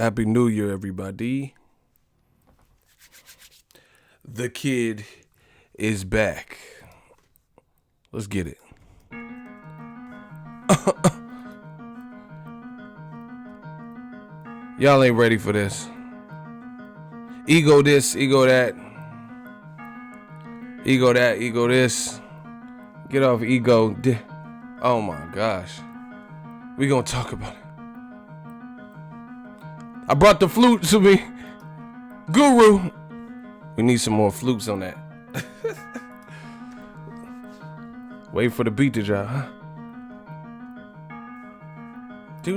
Happy New Year, everybody. The kid is back. Let's get it. Y'all ain't ready for this. Ego this, ego that. Ego that, ego this. Get off ego. Oh my gosh. We gonna talk about it. I brought the flute to me. Guru. We need some more flutes on that. Wait for the beat to drop, huh? Do.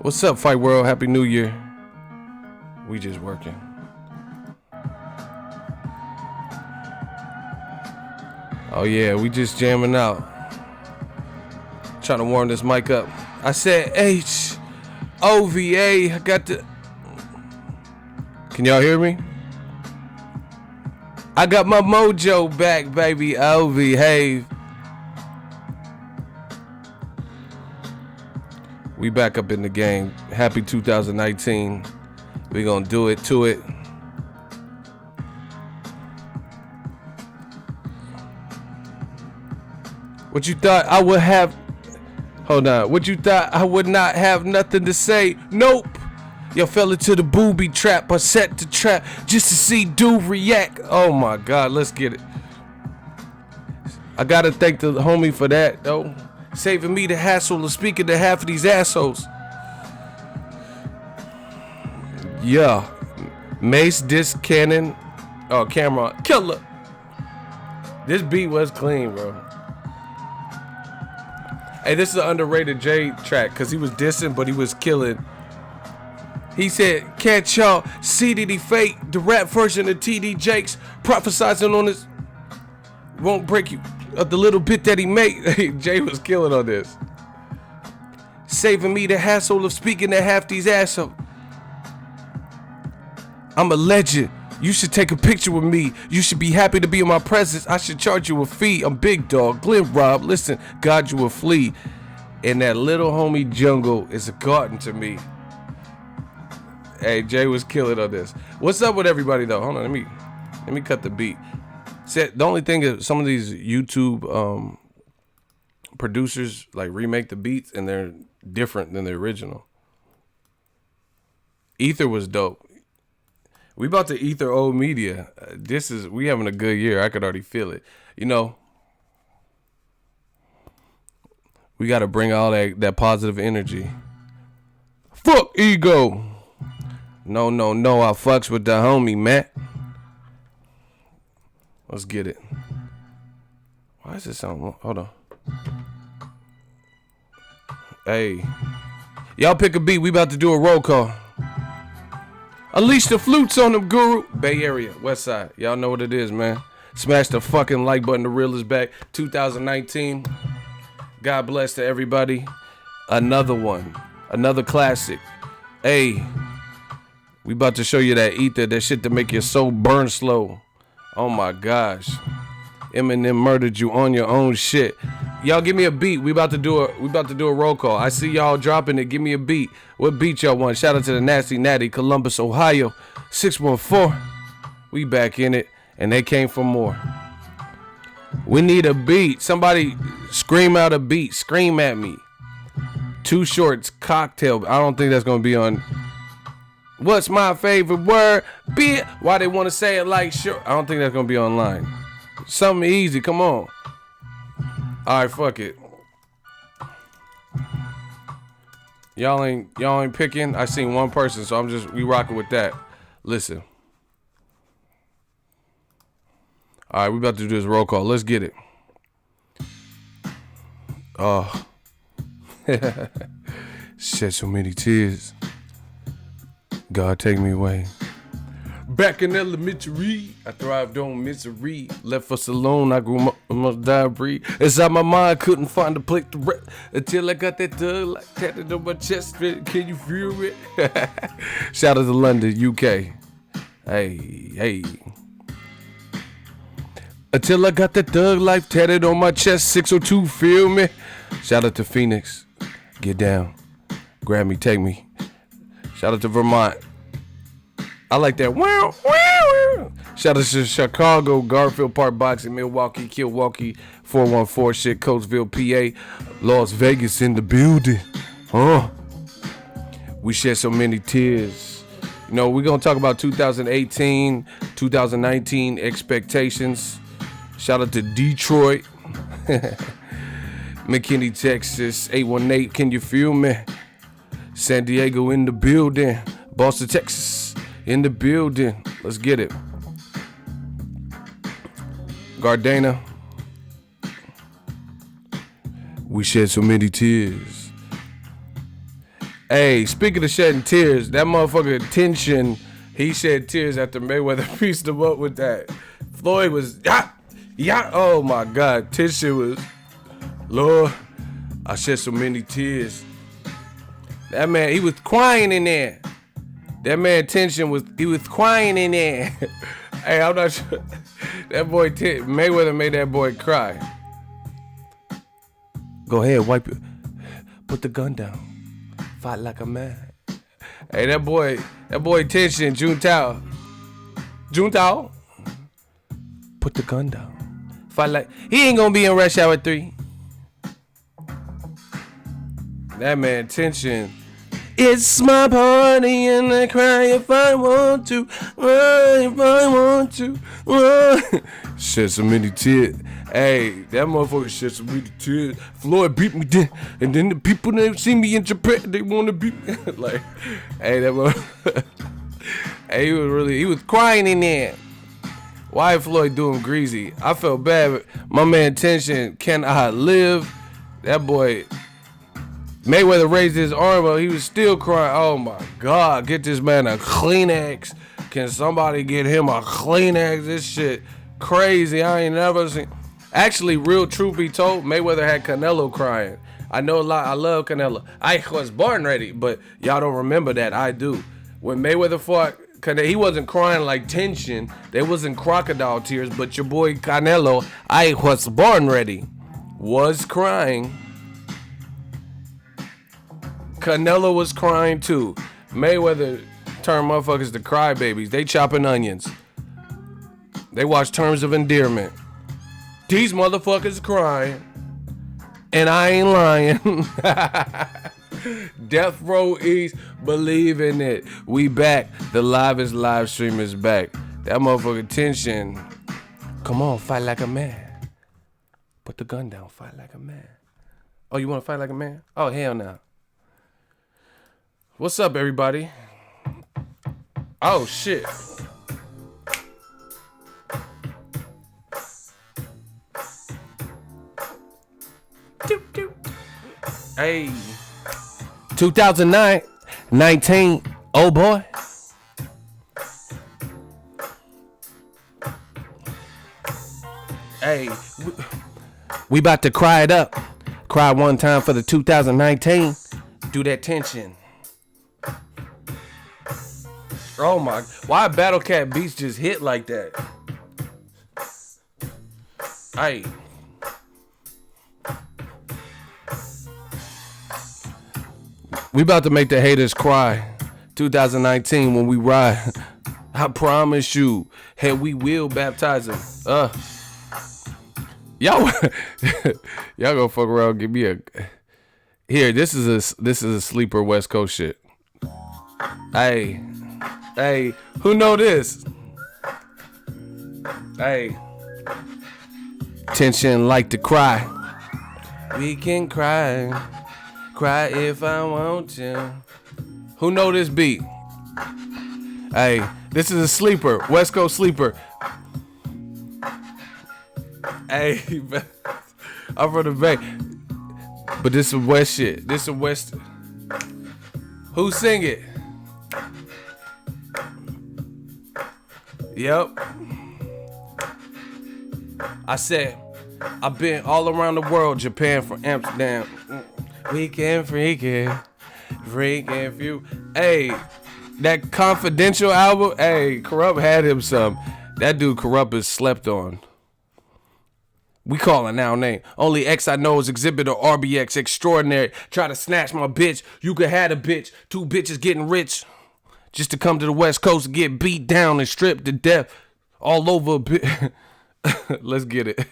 What's up, Fight World? Happy New Year. We just working. Oh yeah, we just jamming out. Trying to warm this mic up. I said H-O-V-A. I got the... Can y'all hear me? I got my mojo back, baby. O-V-Have. We back up in the game. Happy 2019. We gonna do it to it. What you thought I would have... Hold on. What you thought I would not have nothing to say? Nope. Yo fell into the booby trap. I set the trap just to see dude react. Oh my God. Let's get it. I gotta thank the homie for that though. Saving me the hassle of speaking to half of these assholes. Yeah. Mace, disc, cannon. Oh, camera. Killer. This beat was clean, bro. Hey, this is an underrated J track because he was dissing, but he was killing. He said, can't y'all see that he fake? The rap version of TD Jakes prophesizing on his won't break you of the little bit that he made. Jay was killing on this. Saving me the hassle of speaking to half these assholes. I'm a legend. You should take a picture with me. You should be happy to be in my presence. I should charge you a fee. I'm Big Dog. Glenn Rob. Listen, God, you a flea. And that little homie jungle is a garden to me. Hey, Jay was killing on this. What's up with everybody though? Hold on, let me cut the beat. The only thing is some of these YouTube producers like remake the beats and they're different than the original. Ether was dope. We about to ether old media. We having a good year. I could already feel it. You know, we got to bring all that positive energy. Fuck ego. No. I fucks with the homie, Matt. Let's get it. Why is this sound? Hold on. Hey, y'all pick a beat. We about to do a roll call. Unleash the flutes on them, Guru. Bay Area, West Side. Y'all know what it is, man. Smash the fucking like button. The real is back. 2019. God bless to everybody. Another one. Another classic. Hey, we about to show you that ether, that shit to make your soul burn slow. Oh my gosh. Eminem murdered you on your own shit. Y'all give me a beat. We about to do a roll call. I see y'all dropping it. Give me a beat. What beat y'all want? Shout out to the Nasty Natty, Columbus, Ohio, 614. We back in it, and they came for more. We need a beat. Somebody scream out a beat. Scream at me. Too Shorts, Cocktail. I don't think that's gonna be on. What's my favorite word? Beer. Why they want to say it like sure? I don't think that's gonna be online. Something easy. Come on. All right, fuck it. Y'all ain't picking. I seen one person, so we rocking with that. Listen. All right, we about to do this roll call. Let's get it. Oh. Shed so many tears. God, take me away. Back in elementary, I thrived on misery. Left us alone, I grew up, almost died breed. Inside my mind, couldn't find a place to rest until I got that tug like tatted on my chest. Can you feel it? Shout out to London, UK. Hey. Until I got that thug life tatted on my chest, 602, feel me? Shout out to Phoenix. Get down. Grab me, take me. Shout out to Vermont. I like that. Wow, wow, wow. Shout out to Chicago, Garfield Park Boxing, Milwaukee, Milwaukee, 414 shit, Coatesville, PA, Las Vegas in the building. We shed so many tears. You know, we're going to talk about 2018, 2019 expectations. Shout out to Detroit, McKinney, Texas, 818, can you feel me? San Diego in the building, Boston, Texas in the building. Let's get it. Gardena. We shed so many tears. Hey, speaking of shedding tears, that motherfucker Tenshin, he shed tears after Mayweather pieced him up with that. Floyd was, yeah. Oh my God. Tenshin was, Lord, I shed so many tears. That man, he was crying in there. That man Tenshin he was crying in there. Hey, I'm not sure. That boy, Mayweather made that boy cry. Go ahead, wipe it. Put the gun down. Fight like a man. Hey, that boy Tenshin, Juntao. Put the gun down. Fight like, he ain't gonna be in Rush Hour 3. That man Tenshin. It's my party and I cry if I want to. If I want to. Shed so many tears. Hey, that motherfucker shed so many tears. Floyd beat me down. And then the people that see me in Japan, they want to beat me. Like, hey, that motherfucker. Hey, he was crying in there. Why Floyd do him greasy? I felt bad. My man Tenshin, can I live? That boy... Mayweather raised his arm, but he was still crying. Oh my God, get this man a Kleenex. Can somebody get him a Kleenex? This shit crazy. I ain't never seen. Actually, real truth be told, Mayweather had Canelo crying. I know a lot. I love Canelo. I was born ready, but y'all don't remember that. I do. When Mayweather fought, he wasn't crying like Tenshin. There wasn't crocodile tears, but your boy Canelo, I was born ready, was crying. Canelo was crying too. Mayweather turned motherfuckers to crybabies. They chopping onions. They watch Terms of Endearment. These motherfuckers crying. And I ain't lying. Death Row East, believe in it. We back. The livest live stream is back. That motherfucker Tenshin. Come on, fight like a man. Put the gun down, fight like a man. Oh, you want to fight like a man? Oh, hell no. What's up, everybody? Oh, shit. Hey. 2009, 19, oh boy. Hey, we about to cry it up. Cry one time for the 2019. Do that Tenshin. Oh my, why Battle Cat Beats just hit like that? Hey. We about to make the haters cry. 2019 when we ride. I promise you. Hey, we will baptize them. Y'all gonna fuck around, give me a. Here, this is a sleeper West Coast shit. Hey, who know this? Hey, Tenshin like to cry. We can cry if I want to. Who know this beat? Hey, this is a sleeper, West Coast sleeper. Hey, I'm from the Bay. But this is West shit. This is West. Who sing it? Yep. I said, I've been all around the world, Japan from Amsterdam. Weekend freaking few. Hey, that Confidential album, hey, Corrupt had him some. That dude Corrupt is slept on. We calling now name. Only X I know is exhibitor RBX extraordinary. Try to snatch my bitch. You could have a bitch. 2 bitches getting rich. Just to come to the West Coast and get beat down and stripped to death. All over a bit. Let's get it.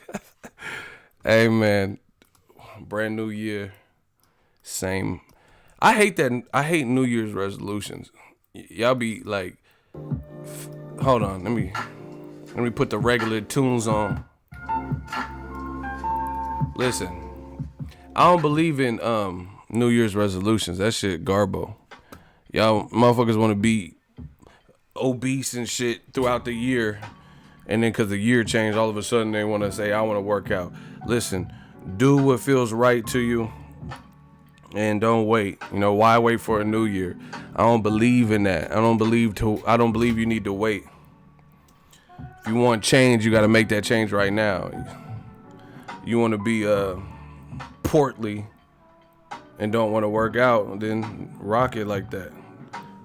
Hey man. Brand new year. Same. I hate New Year's resolutions. Y'all be like, hold on, let me put the regular tunes on. Listen, I don't believe in New Year's resolutions. That shit garbo. Y'all motherfuckers want to be obese and shit throughout the year, and then because the year changed, all of a sudden they want to say, I want to work out. Listen, do what feels right to you, and don't wait. You know, why wait for a new year? I don't believe in that. I don't believe you need to wait. If you want change, you got to make that change right now. You want to be portly and don't want to work out, then rock it like that.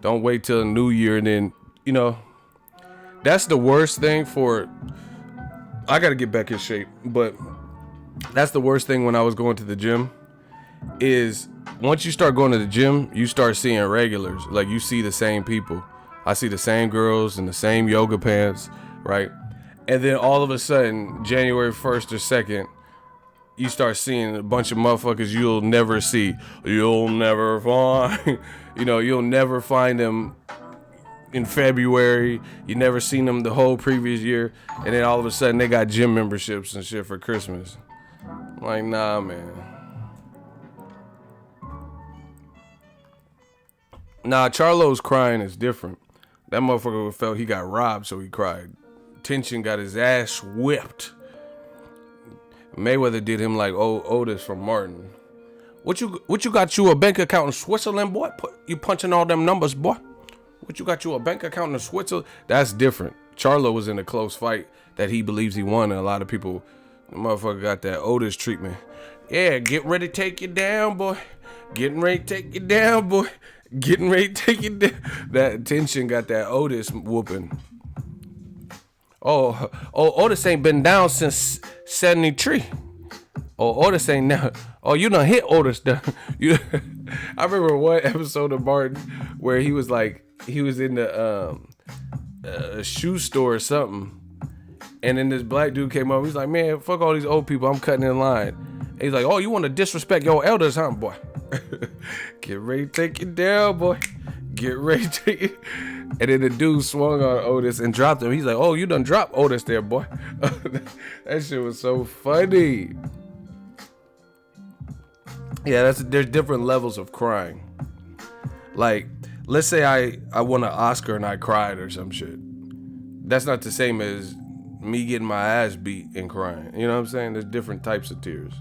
Don't wait till a new year and then, you know, that's the worst thing for, I got to get back in shape, but that's the worst thing when I was going to the gym is once you start going to the gym, you start seeing regulars. Like you see the same people. I see the same girls in the same yoga pants, right? And then all of a sudden, January 1st or 2nd, you start seeing a bunch of motherfuckers you'll never see. You'll never find, you'll never find them in February. You never seen them the whole previous year. And then all of a sudden they got gym memberships and shit for Christmas. I'm like, nah, man. Nah, Charlo's crying is different. That motherfucker felt he got robbed, so he cried. Tenshin got his ass whipped. Mayweather did him like Otis from Martin. What you got you a bank account in Switzerland, boy? You punching all them numbers, boy. What you got you a bank account in Switzerland? That's different. Charlo was in a close fight that he believes he won, and a lot of people, the motherfucker got that Otis treatment. Yeah, get ready to take you down, boy. Getting ready to take you down, boy. Getting ready to take you down. That Tenshin got that Otis whooping. Oh, Otis ain't been down since 73. Oh, Otis ain't now. Oh, you done hit Otis. I remember one episode of Martin where he was in the shoe store or something, and then this black dude came up. He's like, man, fuck all these old people. I'm cutting in line. And he's like, oh, you want to disrespect your elders, huh, boy? Get ready to take it down, boy. Get ready to take it. And then the dude swung on Otis and dropped him. He's like, oh, you done dropped Otis there, boy. That shit was so funny. Yeah, there's different levels of crying. Like, let's say I won an Oscar and I cried or some shit. That's not the same as me getting my ass beat and crying. You know what I'm saying? There's different types of tears.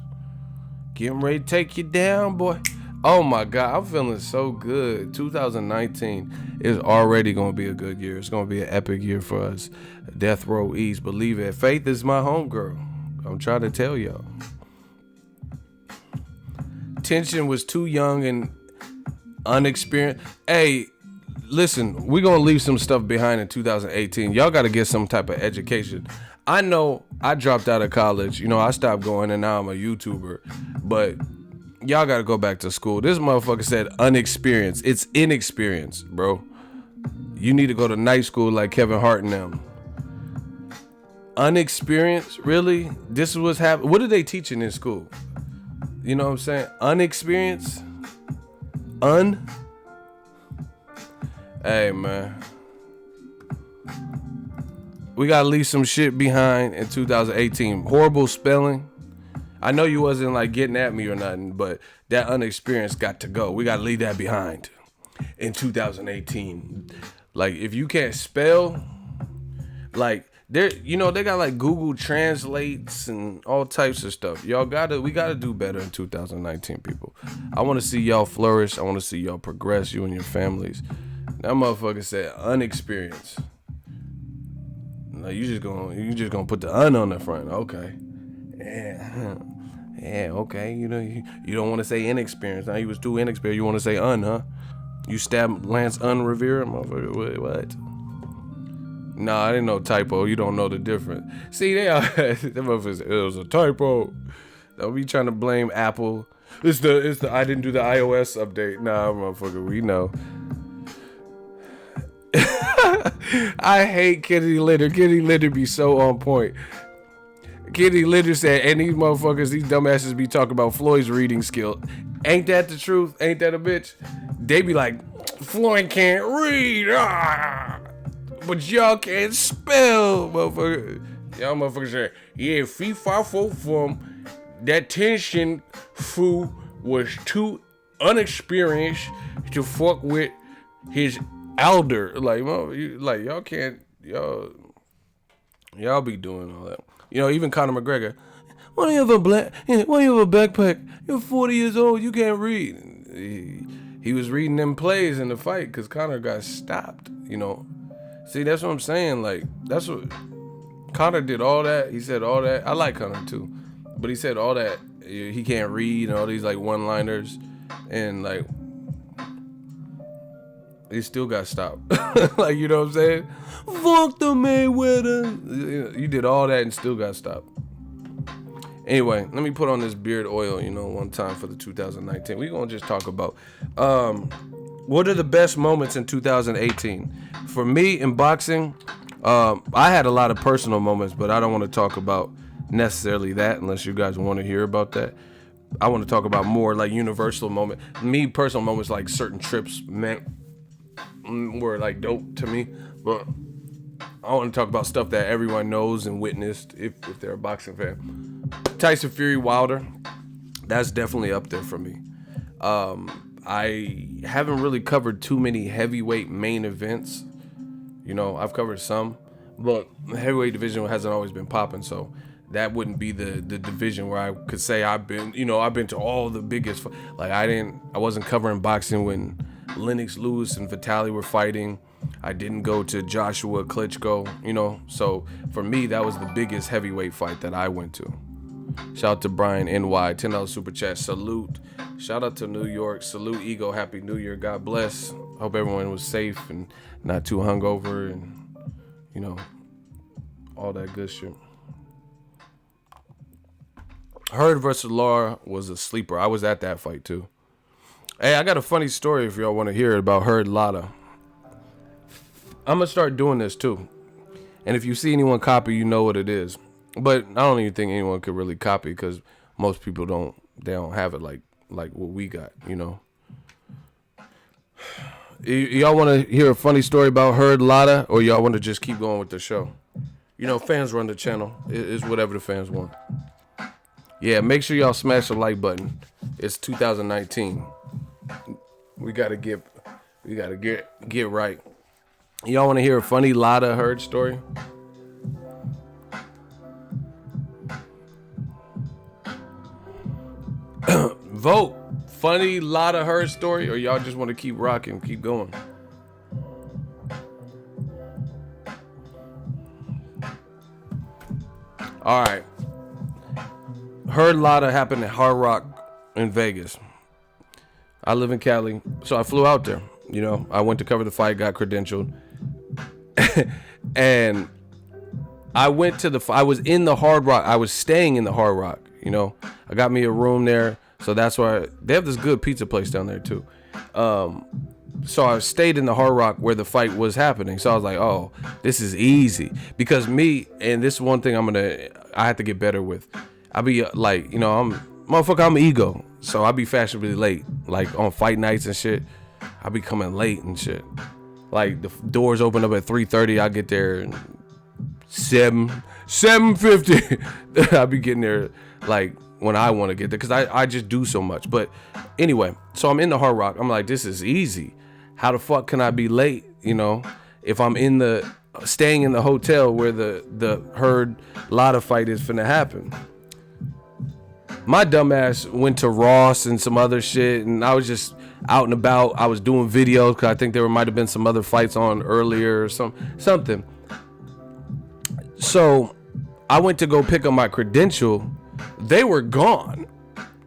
Getting ready to take you down, boy. Oh my God, I'm feeling so good. 2019 is already going to be a good year. It's going to be an epic year for us. Death Row East, believe it. Faith is my homegirl. I'm trying to tell y'all. Tenshin was too young and unexperienced. Hey, listen, we're going to leave some stuff behind in 2018. Y'all got to get some type of education. I know I dropped out of college. I stopped going and now I'm a YouTuber. But y'all got to go back to school. This motherfucker said unexperienced. It's inexperience, bro. You need to go to night school like Kevin Hart and them. Unexperienced? Really? This is what's happening? What are they teaching in school? You know what I'm saying? Unexperienced? Hey, man. We got to leave some shit behind in 2018. Horrible spelling. I know you wasn't like getting at me or nothing, but that unexperienced got to go. We got to leave that behind in 2018. Like, if you can't spell, like, they got like Google Translates and all types of stuff. We gotta do better in 2019, people. I want to see y'all flourish. I want to see y'all progress, you and your families. That motherfucker said unexperienced. Like, you just gonna put the on the front. Okay. Yeah, okay. You don't want to say inexperienced. Now you was too inexperienced. You want to say huh? You stabbed Lance Rivera, motherfucker. What? Nah, I didn't know typo. You don't know the difference. See, they are, it was a typo. Don't be trying to blame Apple. It's the I didn't do the iOS update. Nah, motherfucker, we know. I hate Kitty Litter. Kitty Litter be so on point. Kitty Litter said, and these motherfuckers, these dumbasses be talking about Floyd's reading skill. Ain't that the truth? Ain't that a bitch? They be like, Floyd can't read, but y'all can't spell, motherfucker. Y'all motherfuckers say, yeah, FIFA from that Tenshin fool was too unexperienced to fuck with his elder. Like, y'all can't, y'all be doing all that. You know, even Conor McGregor. Why do you have a backpack? You're 40 years old. You can't read. He was reading them plays in the fight because Conor got stopped. You know, see, that's what I'm saying. Like, that's what Conor did. All that. He said all that. I like Conor too, but he said all that. He can't read and all these like one-liners, and like he still got stopped. Like, you know what I'm saying? Fuck the Mayweather. You did all that and still got stopped. Anyway, let me put on this beard oil, you know, one time for the 2019. We're going to just talk about what are the best moments in 2018. For me in boxing, I had a lot of personal moments, but I don't want to talk about necessarily that unless you guys want to hear about that. I want to talk about more like universal moment. Me, personal moments like certain trips were like dope to me, but I want to talk about stuff that everyone knows and witnessed if they're a boxing fan. Tyson Fury Wilder, that's definitely up there for me. I haven't really covered too many heavyweight main events. You know, I've covered some, but the heavyweight division hasn't always been popping, so that wouldn't be the division where I could say I've been to all the biggest. Like, I wasn't covering boxing when Lennox Lewis and Vitaly were fighting. I didn't go to Joshua Klitschko, you know. So for me, that was the biggest heavyweight fight that I went to. Shout out to Brian NY, $10 super chat. Salute. Shout out to New York. Salute Ego. Happy New Year. God bless. Hope everyone was safe and not too hungover and, you know, all that good shit. Hurd versus Lara was a sleeper. I was at that fight too. Hey, I got a funny story if y'all want to hear it about Hurd Lara. I'm going to start doing this too. And if you see anyone copy, you know what it is. But I don't even think anyone could really copy because most people don't have it like what we got, you know. Y'all want to hear a funny story about Hurd Lara, or y'all want to just keep going with the show? You know, fans run the channel. It's whatever the fans want. Yeah, make sure y'all smash the like button. It's 2019. We gotta get right. Y'all want to hear a funny Lara Hurd story? Vote. Funny Lara Hurd story, or y'all just want to keep rocking, keep going? All right. Hurd Lara happened at Hard Rock in Vegas. I live in Cali, so I flew out there. You know, I went to cover the fight, got credentialed, and I went to I was in the Hard Rock. I was staying in the Hard Rock. You know, I got me a room there, so that's why they have this good pizza place down there too. So I stayed in the Hard Rock where the fight was happening. So I was like, oh, this is easy, because me, and this is one thing I have to get better with. I be like, you know, I'm ego, so I be fashionably late, like on fight nights and shit. I be coming late and shit. Like, the doors open up at 3:30. I get there 7:50. I be getting there like when I want to get there, because I just do so much. But anyway, so I'm in the Hard Rock. I'm like, this is easy. How the fuck can I be late? You know, if I'm staying in the hotel where the Hurd Lara fight is finna happen. My dumbass went to Ross and some other shit, and I was just out and about. I was doing videos because I think there might have been some other fights on earlier or something. So I went to go pick up my credential. They were gone.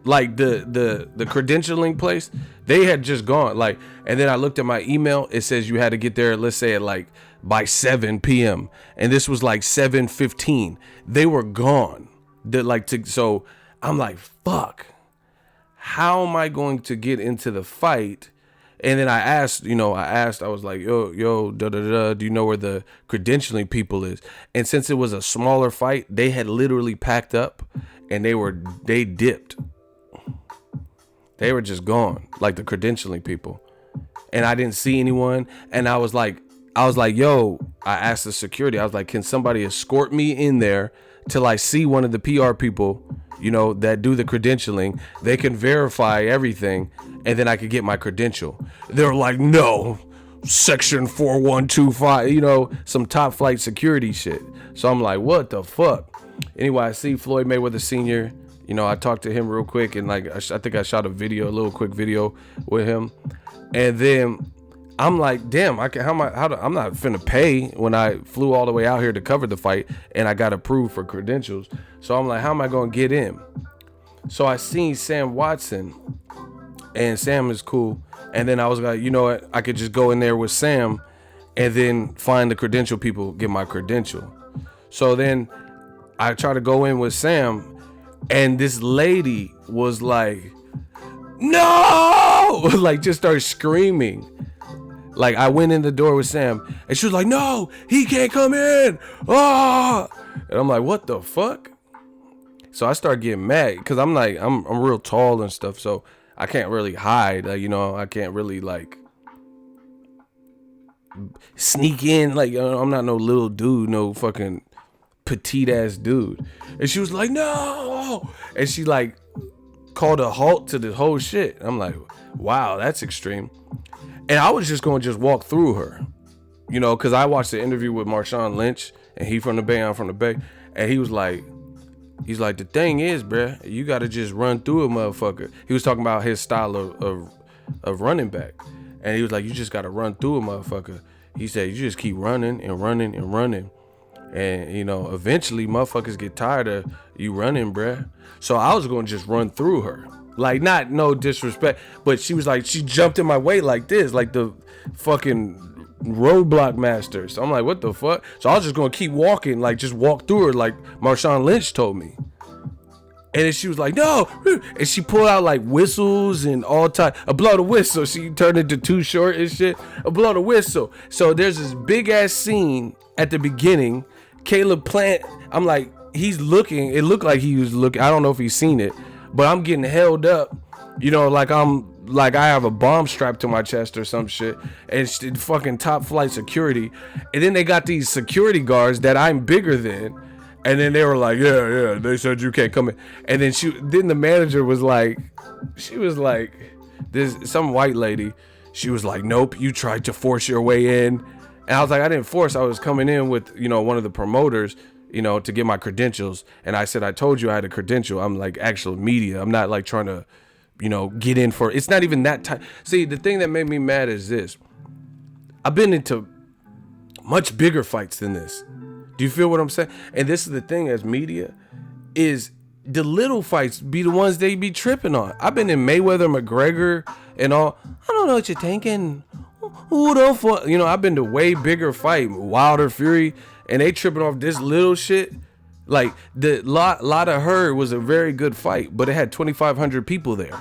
like the credentialing place, they had just gone. Like, and then I looked at my email. It says you had to get there, let's say at like by 7 p.m. And this was like 7:15. They were gone. So I'm like, fuck. How am I going to get into the fight? And then I asked, I was like, yo, do you know where the credentialing people is? And since it was a smaller fight, they had literally packed up and they dipped. They were just gone, like the credentialing people. And I didn't see anyone. And I was like, yo, I asked the security, I was like, can somebody escort me in there till I see one of the PR people, that do the credentialing? They can verify everything, and then I could get my credential. They're like, no, section 4125, some top flight security shit. So I'm like, what the fuck? Anyway, I see Floyd Mayweather Sr. I talked to him real quick, and like I think I shot a little quick video with him, and then I'm like, damn, I'm not finna pay when I flew all the way out here to cover the fight, and I got approved for credentials. So I'm like, how am I gonna get in? So I seen Sam Watson, and Sam is cool. And then I was like, you know what? I could just go in there with Sam, and then find the credential people, get my credential. So then I try to go in with Sam. And this lady was like, no, like just started screaming. Like I went in the door with Sam and she was like, no, he can't come in. And I'm like, what the fuck? So I started getting mad because I'm like, I'm real tall and stuff. So I can't really hide. I can't really like sneak in. Like, I'm not no little dude, no fucking petite ass dude. And she was like, no, and she like called a halt to the whole shit. I'm like, wow, that's extreme. And I was just going to walk through her, because I watched the interview with Marshawn Lynch, and he from the Bay, I'm from the Bay, and he's like, the thing is, bruh, you got to just run through a motherfucker. He was talking about his style of running back, and he was like, you just got to run through a motherfucker. He said, you just keep running and running and running. And, eventually motherfuckers get tired of you running, bruh. So I was going to just run through her. Like, not no disrespect, but she was like, she jumped in my way like this, like the fucking roadblock master. So I'm like, what the fuck? So I was just going to keep walking, like just walk through her like Marshawn Lynch told me. And then she was like, no. And she pulled out like whistles and all time. A blow the whistle. She turned into Too Short and shit. A blow the whistle. So there's this big ass scene at the beginning. Caleb Plant, I'm like, he's looking. It looked like he was looking. I don't know if he's seen it, but I'm getting held up, like I have a bomb strapped to my chest or some shit. And it's fucking top flight security. And then they got these security guards that I'm bigger than. And then they were like, yeah, they said you can't come in. And then the manager was like, there's some white lady. She was like, nope, you tried to force your way in. And I was like, I didn't force. I was coming in with, one of the promoters, to get my credentials. And I said, I told you I had a credential. I'm like actual media. I'm not like trying to, get in for, it's not even that time. See, the thing that made me mad is this. I've been into much bigger fights than this. Do you feel what I'm saying? And this is the thing as media, is the little fights be the ones they be tripping on. I've been in Mayweather, McGregor, and all. I don't know what you're thinking. Who the fuck? I've been to way bigger fight, Wilder, Fury, and they tripping off this little shit. Like the lot of her was a very good fight, but it had 2,500 people there.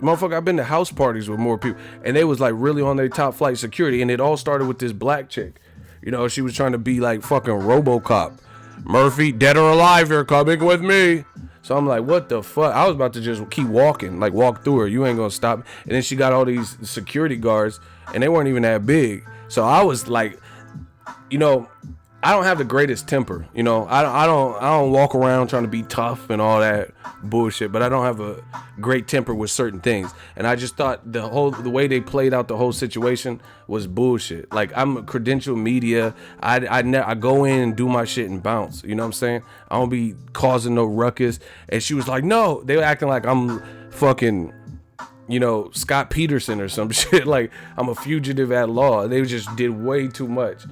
Motherfucker, I've been to house parties with more people, and they was like really on their top flight security, and it all started with this black chick. She was trying to be like fucking RoboCop. Murphy, dead or alive, you're coming with me. So I'm like, what the fuck? I was about to just keep walking, like walk through her. You ain't gonna stop. And then she got all these security guards, and they weren't even that big. So I was like, I don't have the greatest temper. I don't walk around trying to be tough and all that bullshit. But I don't have a great temper with certain things. And I just thought the way they played out the whole situation was bullshit. Like, I'm a credential media. I go in and do my shit and bounce. You know what I'm saying? I don't be causing no ruckus. And she was like, no. They were acting like I'm fucking, Scott Peterson or some shit. Like I'm a fugitive at law. They just did way too much.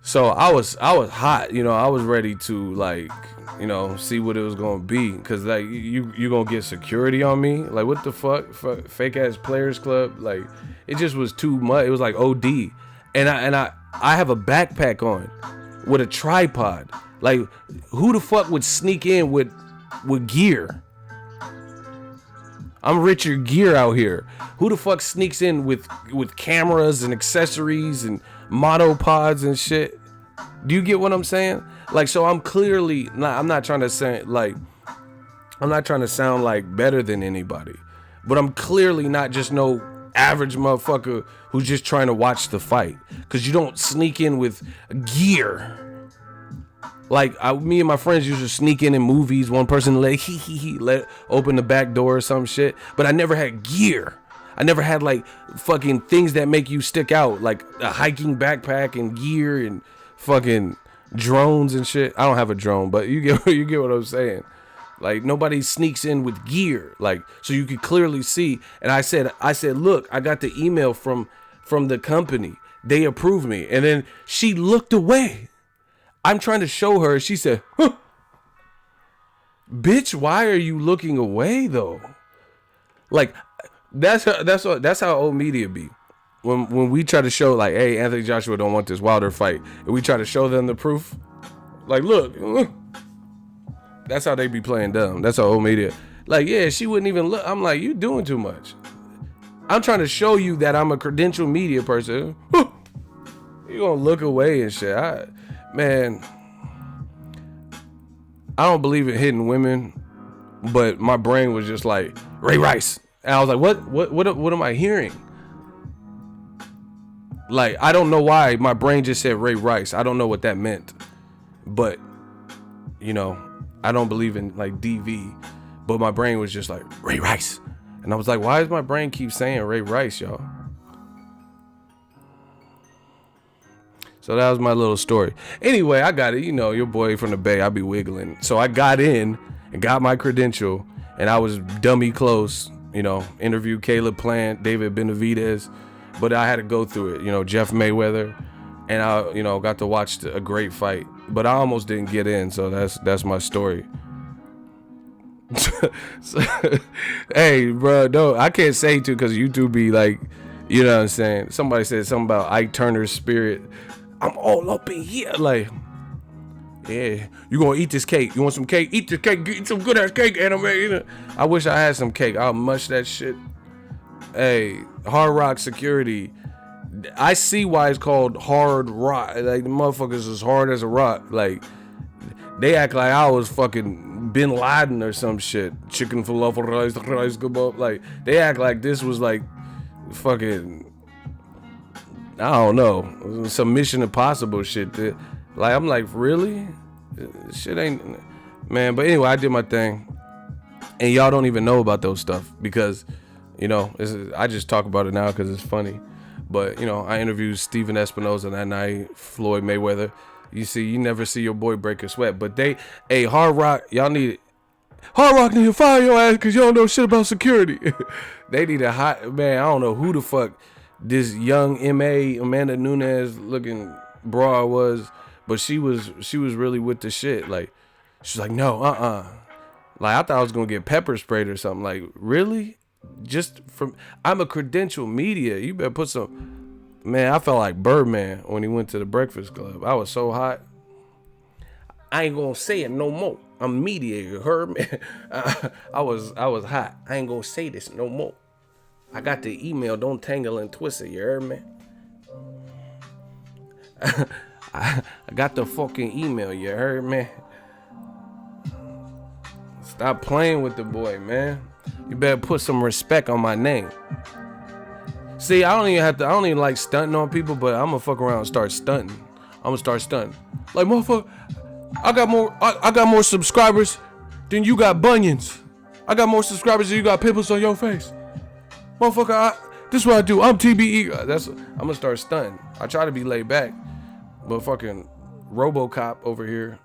So I was hot, you know. I was ready to like, you know, see what it was gonna be, cause like you gonna get security on me, like what the fuck, fake ass players club, like it just was too much. It was like OD, and I have a backpack on with a tripod. Like who the fuck would sneak in with gear? I'm Richard Gere out here. Who the fuck sneaks in with cameras and accessories and monopods and shit? Do you get what I'm saying? Like, so I'm clearly not, I'm not trying to say like, I'm not trying to sound like better than anybody, but I'm clearly not just no average motherfucker who's just trying to watch the fight. Cause you don't sneak in with gear. Like me and my friends used to sneak in movies. One person let open the back door or some shit. But I never had gear. I never had like fucking things that make you stick out, like a hiking backpack and gear and fucking drones and shit. I don't have a drone, but you get what I'm saying. Like nobody sneaks in with gear, like so you could clearly see. And I said, look, I got the email from the company. They approved me, and then she looked away. I'm trying to show her. She said, huh. Bitch, why are you looking away though? Like that's how old media be. When we try to show like, hey, Anthony Joshua don't want this Wilder fight, and we try to show them the proof, like, look. That's how they be playing dumb. That's how old media. Like, yeah, she wouldn't even look. I'm like, you doing too much. I'm trying to show you that I'm a credentialed media person. You gonna look away and shit. Man, I don't believe in hitting women, but my brain was just like Ray Rice, and I was like, what am I hearing? Like, I don't know why my brain just said Ray Rice. I don't know what that meant, but you know, I don't believe in like DV, but my brain was just like Ray Rice, and I was like, why does my brain keep saying Ray Rice, y'all? So that was my little story. Anyway, I got it. You know, your boy from the Bay, I be wiggling. So I got in and got my credential, and I was dummy close. You know, interviewed Caleb Plant, David Benavidez, but I had to go through it. You know, Jeff Mayweather, and I, you know, got to watch a great fight. But I almost didn't get in, so that's my story. So, hey, bro, no, I can't say too because YouTube be like, you know what I'm saying? Somebody said something about Ike Turner's spirit. I'm all up in here, like, yeah, you gonna eat this cake? You want some cake? Eat the cake. Eat some good ass cake, anime. I wish I had some cake. I'll mush that shit. Hey, Hard Rock Security. I see why it's called Hard Rock. Like the motherfuckers is hard as a rock. Like they act like I was fucking Bin Laden or some shit. Chicken falafel rice kebab. Like they act like this was like fucking, I don't know, some Mission Impossible shit. That, like, I'm like, really? Shit ain't, man. But anyway, I did my thing, and y'all don't even know about those stuff because, you know, I just talk about it now because it's funny. But you know, I interviewed Steven Espinoza that night, Floyd Mayweather. You see, you never see your boy break a sweat. But they, hey, Hard Rock, y'all need, Hard Rock need to fire your ass because you don't know shit about security. They need a hot man. I don't know who the fuck this young Amanda Nunes looking broad was, but she was really with the shit. Like she's like, no, like I thought I was gonna get pepper sprayed or something. Like really? Just from, I'm a credentialed media. You better put some, man. I felt like Birdman when he went to the Breakfast Club. I was so hot. I ain't gonna say it no more. I'm media, you heard me? I was hot. I ain't gonna say this no more. I got the email, don't tangle and twist it, you heard me? I got the fucking email, you heard me? Stop playing with the boy, man. You better put some respect on my name. See, I don't even like stunting on people, but I'm gonna fuck around and start stunting. I'm gonna start stunting. Like, motherfucker, I got more subscribers than you got bunions. I got more subscribers than you got pimples on your face. Motherfucker, this is what I do. I'm TBE. I'm gonna start stunting. I try to be laid back, but fucking RoboCop over here.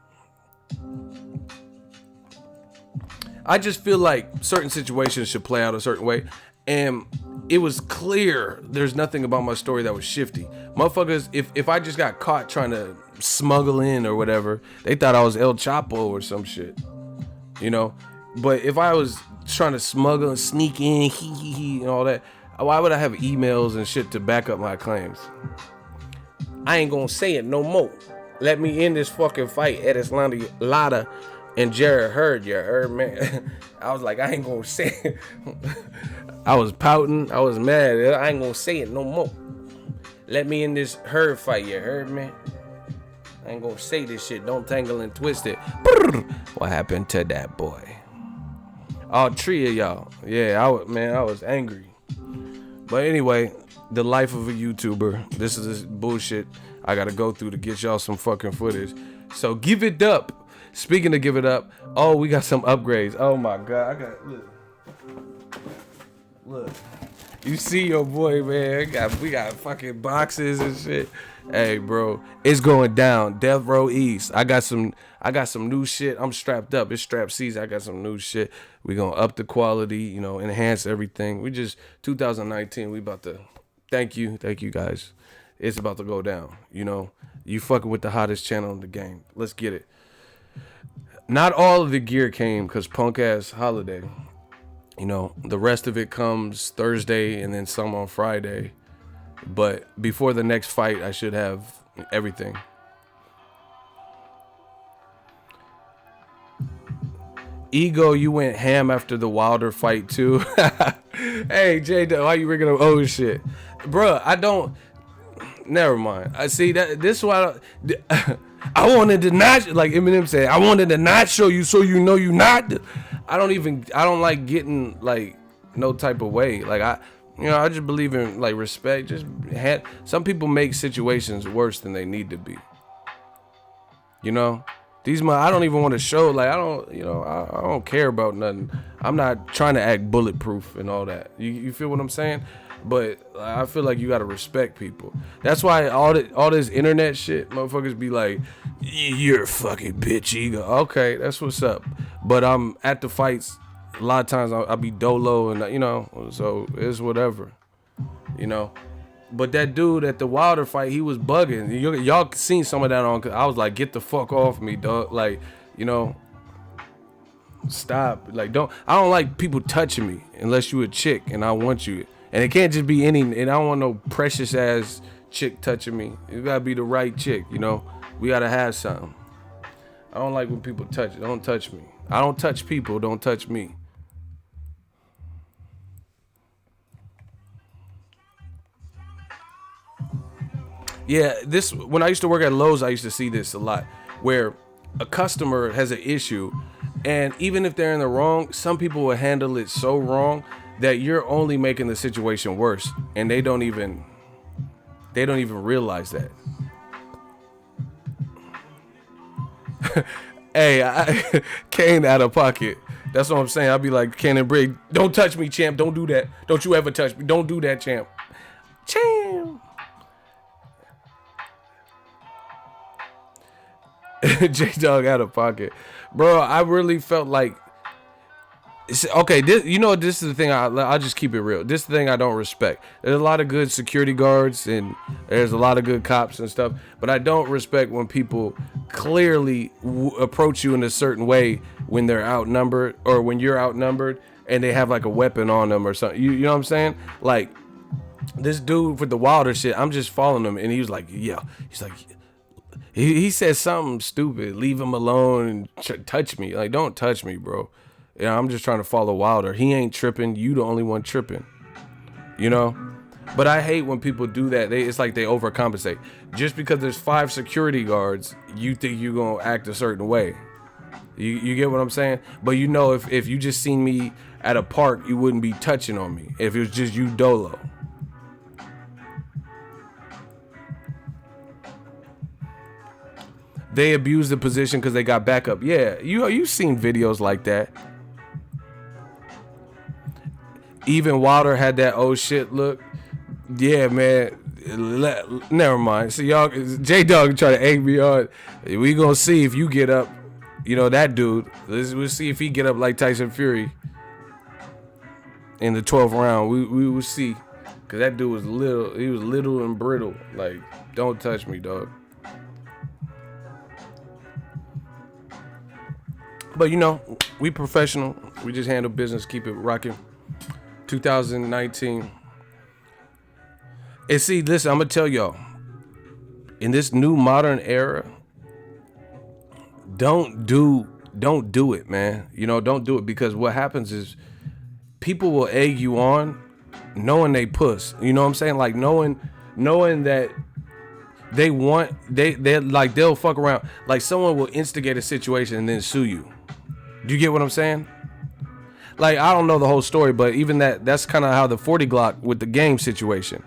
I just feel like certain situations should play out a certain way. And it was clear there's nothing about my story that was shifty. Motherfuckers, if I just got caught trying to smuggle in or whatever, they thought I was El Chapo or some shit, you know? But if I was trying to smuggle and sneak in, and all that, why would I have emails and shit to back up my claims? I ain't gonna say it no more. Let me end this fucking fight, Pettis Lotta and Jared Hurd. You heard, man? I was like, I ain't gonna say it. I was pouting. I was mad. I ain't gonna say it no more. Let me in this Hurd fight. You heard, man? I ain't gonna say this shit. Don't tangle and twist it. What happened to that boy? All three of y'all. Yeah, I was angry. But anyway, the life of a YouTuber. This is this bullshit I gotta go through to get y'all some fucking footage. So give it up. Speaking of give it up, oh, we got some upgrades. Oh my God, I got look. You see your boy, man? We got fucking boxes and shit. Hey, bro, it's going down. Death Row East. I got some new shit. I'm strapped up. It's strap season. I got some new shit. We gonna up the quality, you know, enhance everything. We just 2019. We about to thank you guys. It's about to go down. You know, you fucking with the hottest channel in the game. Let's get it. Not all of the gear came because punk ass holiday. You know, the rest of it comes Thursday and then some on Friday. But before the next fight, I should have everything. Ego, you went ham after the Wilder fight too. Hey, J, why you rigging up? Oh shit, bruh, I don't. Never mind. I see that. This is why I wanted to not, like Eminem said, I wanted to not show you so you know you not. I don't like getting like no type of way. Like I just believe in like respect. Some people make situations worse than they need to be. You know, I don't even want to show, like I don't care about nothing. I'm not trying to act bulletproof and all that. You feel what I'm saying? But I feel like you gotta respect people. That's why all this internet shit, motherfuckers be like, you're a fucking bitch, Ego. Okay, that's what's up. But I'm at the fights. A lot of times I'll be dolo and you know, so it's whatever, you know. But that dude at the Wilder fight, he was bugging. Y'all seen some of that on. I was like, get the fuck off me, dog. Like, you know, stop. Like, I don't like people touching me unless you a chick and I want you. And it can't just be and I don't want no precious ass chick touching me. It gotta be the right chick, you know. We gotta have something. I don't like when people touch. Don't touch me. I don't touch people. Don't touch me. Yeah, when I used to work at Lowe's, I used to see this a lot, where a customer has an issue, and even if they're in the wrong, some people will handle it so wrong that you're only making the situation worse, and they don't even realize that. Hey, Kane out of pocket. That's what I'm saying. I'll be like, Kane and Brig, don't touch me, champ. Don't do that. Don't you ever touch me. Don't do that, champ. Champ. J-Dog out of pocket. Bro, I really felt like, okay, this is the thing, I'll just keep it real. This is the thing I don't respect. There's a lot of good security guards and there's a lot of good cops and stuff, but I don't respect when people clearly approach you in a certain way when they're outnumbered or when you're outnumbered and they have like a weapon on them or something. You know what I'm saying? Like, this dude with the Wilder shit, I'm just following him and he was like, yeah. He's like, he said something stupid, leave him alone and touch me. Like, don't touch me, bro. Yeah, I'm just trying to follow Wilder. He ain't tripping. You the only one tripping. You know? But I hate when people do that. It's like they overcompensate. Just because there's 5 security guards, you think you're going to act a certain way. You get what I'm saying? But you know, if you just seen me at a park, you wouldn't be touching on me. If it was just you dolo. They abused the position because they got backup. Yeah, you've seen videos like that. Even Wilder had that oh shit look. Yeah, man. Never mind. So y'all, J-Dog try to egg me on. We gonna see if you get up. You know that dude. We'll see if he get up like Tyson Fury. in the 12th round. We will see. Because that dude was little. He was little and brittle. Like, don't touch me, dog. But, you know, we professional. We just handle business, keep it rocking. 2019. And see, listen, I'm going to tell y'all. In this new modern era, don't do it, man. You know, don't do it, because what happens is people will egg you on knowing they puss. You know what I'm saying? Like knowing that they're like, they'll fuck around. Like someone will instigate a situation and then sue you. Do you get what I'm saying? Like, I don't know the whole story, but even that's kind of how the 40 Glock with the game situation.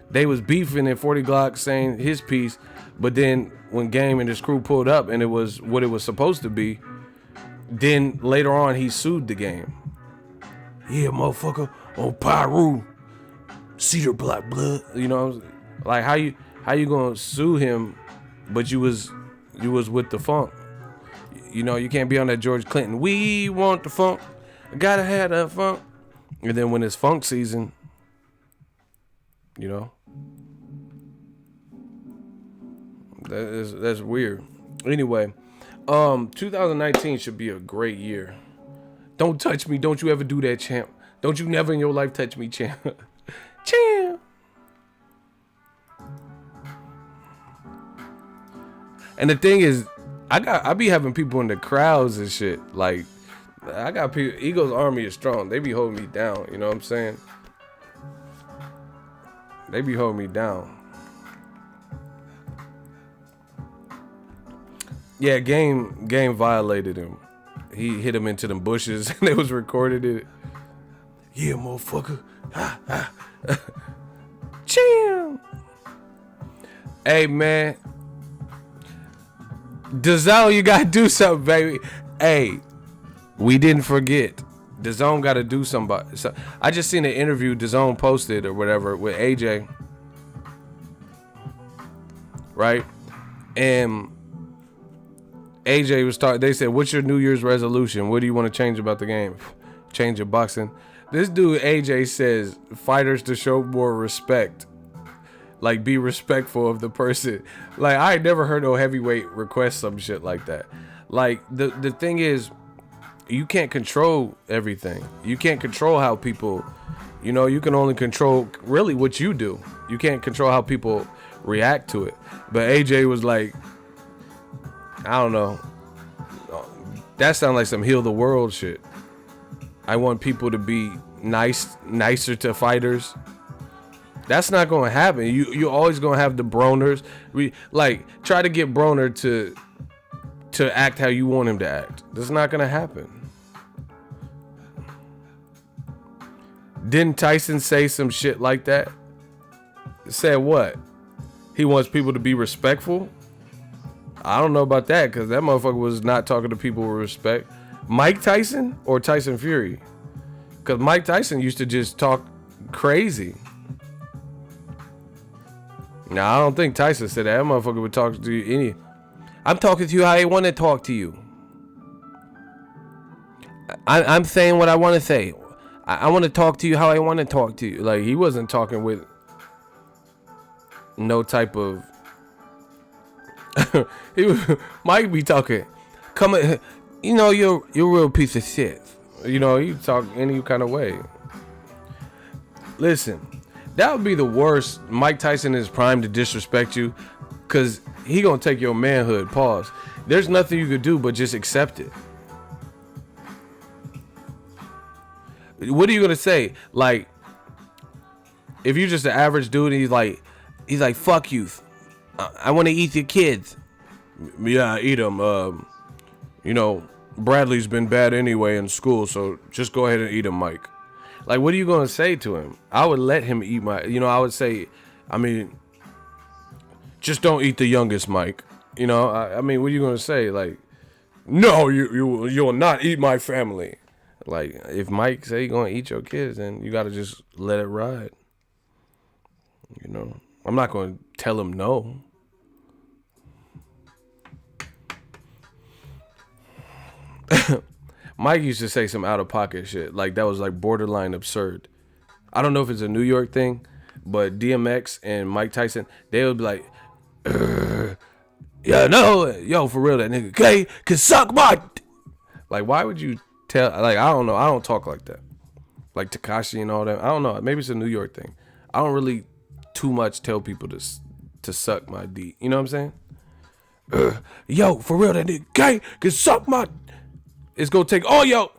They was beefing at 40 Glock saying his piece, but then when Game and his crew pulled up and it was what it was supposed to be, then later on he sued the Game. Yeah, motherfucker, on Pyru, Cedar Block blood. You know, like how you gonna sue him, but you was with the funk. You know, you can't be on that George Clinton. We want the funk, gotta have that funk. And then when it's funk season, you know, that's weird. Anyway, 2019 should be a great year. Don't touch me. Don't you ever do that, champ. Don't you never in your life touch me, champ. Champ. And the thing is, I be having people in the crowds and shit. Like, I got people. Eagles Army is strong. They be holding me down. You know what I'm saying? They be holding me down. Yeah, game violated him. He hit him into them bushes and it was recorded it. Yeah, motherfucker. Chill. Hey, man. DAZN, you gotta do something, baby. Hey, we didn't forget. DAZN gotta do something. So I just seen an interview DAZN posted or whatever with AJ. Right? And AJ was talking. They said, "What's your New Year's resolution? What do you want to change about the game? Change your boxing." This dude AJ says fighters to show more respect, like be respectful of the person. Like, I ain't never heard no heavyweight request some shit like that. Like, the thing is, you can't control everything. You can't control how people, you know, you can only control really what you do. You can't control how people react to it. But AJ was like, I don't know. That sounds like some heal the world shit. I want people to be nicer to fighters. That's not gonna happen. You always gonna have the broners. Try to get Broner to act how you want him to act. That's not gonna happen. Didn't Tyson say some shit like that? Said what? He wants people to be respectful? I don't know about that, because that motherfucker was not talking to people with respect. Mike Tyson or Tyson Fury? Because Mike Tyson used to just talk crazy. Now, I don't think Tyson said that. That motherfucker would talk to you I'm talking to you how I want to talk to you. I'm saying what I want to say. I want to talk to you how I want to talk to you. Like, he wasn't talking with no type of... he might be talking, come, you know, you're a real piece of shit. You know, you talk any kind of way. Listen, that would be the worst. Mike Tyson is primed to disrespect you, because he gonna take your manhood. Pause. There's nothing you could do but just accept it. What are you gonna say? Like, if you're just an average dude and he's like fuck you, I want to eat your kids. Yeah, I eat them. You know, Bradley's been bad anyway in school, so just go ahead and eat him, Mike. Like, what are you going to say to him? I would let him eat I would say, just don't eat the youngest, Mike. You know, I mean, what are you going to say? Like, no, you'll not eat my family. Like, if Mike say he's going to eat your kids, then you got to just let it ride. You know, I'm not going to tell him no. Mike used to say some out of pocket shit. Like that was like borderline absurd. I don't know if it's a New York thing, but DMX and Mike Tyson, they would be like, yeah, no, yo, for real, that nigga K can suck my. Like, why would you tell? Like, I don't know. I don't talk like that. Like Tekashi and all that. I don't know. Maybe it's a New York thing. I don't really too much tell people to suck my D. You know what I'm saying? Yo, for real, that nigga K can suck my. It's gonna take all yo.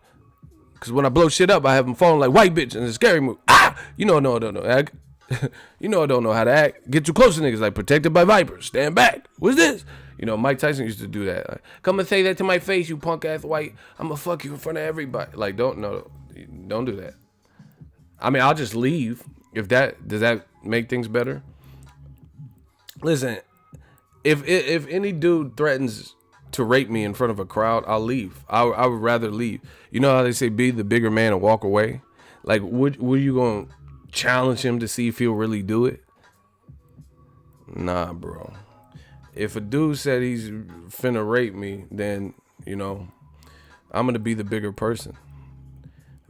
Cause when I blow shit up, I have them falling like white bitch and it's a scary move. Ah, you know, no, I don't know. You know, I don't know how to act. Get too close to niggas, like protected by vipers. Stand back. What's this? You know, Mike Tyson used to do that. Like, come and say that to my face, you punk ass white. I'm gonna fuck you in front of everybody. Like, don't do that. I mean, I'll just leave. If that does that make things better? Listen, if any dude threatens to rape me in front of a crowd, I'll leave. I would rather leave. You know how they say be the bigger man and walk away? Like, would you gonna challenge him to see if he'll really do it? Nah, bro. If a dude said he's finna rape me, then, you know, I'm gonna be the bigger person.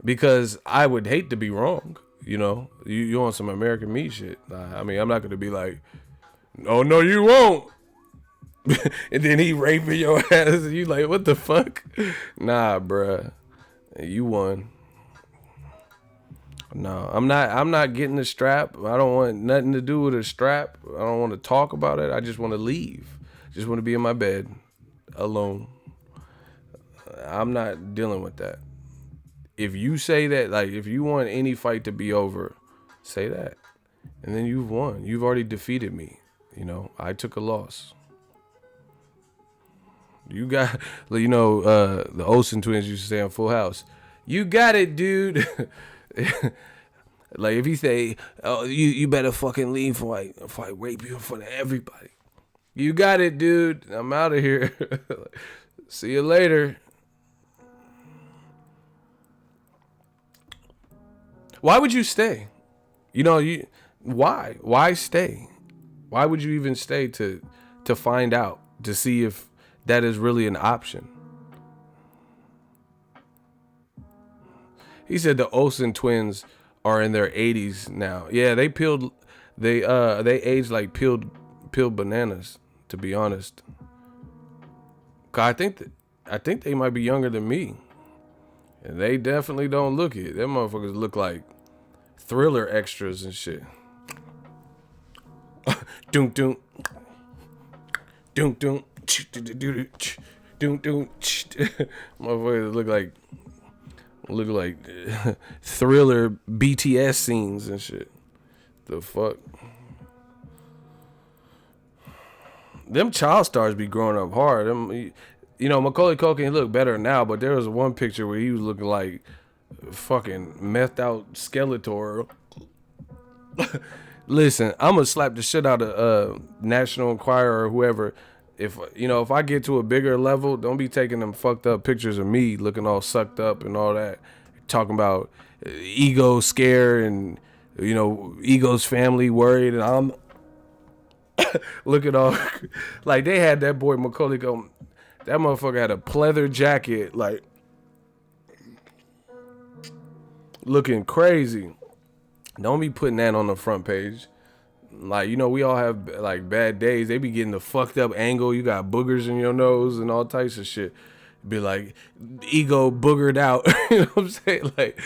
Because I would hate to be wrong, you know? You on some American me shit. I mean, I'm not gonna be like, oh, no, you won't. And then he raping your ass and you like, what the fuck? Nah, bruh. You won. No, I'm not getting the strap. I don't want nothing to do with a strap. I don't want to talk about it. I just want to leave. Just want to be in my bed alone. I'm not dealing with that. If you say that, like, if you want any fight to be over, say that. And then you've won. You've already defeated me. You know, I took a loss. You got, you know, the Olsen twins used to say on Full House, you got it, dude. Like if you say, oh, you better fucking leave if I rape you in front of everybody. You got it, dude. I'm out of here. See you later. Why would you stay? You know, why? Why stay? Why would you even stay to find out, to see if that is really an option? He said the Olsen twins are in their 80s now. Yeah, they aged like peeled bananas, to be honest. I think they might be younger than me. And they definitely don't look it. Them motherfuckers look like Thriller extras and shit. Doom doom. Doom doom. Doom doom. Motherfuckers look like Thriller BTS scenes and shit. The fuck? Them child stars be growing up hard. You know, Macaulay Culkin look better now, but there was one picture where he was looking like fucking methed out Skeletor. Listen, I'm gonna slap the shit out of National Enquirer or whoever. If I get to a bigger level, don't be taking them fucked up pictures of me looking all sucked up and all that, talking about ego scare and, you know, ego's family worried, and I'm looking all like they had that boy Macaulay go. That motherfucker had a pleather jacket, like looking crazy. Don't be putting that on the front page. Like, you know, we all have like bad days. They be getting the fucked up angle. You got boogers in your nose and all types of shit. Be like, ego boogered out. You know what I'm saying? Like,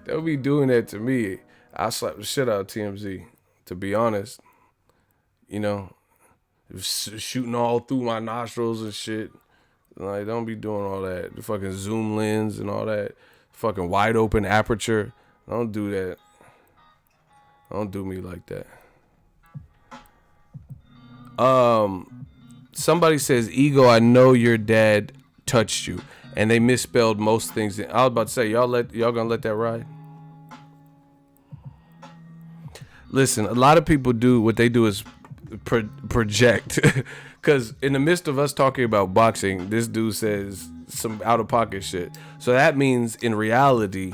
don't be doing that to me. I slap the shit out of TMZ, to be honest. You know, shooting all through my nostrils and shit. Like, don't be doing all that. The fucking zoom lens and all that. Fucking wide open aperture. Don't do that. Don't do me like that. Somebody says, ego, I know your dad touched you. And they misspelled most things. I was about to say, y'all gonna let that ride? Listen, a lot of people do what they do is project. Because in the midst of us talking about boxing, this dude says some out-of-pocket shit. So that means in reality,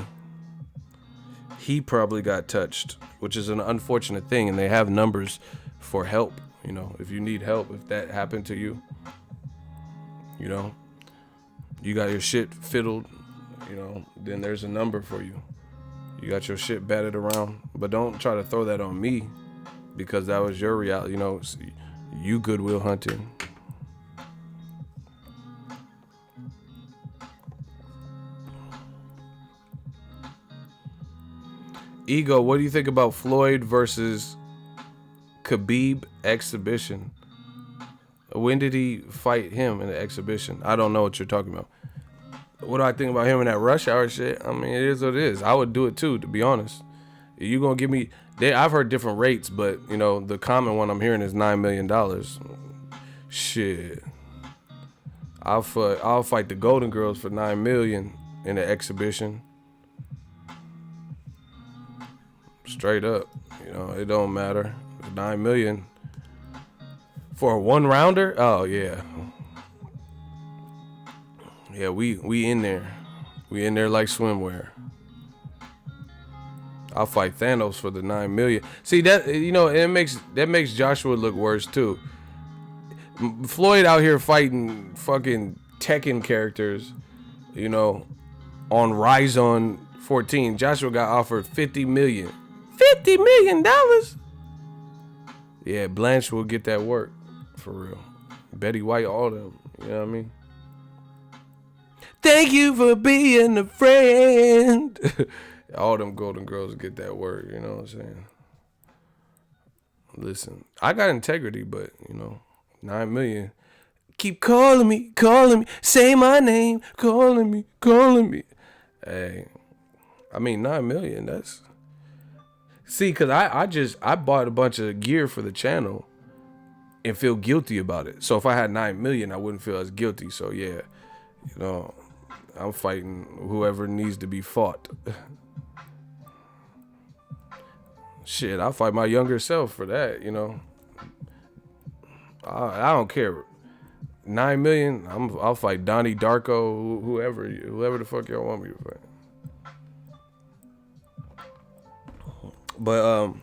he probably got touched, which is an unfortunate thing. And they have numbers for help. You know, if you need help, if that happened to you, you know. You got your shit fiddled, then there's a number for you. You got your shit batted around, but don't try to throw that on me because that was your reality. You Goodwill Hunting. Ego, what do you think about Floyd versus Khabib exhibition? When did he fight him in the exhibition? I don't know what you're talking about. What do I think about him in that rush hour shit? I mean, it is what it is. I would do it too, to be honest. You gonna give me? I've heard different rates, but the common one I'm hearing is $9 million. Shit, I'll fight the Golden Girls for $9 million in the exhibition. Straight up, it don't matter. $9 million for a one rounder. Oh yeah, yeah. We in there. We in there like swimwear. I'll fight Thanos for the $9 million. See that it makes Joshua look worse too. Floyd out here fighting fucking Tekken characters, on Ryzon 14. Joshua got offered $50 million. $50 million. Yeah, Blanche will get that work for real. Betty White, all of them. You know what I mean? Thank you for being a friend. All them Golden Girls get that work. You know what I'm saying? Listen, I got integrity, but $9 million. Keep calling me, say my name, calling me. Hey, I mean $9 million. That's. See, cause I bought a bunch of gear for the channel and feel guilty about it. So if I had $9 million, I wouldn't feel as guilty. So yeah, I'm fighting whoever needs to be fought. Shit, I'll fight my younger self for that. I don't care. $9 million, I'll fight Donnie Darko, whoever the fuck y'all want me to fight. But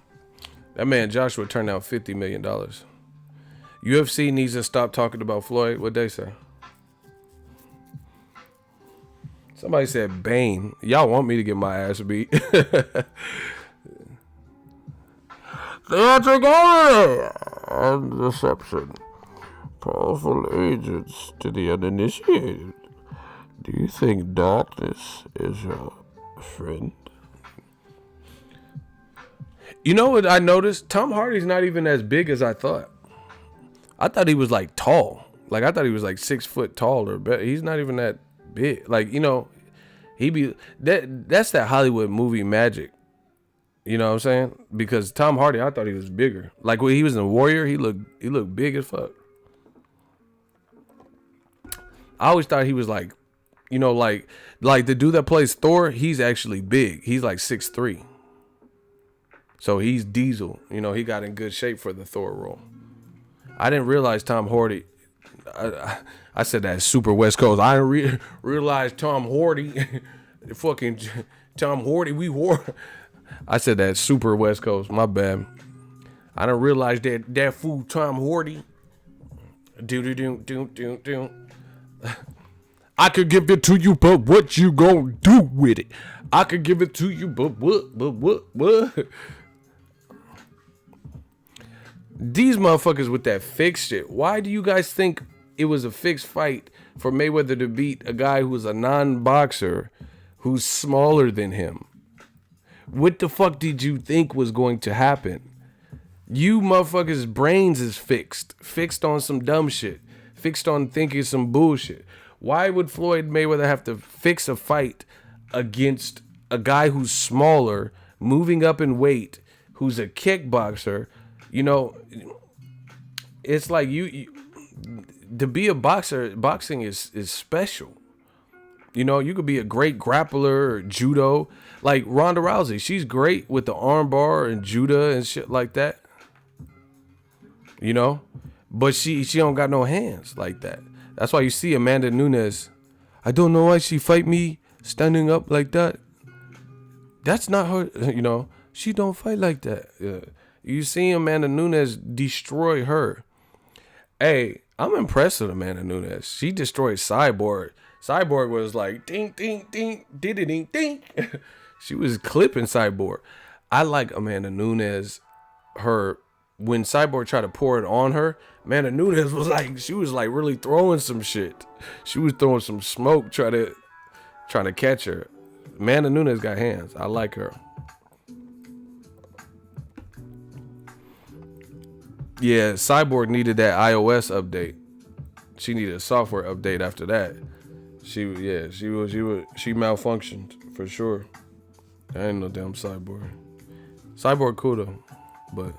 that man Joshua turned out $50 million. UFC needs to stop talking about Floyd. What'd they say? Somebody said Bane. Y'all want me to get my ass beat. Theatrical and deception. Powerful agents to the uninitiated. Do you think darkness is your friend? You know what I noticed? Tom Hardy's not even as big as I thought. I thought he was like tall. Like I thought he was like 6 foot tall or better. He's not even that big. Like, that's that Hollywood movie magic. You know what I'm saying? Because Tom Hardy, I thought he was bigger. Like when he was in Warrior, he looked big as fuck. I always thought he was like, like the dude that plays Thor, he's actually big. He's like 6'3". So he's Diesel. He got in good shape for the Thor role. I didn't realize Tom Hardy. I said that super West Coast. I didn't realize Tom Hardy. Fucking Tom Hardy. I said that super West Coast. My bad. I didn't realize that fool Tom Hardy. Do. I could give it to you, but what you gonna do with it? I could give it to you, but what? These motherfuckers with that fixed shit. Why do you guys think it was a fixed fight for Mayweather to beat a guy who's a non-boxer who's smaller than him? What the fuck did you think was going to happen? You motherfuckers' brains is fixed on some dumb shit, fixed on thinking some bullshit. Why would Floyd Mayweather have to fix a fight against a guy who's smaller, moving up in weight, who's a kickboxer? It's like you to be a boxer. Boxing is special. You could be a great grappler or judo, like Ronda Rousey. She's great with the arm bar and judo and shit like that. But she don't got no hands like that. That's why you see Amanda Nunes. I don't know why she fight me standing up like that. That's not her. She don't fight like that. Yeah. You see Amanda Nunes destroy her. Hey, I'm impressed with Amanda Nunes. She destroyed Cyborg. Cyborg was like ding ding ding ding ding ding. She was clipping Cyborg. I like Amanda Nunes. When Cyborg tried to pour it on her, Amanda Nunes was like, she was like really throwing some shit. She was throwing some smoke trying to catch her. Amanda Nunes got hands. I like her. Yeah, Cyborg needed that iOS update. She needed a software update after that. She malfunctioned for sure. I ain't no damn Cyborg. Cyborg cool though, but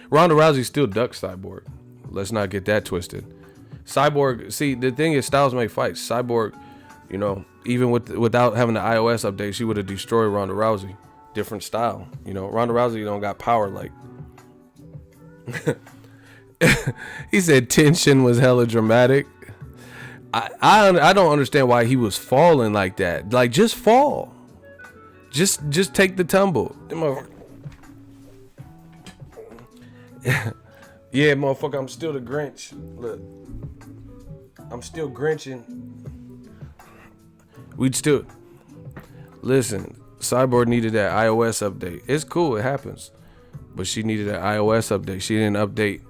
Ronda Rousey still ducks Cyborg. Let's not get that twisted. Cyborg, see, the thing is, styles make fights. Cyborg, you know, even without having the iOS update, she would have destroyed Ronda Rousey. Different style, you know. Ronda Rousey don't got power like. He said Tenshin was hella dramatic. I don't understand why he was falling like that. Like, just fall. Just take the tumble. Yeah, motherfucker, I'm still the Grinch. Look. I'm still Grinching. We'd still... Listen, Cyborg needed that iOS update. It's cool, it happens. But she needed an iOS update. She didn't update.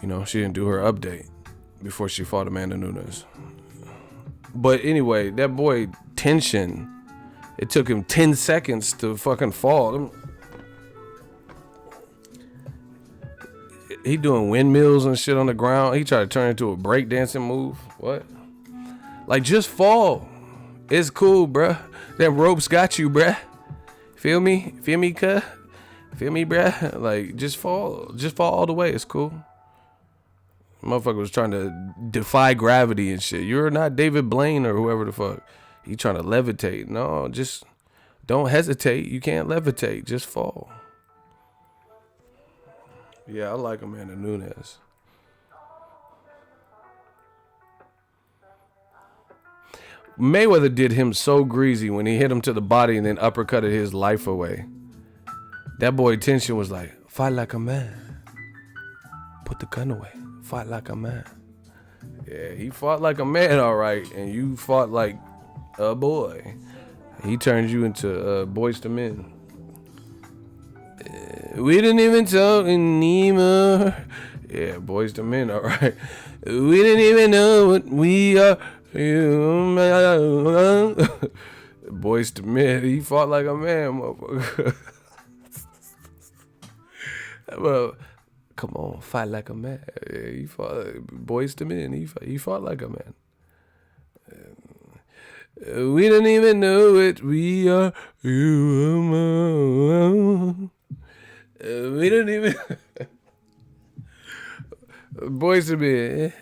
You know, she didn't do her update before she fought Amanda Nunes. But anyway, that boy, Tenshin, it took him 10 seconds to fucking fall. He doing windmills and shit on the ground. He tried to turn it into a breakdancing move. What? Like, just fall. It's cool, bruh. Them ropes got you, bruh. Feel me? Feel me, cuh? Feel me, bruh? Like, just fall. Just fall all the way. It's cool. Motherfucker was trying to defy gravity and shit. You're not David Blaine or whoever the fuck. He trying to levitate. No, just don't hesitate. You can't levitate. Just fall. Yeah, I like Amanda Nunes. Mayweather did him so greasy when he hit him to the body and then uppercutted his life away. That boy Tenshin was like, fight like a man. Put the gun away. Fight like a man. Yeah, he fought like a man, all right, and you fought like a boy. He turned you into Boys to Men. We didn't even talk anymore. Yeah, Boys to Men, all right. We didn't even know what we are. Boys to Men. He fought like a man, motherfucker. Well, come on, fight like a man. Yeah, he fought Boys to Men. He fought like a man. We didn't even know it. We are human. We didn't even. Boys to Men.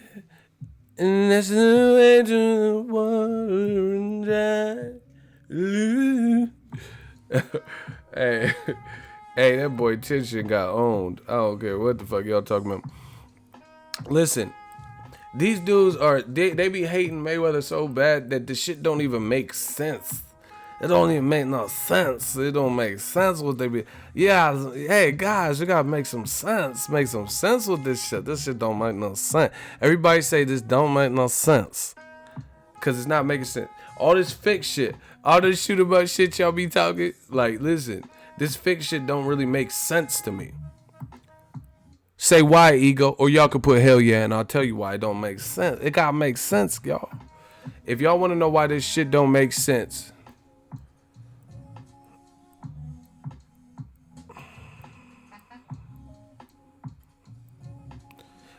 And that's the way to the water and dry. Hey. Hey, that boy Tenshin got owned. I don't care what the fuck y'all talking about. Listen, these dudes they be hating Mayweather so bad that the shit don't even make sense. It don't even make no sense. It don't make sense what they be. Yeah, hey guys, you gotta make some sense. Make some sense with this shit. This shit don't make no sense. Everybody say this don't make no sense. Cause it's not making sense. All this fake shit. All this shoot about shit y'all be talking. Like, listen. This fake shit don't really make sense to me. Say why, ego, or y'all can put hell yeah, and I'll tell you why it don't make sense. It gotta make sense, y'all. If y'all want to know why this shit don't make sense,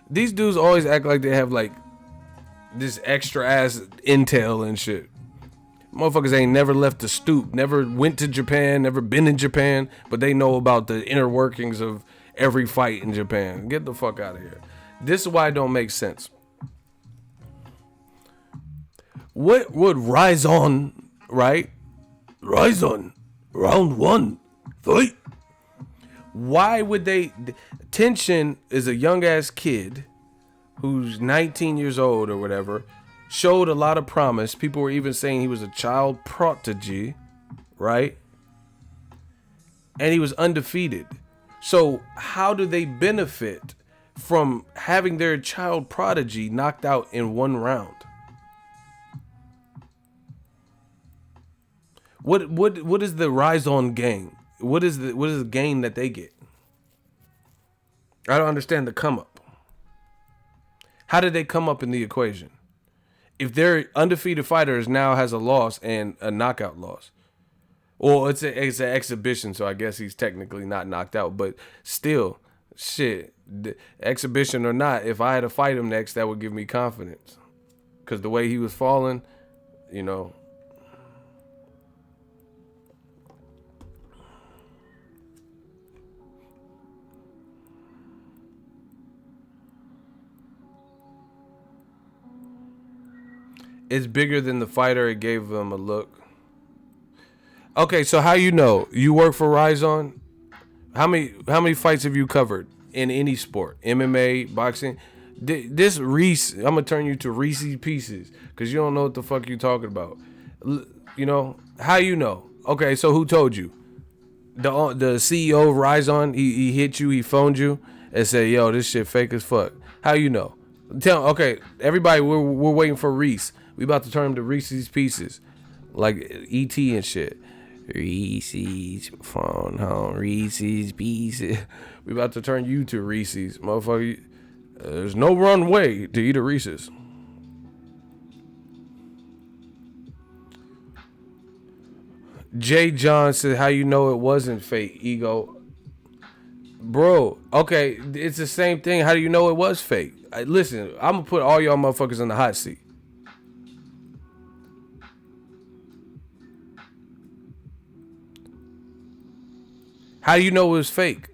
these dudes always act like they have like this extra ass intel and shit. Motherfuckers ain't never left the stoop, never went to Japan, never been in Japan, but they know about the inner workings of every fight in Japan. Get the fuck out of here. This is why it don't make sense. What would Rise On, right? Rise On, round one, fight. Why would they? Tenshin is a young ass kid who's 19 years old or whatever. Showed a lot of promise. People were even saying he was a child prodigy, right? And he was undefeated. So how do they benefit from having their child prodigy knocked out in one round? What is the rise on gain? What is the gain that they get? I don't understand the come up. How did they come up in the equation? If their undefeated fighters now has a loss and a knockout loss, well, it's an exhibition, so I guess he's technically not knocked out, but still, shit, exhibition or not, if I had to fight him next, that would give me confidence. Because the way he was falling, you know. It's bigger than the fighter. It gave them a look. Okay, so how you know? You work for Rizon? How many fights have you covered in any sport? MMA, boxing? This Reese, I'm gonna turn you to Reese's Pieces because you don't know what the fuck you talking about. You know how you know? Okay, so who told you? The CEO of Rizon, he hit you, he phoned you and said, "Yo, this shit fake as fuck." How you know? Okay, everybody, we're waiting for Reese. We about to turn him to Reese's Pieces, like E.T. and shit. Reese's phone home, Reese's Pieces. We about to turn you to Reese's, motherfucker. There's no runway to eat a Reese's. Jay John said, "How you know it wasn't fake, Ego?" Bro, okay, it's the same thing. How do you know it was fake? Listen, I'm gonna put all y'all motherfuckers in the hot seat. How do you know it was fake?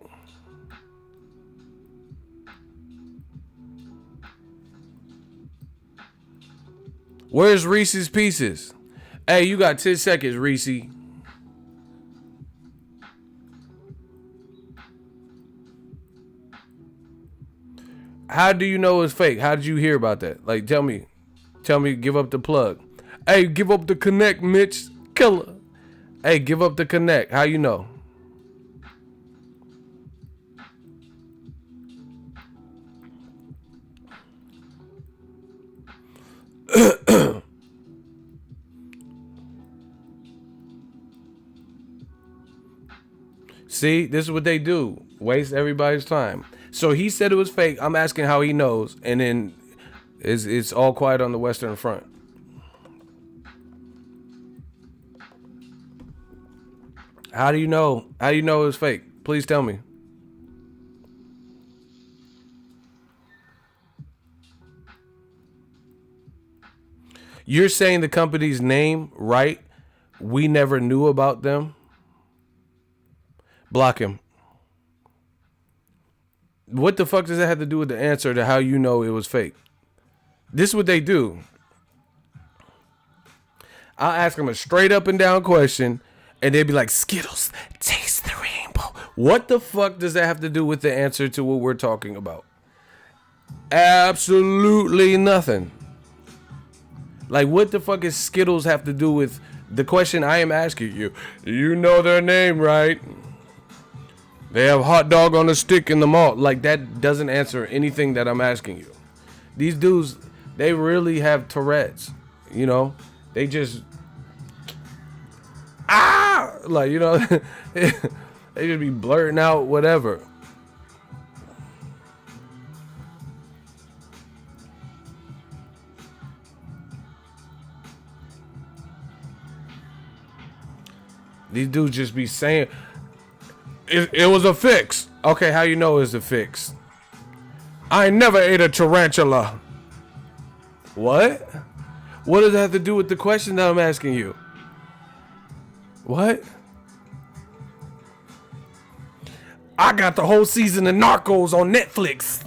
Where's Reese's Pieces? Hey, you got 10 seconds, Reese. How do you know it's fake? How did you hear about that? Like, tell me, give up the plug. Hey, give up the connect, Mitch. Killer. Hey, give up the connect. How you know? See, this is what they do. Waste everybody's time. So he said it was fake. I'm asking how he knows, and then it's all quiet on the Western Front. How do you know? How do you know it was fake? Please tell me. You're saying the company's name, right? We never knew about them. Block him. What the fuck does that have to do with the answer to how you know it was fake? This is what they do. I'll ask them a straight up and down question, and they'd be like, "Skittles, taste the rainbow." What the fuck does that have to do with the answer to what we're talking about? Absolutely nothing. Like, what the fuck is Skittles have to do with the question I am asking you? You know their name, right? They have hot dog on a stick in the mall. Like, that doesn't answer anything that I'm asking you. These dudes, they really have Tourette's, you know? They just, like, you know, they just be blurting out whatever. These dudes just be saying, it was a fix. Okay, how you know it's a fix? I never ate a tarantula. What? What does that have to do with the question that I'm asking you? What? I got the whole season of Narcos on Netflix.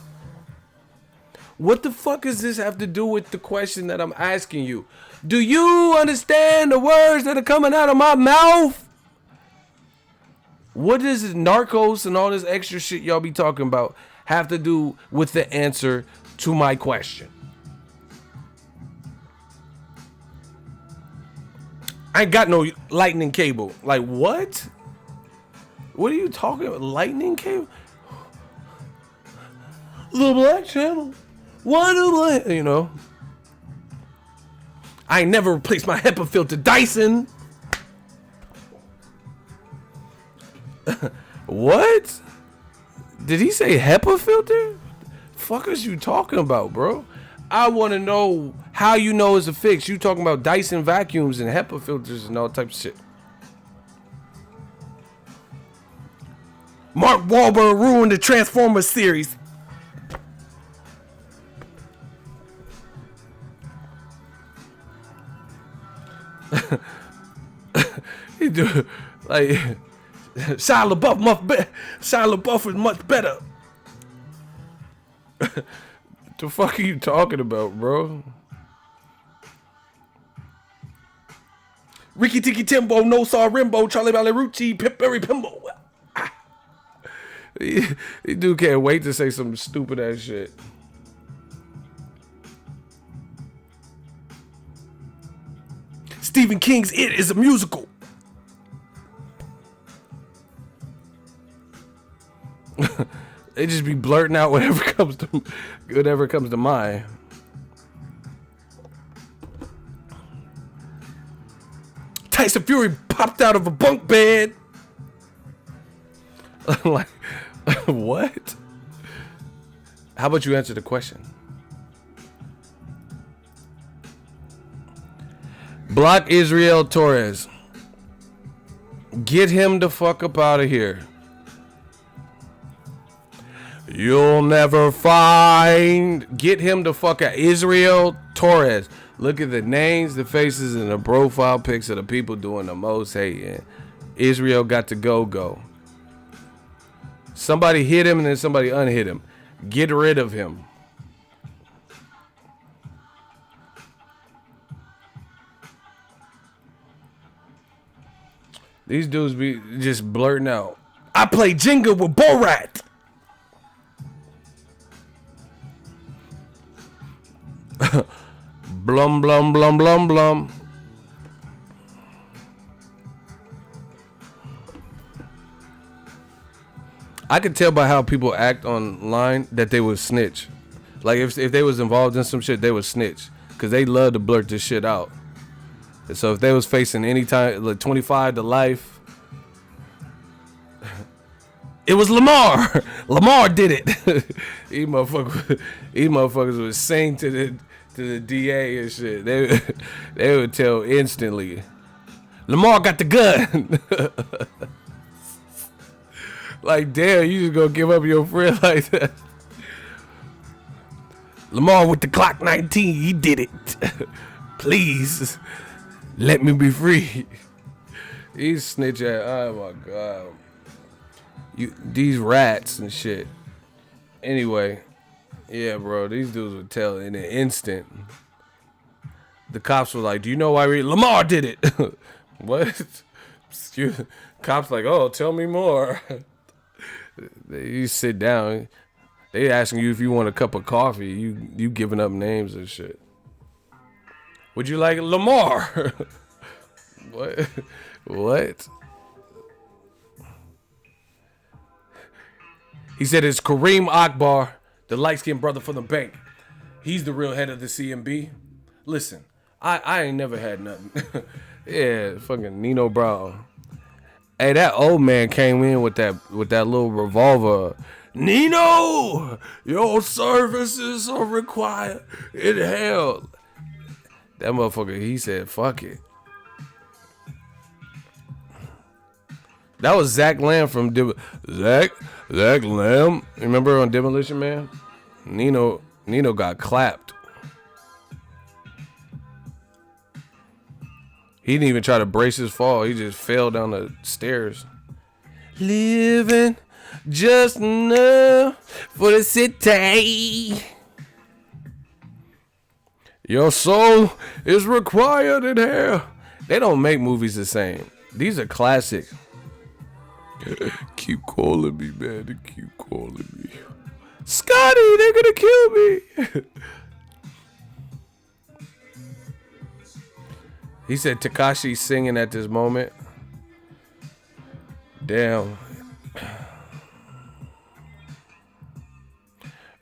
What the fuck does this have to do with the question that I'm asking you? Do you understand the words that are coming out of my mouth? What does Narcos and all this extra shit y'all be talking about have to do with the answer to my question? I ain't got no lightning cable. Like, what? What are you talking about? Lightning cable? The Black Channel. Why do Black? You know. I ain't never replaced my HEPA filter, Dyson. What? Did he say HEPA filter? Fuck is you talking about, bro? I want to know how you know it's a fix. You talking about Dyson vacuums and HEPA filters and all types of shit. Mark Wahlberg ruined the Transformers series. He do like Shia LaBeouf much better. Shia LaBeouf is much better. The fuck are you talking about, bro? Ricky Tiki Timbo, No Saw Rimbo, Charlie Ballerucci, Pip Berry Pimbo. He dude can't wait to say some stupid ass shit. Stephen King's It is a musical. They just be blurting out whatever comes to mind. Tyson Fury popped out of a bunk bed. Like, what? How about you answer the question? Block Israel Torres. Get him the fuck up out of here. You'll never find. Get him the fuck out. Israel Torres. Look at the names, the faces, and the profile pics of the people doing the most hating. Israel got to go. Somebody hit him and then somebody unhit him. Get rid of him. These dudes be just blurting out. I play Jenga with Borat. Blum, blum, blum, blum, blum. I could tell by how people act online that they would snitch. Like if they was involved in some shit, they would snitch. Because they love to blurt this shit out. And so if they was facing any time, like 25 to life, it was Lamar. Lamar did it. These motherfuckers would sing to the DA and shit. They would tell instantly. Lamar got the gun. Like, damn, you just gonna give up your friend like that. Lamar with the Glock 19, he did it. Please, let me be free. He's snitch at, oh my God. These rats and shit. Anyway, yeah, bro, these dudes would tell in an instant. The cops were like, do you know why Lamar did it? What? Cops like, oh, tell me more. You sit down. They asking you if you want a cup of coffee. You giving up names and shit. Would you like Lamar? What? He said it's Kareem Akbar, the light-skinned brother from the bank. He's the real head of the CMB. Listen, I ain't never had nothing. Yeah, fucking Nino Brown. Hey, that old man came in with that little revolver. Nino, your services are required in hell. That motherfucker, he said, fuck it. That was Zach Lamb from Zach Lamb. Remember on Demolition Man? Nino got clapped. He didn't even try to brace his fall. He just fell down the stairs. Living just enough for the city. Your soul is required in here. They don't make movies the same. These are classic. Keep calling me, man. They keep calling me. Scotty, they're gonna kill me. He said Tekashi's singing at this moment. Damn.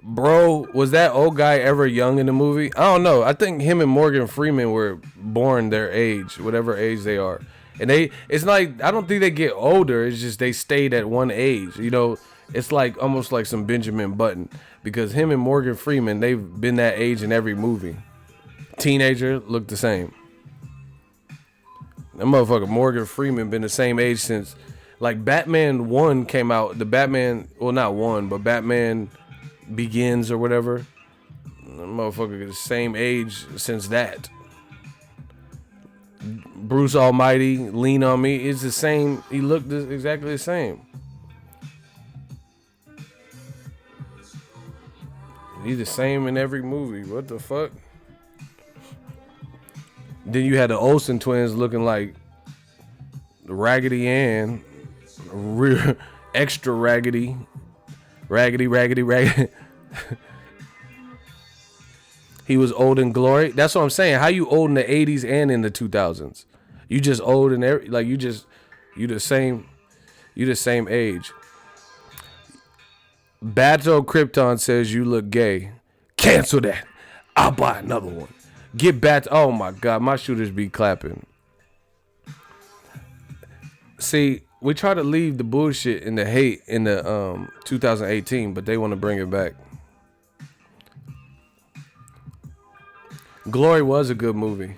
Bro, was that old guy ever young in the movie? I don't know. I think him and Morgan Freeman were born their age, whatever age they are. And it's like, I don't think they get older. It's just they stayed at one age. You know, it's like almost like some Benjamin Button, because him and Morgan Freeman, they've been that age in every movie. Teenager look the same. That motherfucker Morgan Freeman been the same age since, like, Batman 1 came out. The Batman, well, not 1, but Batman Begins or whatever. That motherfucker the same age since that. Bruce Almighty, Lean on Me, it's the same. He looked exactly the same. He's the same in every movie. What the fuck? Then you had the Olsen twins looking like Raggedy Ann, extra raggedy. He was old in glory. That's what I'm saying. How you old in the 80s and in the 2000s? You just old in every, like, you the same age. Bato Krypton says you look gay. Cancel that. I'll buy another one. Get back. Oh my God, my shooters be clapping. See, we try to leave the bullshit and the hate in the 2018, but they want to bring it back. Glory was a good movie.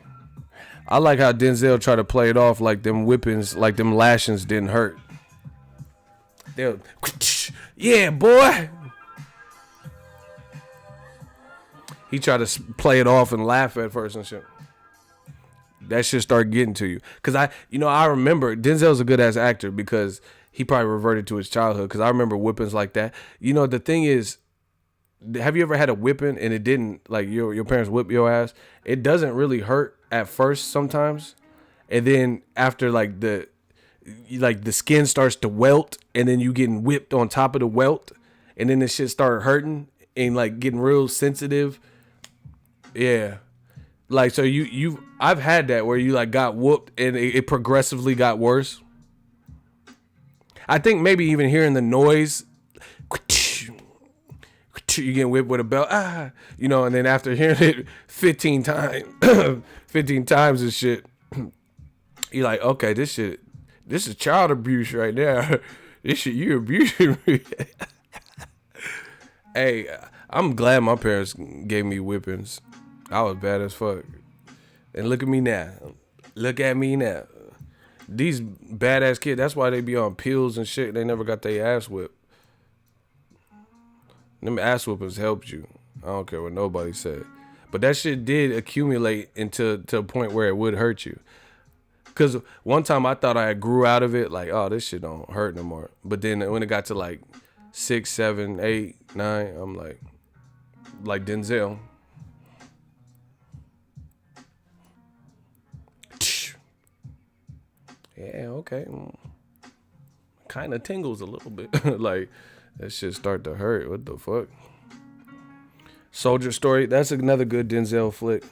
I like how Denzel tried to play it off like them whippings, like them lashings didn't hurt. They'll, yeah, boy. He tried to play it off and laugh at first and shit. That shit started getting to you. Cause I remember Denzel's a good ass actor because he probably reverted to his childhood. Cause I remember whippings like that. You know, the thing is, have you ever had a whipping and it didn't, like, your parents whip your ass? It doesn't really hurt at first sometimes. And then after, like, the skin starts to welt, and then you getting whipped on top of the welt, and then the shit started hurting and, like, getting real sensitive. Yeah. Like, so I've had that where you, like, got whooped and it progressively got worse. I think maybe even hearing the noise, you get whipped with a belt, you know, and then after hearing it 15 times and shit, you're like, okay, this is child abuse right there. This shit, you abusing me. Hey, I'm glad my parents gave me whippings. I was bad as fuck. And look at me now. Look at me now. These badass kids, that's why they be on pills and shit. They never got their ass whipped. Them ass whoopers helped you. I don't care what nobody said. But that shit did accumulate to a point where it would hurt you. Because one time I thought I grew out of it. Like, oh, this shit don't hurt no more. But then when it got to like 6, 7, 8, 9, I'm like Denzel. Yeah, okay. Kind of tingles a little bit. Like, that shit start to hurt. What the fuck? Soldier Story. That's another good Denzel flick.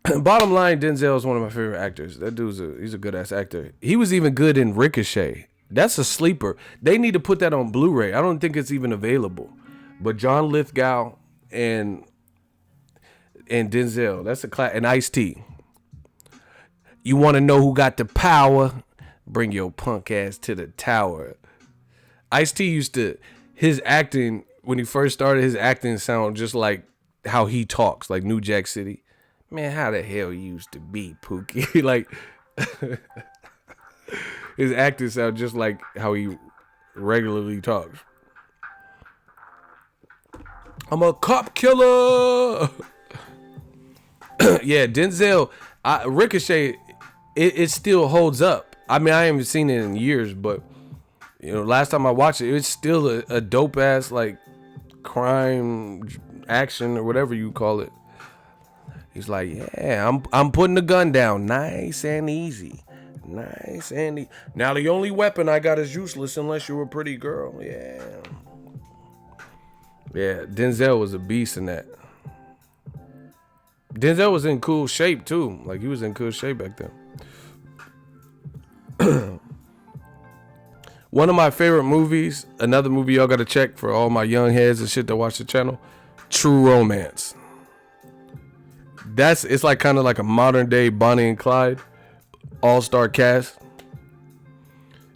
Bottom line, Denzel is one of my favorite actors. That he's a good ass actor. He was even good in Ricochet. That's a sleeper. They need to put that on Blu-ray. I don't think it's even available. But John Lithgow and Denzel. That's a class. And Ice-T. You want to know who got the power? Bring your punk ass to the tower. Ice-T his acting, when he first started, his acting sound just like how he talks, like New Jack City. Man, how the hell you used to be, Pookie? Like, his acting sound just like how he regularly talks. I'm a cop killer. Yeah, Denzel, Ricochet, it still holds up. I mean, I haven't seen it in years, but you know, last time I watched it, it's still a dope ass, like, crime action or whatever you call it. He's like, yeah, I'm putting the gun down, nice and easy, nice and easy. Now the only weapon I got is useless unless you're a pretty girl. Yeah. Denzel was a beast in that. Denzel was in cool shape too. Like, he was in cool shape back then. One of my favorite movies, another movie y'all gotta check for all my young heads and shit that watch the channel, True Romance. It's like kind of like a modern day Bonnie and Clyde. All-star cast.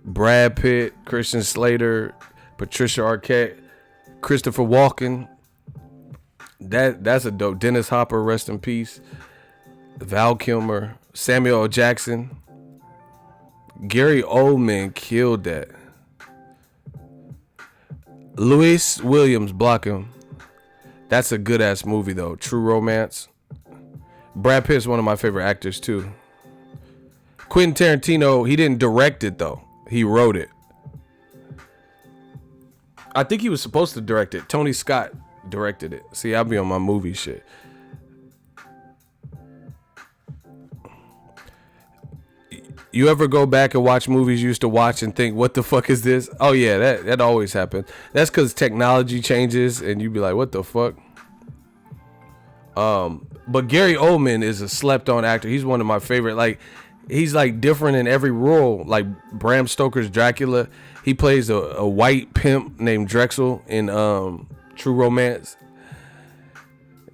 Brad Pitt, Christian Slater, Patricia Arquette, Christopher Walken. That's a dope. Dennis Hopper, rest in peace. Val Kilmer, Samuel L. Jackson. Gary Oldman killed that. Luis Williams, block him. That's a good ass movie though. True Romance. Brad Pitt's one of my favorite actors too. Quentin Tarantino, he didn't direct it though. He wrote it. I think he was supposed to direct it. Tony Scott directed it. See, I'll be on my movie shit. You ever go back and watch movies you used to watch and think, what the fuck is this? Oh yeah, that always happens. That's because technology changes and you be like, what the fuck? But Gary Oldman is a slept on actor. He's one of my favorite. Like, he's like different in every role. Like Bram Stoker's Dracula. He plays a white pimp named Drexel in True Romance.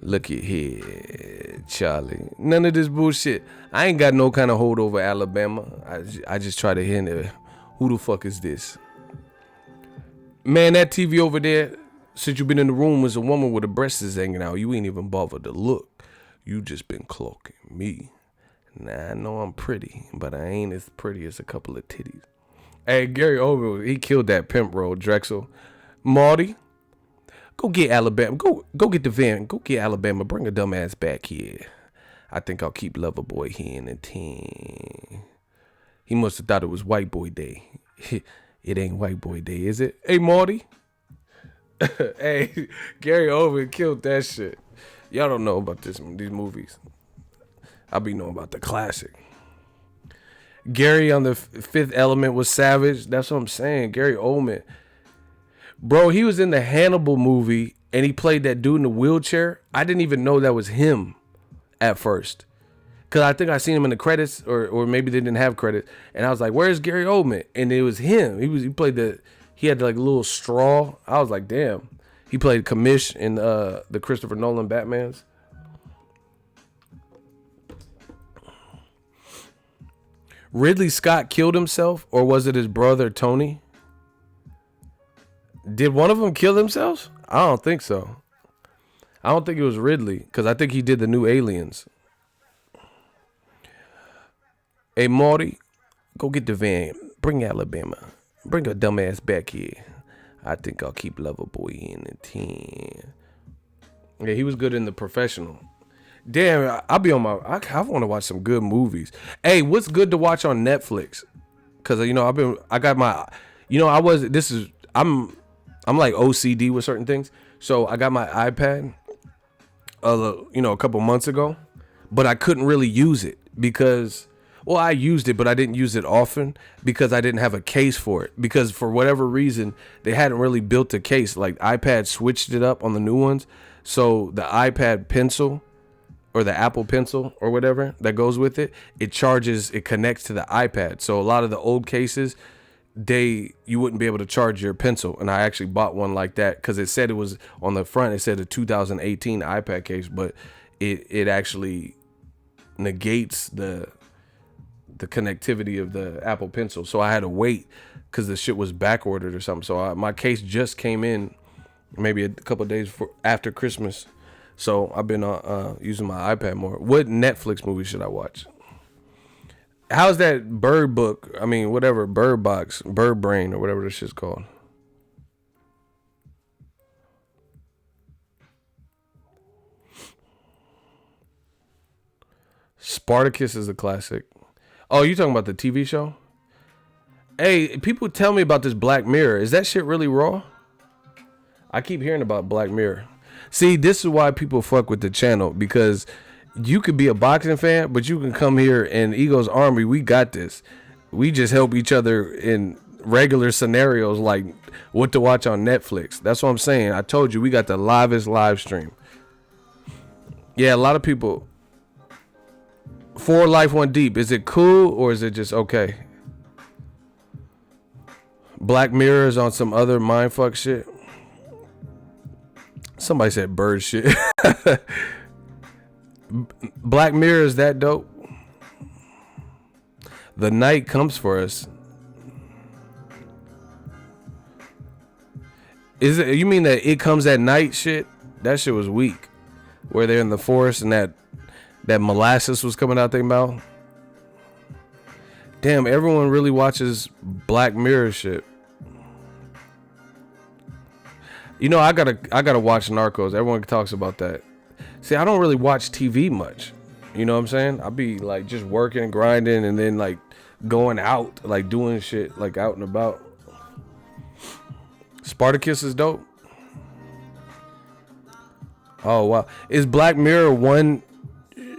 Look at here, Charlie. None of this bullshit. I ain't got no kind of hold over Alabama. I just try to hint at who the fuck is this? Man, that TV over there, since you been in the room, is a woman with her breasts hanging out. You ain't even bothered to look. You just been cloaking me. Nah, I know I'm pretty, but I ain't as pretty as a couple of titties. Hey, Gary Oldman, he killed that pimp role, Drexel. Marty, go get Alabama. Go get the van. Go get Alabama. Bring a dumb ass back here. I think I'll keep Loverboy here in the 10. He must have thought it was White Boy Day. It ain't White Boy Day, is it? Hey, Marty. Hey, Gary Oldman killed that shit. Y'all don't know about these movies. I be knowing about the classic. Gary on the Fifth Element was savage. That's what I'm saying. Gary Oldman. Bro, he was in the Hannibal movie and he played that dude in the wheelchair. I didn't even know that was him at first. Because I think I seen him in the credits or maybe they didn't have credits. And I was like, where's Gary Oldman? And it was him. He had like a little straw. I was like, damn. He played Kamish in the Christopher Nolan Batmans. Ridley Scott killed himself, or was it his brother Tony? Did one of them kill themselves? I don't think so. I don't think it was Ridley, because I think he did the new Aliens. Hey, Marty, go get the van. Bring Alabama. Bring a dumbass back here. I think I'll keep Loverboy in the 10. Yeah, he was good in The Professional. Damn, I'll be on my. I want to watch some good movies. Hey, what's good to watch on Netflix? Cause I'm like OCD with certain things. So I got my iPad, a couple months ago, but I couldn't really use it because, well, I used it, but I didn't use it often because I didn't have a case for it. Because for whatever reason, they hadn't really built a case. Like iPad switched it up on the new ones. So the iPad Pencil, or the Apple Pencil or whatever that goes with it, it connects to the iPad. So a lot of the old cases, you wouldn't be able to charge your pencil. And I actually bought one like that because it said it was on the front. It said a 2018 iPad case, but it actually negates the connectivity of the Apple Pencil. So I had to wait because the shit was back ordered or something. So my case just came in maybe a couple of days after Christmas. So I've been using my iPad more. What Netflix movie should I watch? How's that Bird Book? I mean, whatever, Bird Box, Bird Brain, or whatever this shit's called. Spartacus is a classic. Oh, you talking about the TV show? Hey, people tell me about this Black Mirror. Is that shit really raw? I keep hearing about Black Mirror. See, this is why people fuck with the channel, because you could be a boxing fan, but you can come here and Ego's Army, we got this. We just help each other in regular scenarios like what to watch on Netflix. That's what I'm saying. I told you, we got the livest live stream. Yeah, a lot of people. 4 Life 1 Deep. Is it cool or is it just okay? Black Mirror is on some other mindfuck shit. Somebody said bird shit. Black Mirror is that dope? The night comes for us. Is it? You mean that it comes at night? Shit, that shit was weak. Where they're in the forest and that molasses was coming out their mouth. Damn, everyone really watches Black Mirror shit. You know, I gotta watch Narcos. Everyone talks about that. See, I don't really watch TV much. You know what I'm saying? I be like just working and grinding and then like going out, like doing shit like out and about. Spartacus is dope. Oh wow. Is Black Mirror one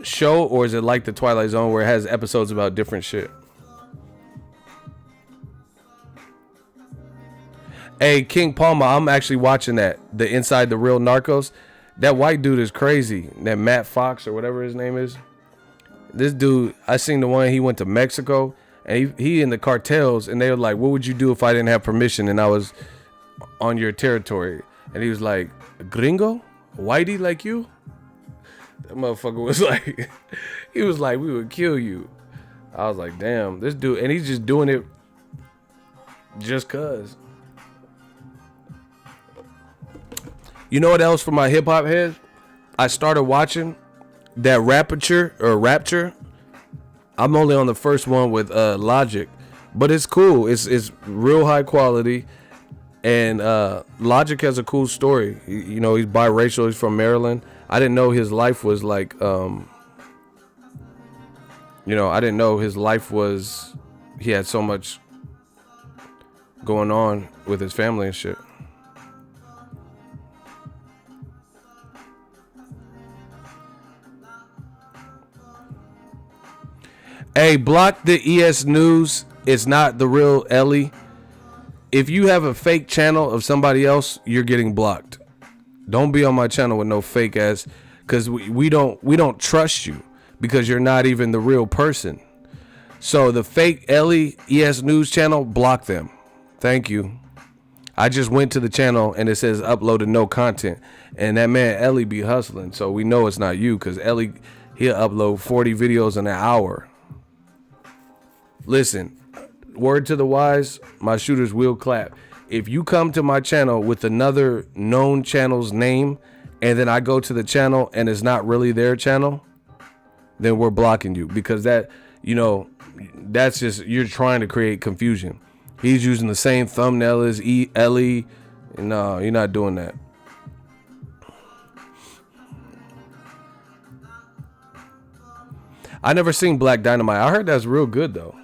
show or is it like the Twilight Zone where it has episodes about different shit? Hey, King Palma, I'm actually watching that. The Inside the Real Narcos. That white dude is crazy. That Matt Fox or whatever his name is. This dude, I seen the one, he went to Mexico and he in the cartels and they were like, what would you do if I didn't have permission and I was on your territory? And he was like, gringo? Whitey like you? That motherfucker was like, he was like, we would kill you. I was like, damn, this dude, and he's just doing it just cuz. You know what else for my hip hop head? I started watching that Rapture. I'm only on the first one with Logic, but it's cool. It's real high quality, and Logic has a cool story. You know, he's biracial. He's from Maryland. I didn't know his life was like, I didn't know his life was. He had so much going on with his family and shit. Hey, block the ES News. It's not the real Ellie. If you have a fake channel of somebody else, you're getting blocked. Don't be on my channel with no fake ass, because we don't trust you because you're not even the real person. So the fake Ellie ES News channel, block them. Thank you. I just went to the channel and it says uploaded no content, and that man Ellie be hustling, so we know it's not you because Ellie, he'll upload 40 videos in an hour. Listen, word to the wise, my shooters will clap. If you come to my channel with another known channel's name and then I go to the channel and it's not really their channel, then we're blocking you, because that, that's just, you're trying to create confusion. He's using the same thumbnail as Ellie. No, you're not doing that. I never seen Black Dynamite. I heard that's real good though.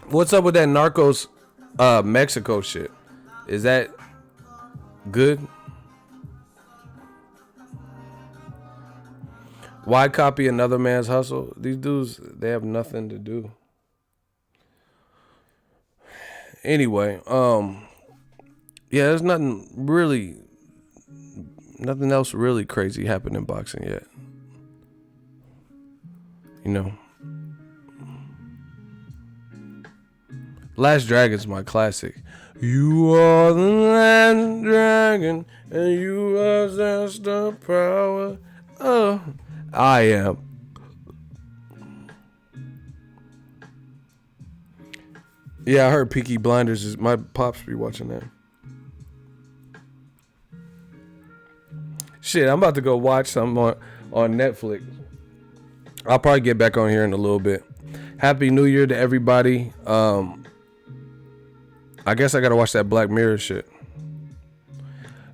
What's up with that Narcos Mexico shit? Is that good? Why copy another man's hustle? These dudes, they have nothing to do. Anyway, yeah, there's nothing else really crazy happened in boxing yet. Last Dragon's my classic. You are the last dragon, and you possess the power. Oh, I am. Yeah, I heard Peaky Blinders is my pops be watching that. Shit, I'm about to go watch some on Netflix. I'll probably get back on here in a little bit. Happy New Year to everybody. I guess I gotta watch that Black Mirror shit.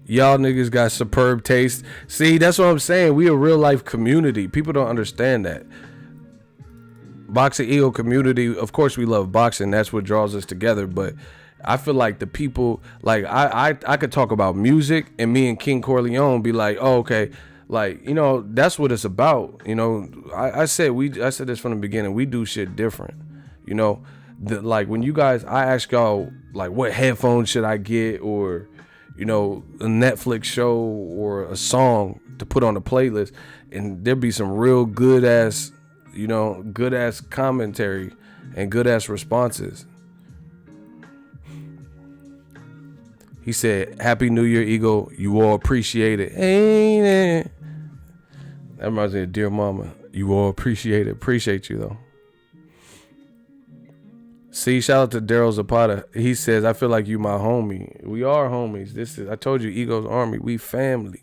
Y'all niggas got superb taste. See, that's what I'm saying. We a real life community. People don't understand that. Boxingego community, of course we love boxing. That's what draws us together. But I feel like the people, like I could talk about music and me and King Corleone be like, oh, okay. Like, that's what it's about. I said this from the beginning. We do shit different. Like when you guys, I ask y'all like what headphones should I get, or a Netflix show or a song to put on the playlist, and there'd be some real good ass commentary and good ass responses. He said, Happy New Year, Ego. You all appreciate it. Ain't it? That reminds me of Dear Mama. You all appreciate it. Appreciate you though. See, shout out to Daryl Zapata. He says, I feel like you my homie. We are homies. I told you, Ego's Army. We family.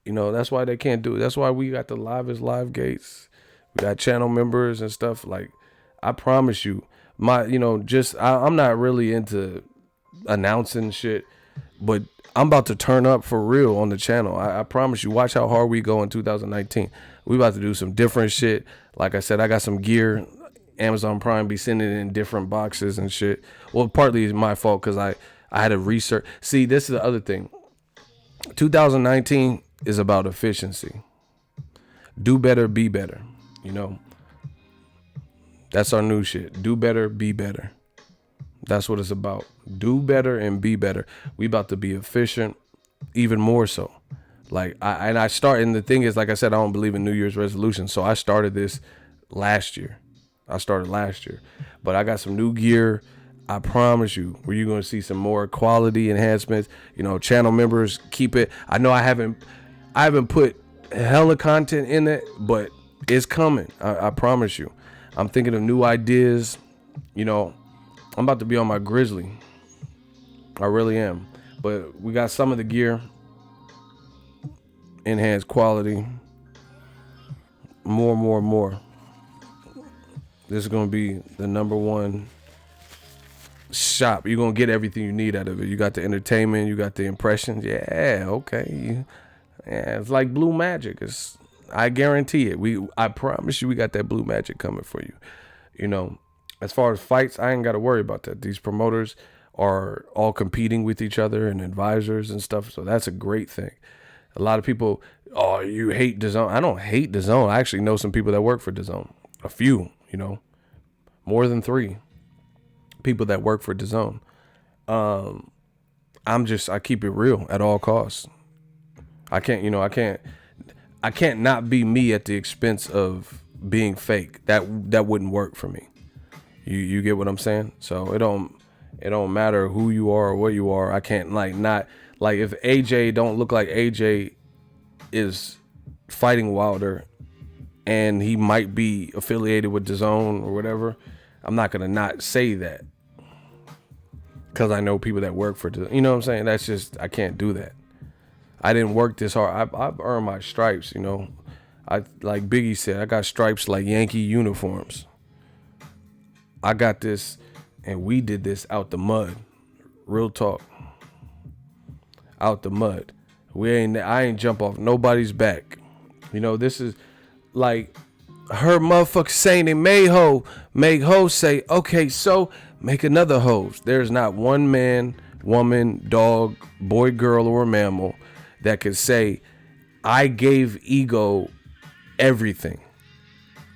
You know, that's why they can't do it. That's why we got the live gates. We got channel members and stuff. Like, I promise you, I'm not really into announcing shit, but I'm about to turn up for real on the channel. I promise you, watch how hard we go in 2019. We about to do some different shit. Like I said, I got some gear. Amazon Prime be sending it in different boxes and shit. Well, partly it's my fault because I had to research. See, this is the other thing. 2019 is about efficiency. Do better, be better. You know, that's our new shit. Do better, be better. That's what it's about. Do better and be better. We about to be efficient, even more so. Like and the thing is, like I said, I don't believe in New Year's resolutions. So I started this last year. But I got some new gear. I promise you, where you're going to see some more quality enhancements. You know, channel members, keep it. I know I haven't put hella content in it, but it's coming. I promise you. I'm thinking of new ideas. You know, I'm about to be on my Grizzly. I really am. But we got some of the gear. Enhanced quality. More. This is going to be the number one shop. You're going to get everything you need out of it. You got the entertainment. You got the impressions. Yeah, okay. Yeah, it's like blue magic. I guarantee it. I promise you we got that blue magic coming for you. You know, as far as fights, I ain't got to worry about that. These promoters are all competing with each other and advisors and stuff. So that's a great thing. A lot of people, oh, you hate DAZN. I don't hate DAZN. I actually know some people that work for DAZN. A few. You know, more than 3 people that work for DAZN. I keep it real at all costs. I can't not be me at the expense of being fake. That wouldn't work for me. You get what I'm saying? So it don't matter who you are or what you are. I can't if AJ don't look like AJ is fighting Wilder, and he might be affiliated with DAZN or whatever, I'm not going to not say that. Because I know people that work for DAZN. You know what I'm saying? That's just, I can't do that. I didn't work this hard. I've earned my stripes, you know. Like Biggie said, I got stripes like Yankee uniforms. I got this, and we did this out the mud. Real talk. Out the mud. I ain't jump off nobody's back. You know, this is... Like, her motherfucker saying they made ho say, okay, so make another hose. There's not one man, woman, dog, boy, girl, or mammal that could say, I gave Ego everything.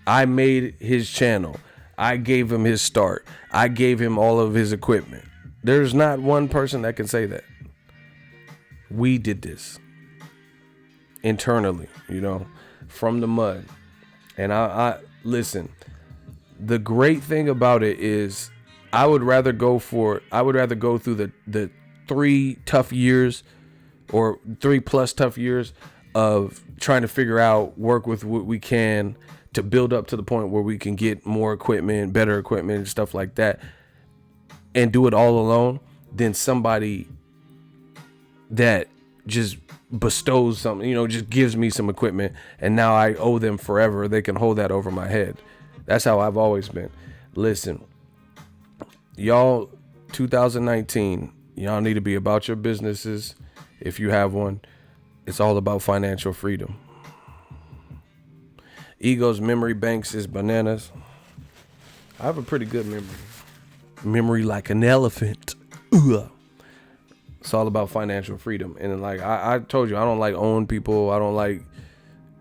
I made his channel. I gave him his start. I gave him all of his equipment. There's not one person that can say that. We did this internally, you know, from the mud. And I listen, the great thing about it is I would rather go through the 3 tough years or 3+ tough years of trying to figure out, work with what we can to build up to the point where we can get more equipment, better equipment and stuff like that, and do it all alone than somebody that just bestows something, you know, just gives me some equipment and now I owe them forever. They can hold that over my head. That's how I've always been. Listen, y'all, 2019, y'all need to be about your businesses. If you have one, it's all about financial freedom. Ego's memory banks is bananas. I have a pretty good memory like an elephant. Ugh. It's all about financial freedom. And like I told you, I don't like owing people. I don't like,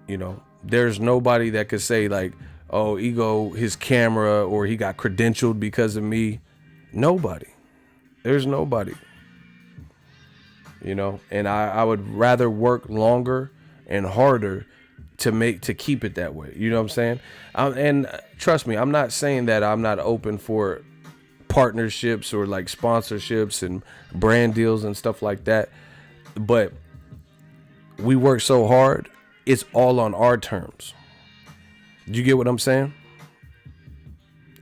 you know, there's nobody that could say like, oh, Ego, his camera, or he got credentialed because of me. Nobody. There's nobody. You know, and I would rather work longer and harder to keep it that way. You know what I'm saying? And trust me, I'm not saying that I'm not open for partnerships or like sponsorships and brand deals and stuff like that. But we work so hard, it's all on our terms. You get what I'm saying?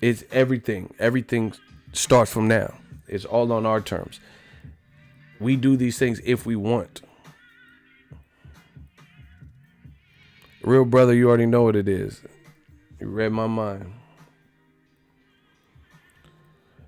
It's everything. Everything starts from now. It's all on our terms. We do these things if we want. Real brother, you already know what it is. You read my mind.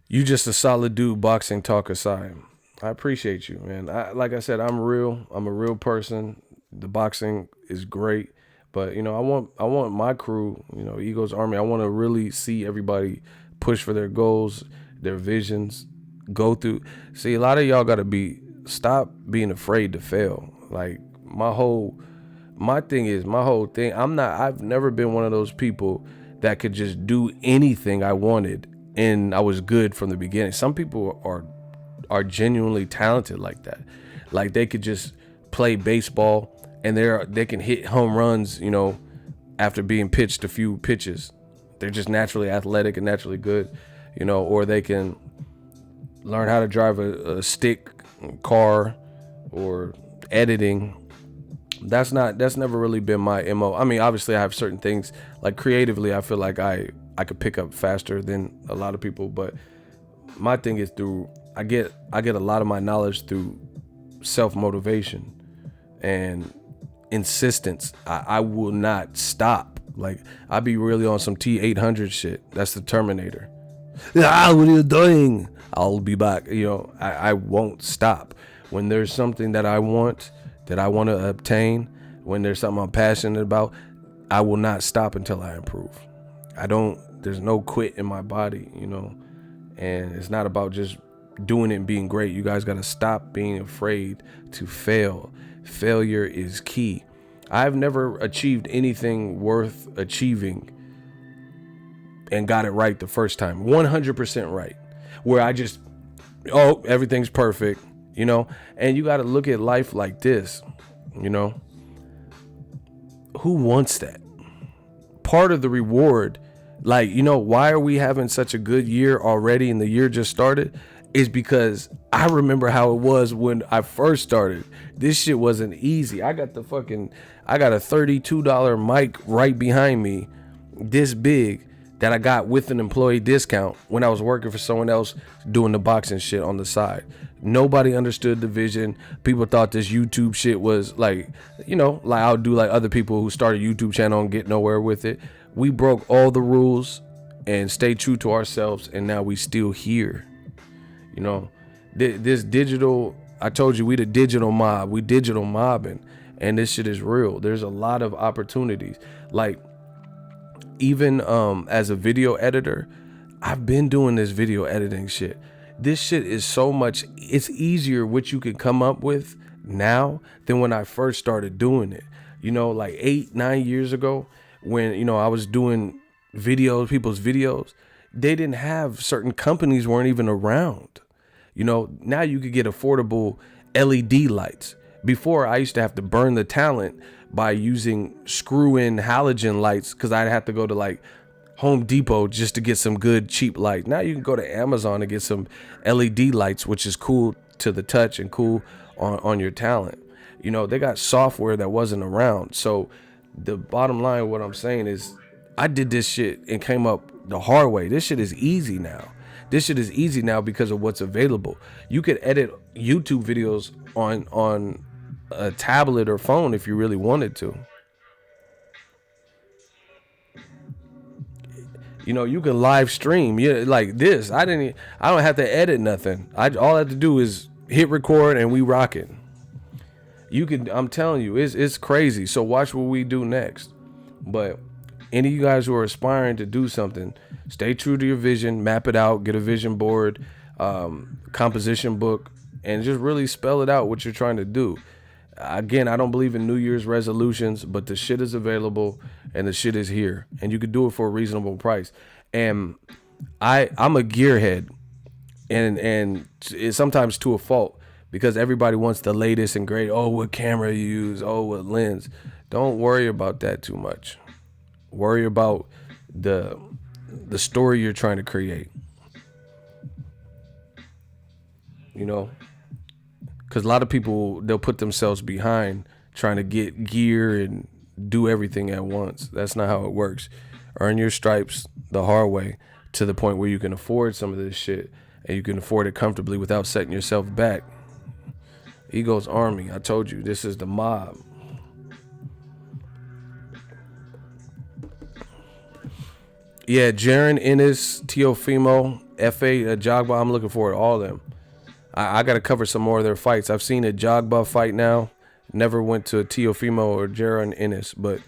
You just a solid dude, boxing talk aside. I appreciate you, man. Like I said, I'm real. I'm a real person. The boxing is great. But, you know, I want my crew, you know, Ego's Army, I want to really see everybody push for their goals, their visions, go through. See, a lot of y'all got to stop being afraid to fail. Like, my whole thing, I've never been one of those people that could just do anything I wanted and I was good from the beginning. Some people are genuinely talented like that. Like, they could just play baseball and they can hit home runs, you know, after being pitched a few pitches. They're just naturally athletic and naturally good, you know, or they can learn how to drive a stick car or editing. That's never really been my MO. I mean, obviously I have certain things, like creatively, I feel like I could pick up faster than a lot of people, but my thing is I get a lot of my knowledge through self-motivation and insistence. I will not stop. Like, I be really on some T-800 shit. That's the Terminator. What are you doing? I'll be back. You know, I won't stop. When there's something that I want to obtain, when there's something I'm passionate about, I will not stop until I improve. There's no quit in my body, you know, and it's not about just doing it and being great. You guys got to stop being afraid to fail. Failure is key. I've never achieved anything worth achieving and got it right the first time, 100% right, where I just, everything's perfect, you know. And you got to look at life like this, you know. Who wants that? Part of the reward, like, you know, why are we having such a good year already and the year just started, is because I remember how it was when I first started. This shit wasn't easy. I got a $32 mic right behind me, this big, that I got with an employee discount when I was working for someone else doing the boxing shit on the side. Nobody understood the vision. People thought this YouTube shit was like, you know, like I'll do like other people who start a YouTube channel and get nowhere with it. We broke all the rules and stayed true to ourselves, and now we still here. You know, this digital, I told you, we the digital mob. We digital mobbing, and this shit is real. There's a lot of opportunities. Like, even as a video editor, I've been doing this video editing shit. This shit is so much, it's easier what you can come up with now than when I first started doing it. You know, like 8-9 years ago, when, you know, I was doing videos, people's videos, they didn't have, certain companies weren't even around. You know, now you could get affordable LED lights. Before, I used to have to burn the talent by using screw-in halogen lights, because I'd have to go to like Home Depot just to get some good cheap light. Now you can go to Amazon and get some LED lights, which is cool to the touch and cool on your talent. You know, they got software that wasn't around. So the bottom line, what I'm saying is, I did this shit and came up the hard way. This shit is easy now. This shit is easy now because of what's available. You could edit YouTube videos on a tablet or phone if you really wanted to. You know, you can live stream. Yeah, like this. I don't have to edit nothing. All I have to do is hit record and we rocking. You can, I'm telling you, it's crazy. So watch what we do next. But any of you guys who are aspiring to do something, stay true to your vision, map it out, get a vision board, composition book, and just really spell it out what you're trying to do. Again, I don't believe in New Year's resolutions, but the shit is available and the shit is here, and you can do it for a reasonable price. And I'm a gearhead, and it's sometimes to a fault, because everybody wants the latest and great. Oh, what camera you use? Oh, what lens? Don't worry about that too much. Worry about the story you're trying to create. You know, because a lot of people, they'll put themselves behind trying to get gear and do everything at once. That's not how it works. Earn your stripes the hard way to the point where you can afford some of this shit and you can afford it comfortably without setting yourself back. Ego's army. I told you, this is the mob. Yeah, Jaron Ennis, Teofimo, F.A. Jogba. I'm looking forward to all of them. I got to cover some more of their fights. I've seen a Jogba fight now. Never went to a Teofimo or Jaron Ennis, but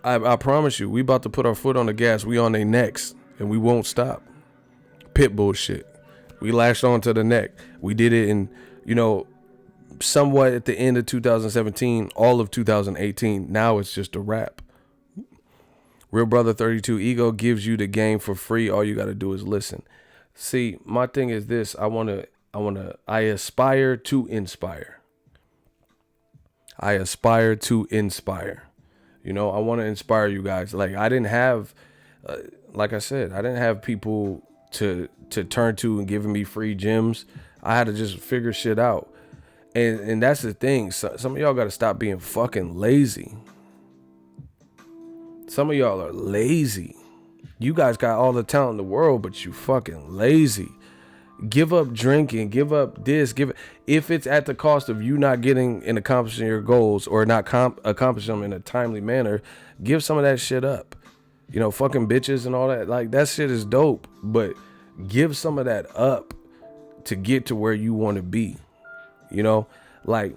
I promise you, we about to put our foot on the gas. We on their necks, and we won't stop. Pitbull shit. We lashed on to the neck. We did it in, somewhat at the end of 2017, all of 2018. Now it's just a wrap. Real Brother 32, Ego gives you the game for free. All you got to do is listen. See, my thing is this. I aspire to inspire. I aspire to inspire. I want to inspire you guys. Like, I didn't have, like I said, I didn't have people to turn to and giving me free gems. I had to just figure shit out. And that's the thing. Some of y'all got to stop being fucking lazy. Some of y'all are lazy. You guys got all the talent in the world, but you fucking lazy. Give up drinking, give up this, if it's at the cost of you not getting and accomplishing your goals or not accomplishing them in a timely manner, give some of that shit up. Fucking bitches and all that. Like, that shit is dope, but give some of that up to get to where you want to be. Like,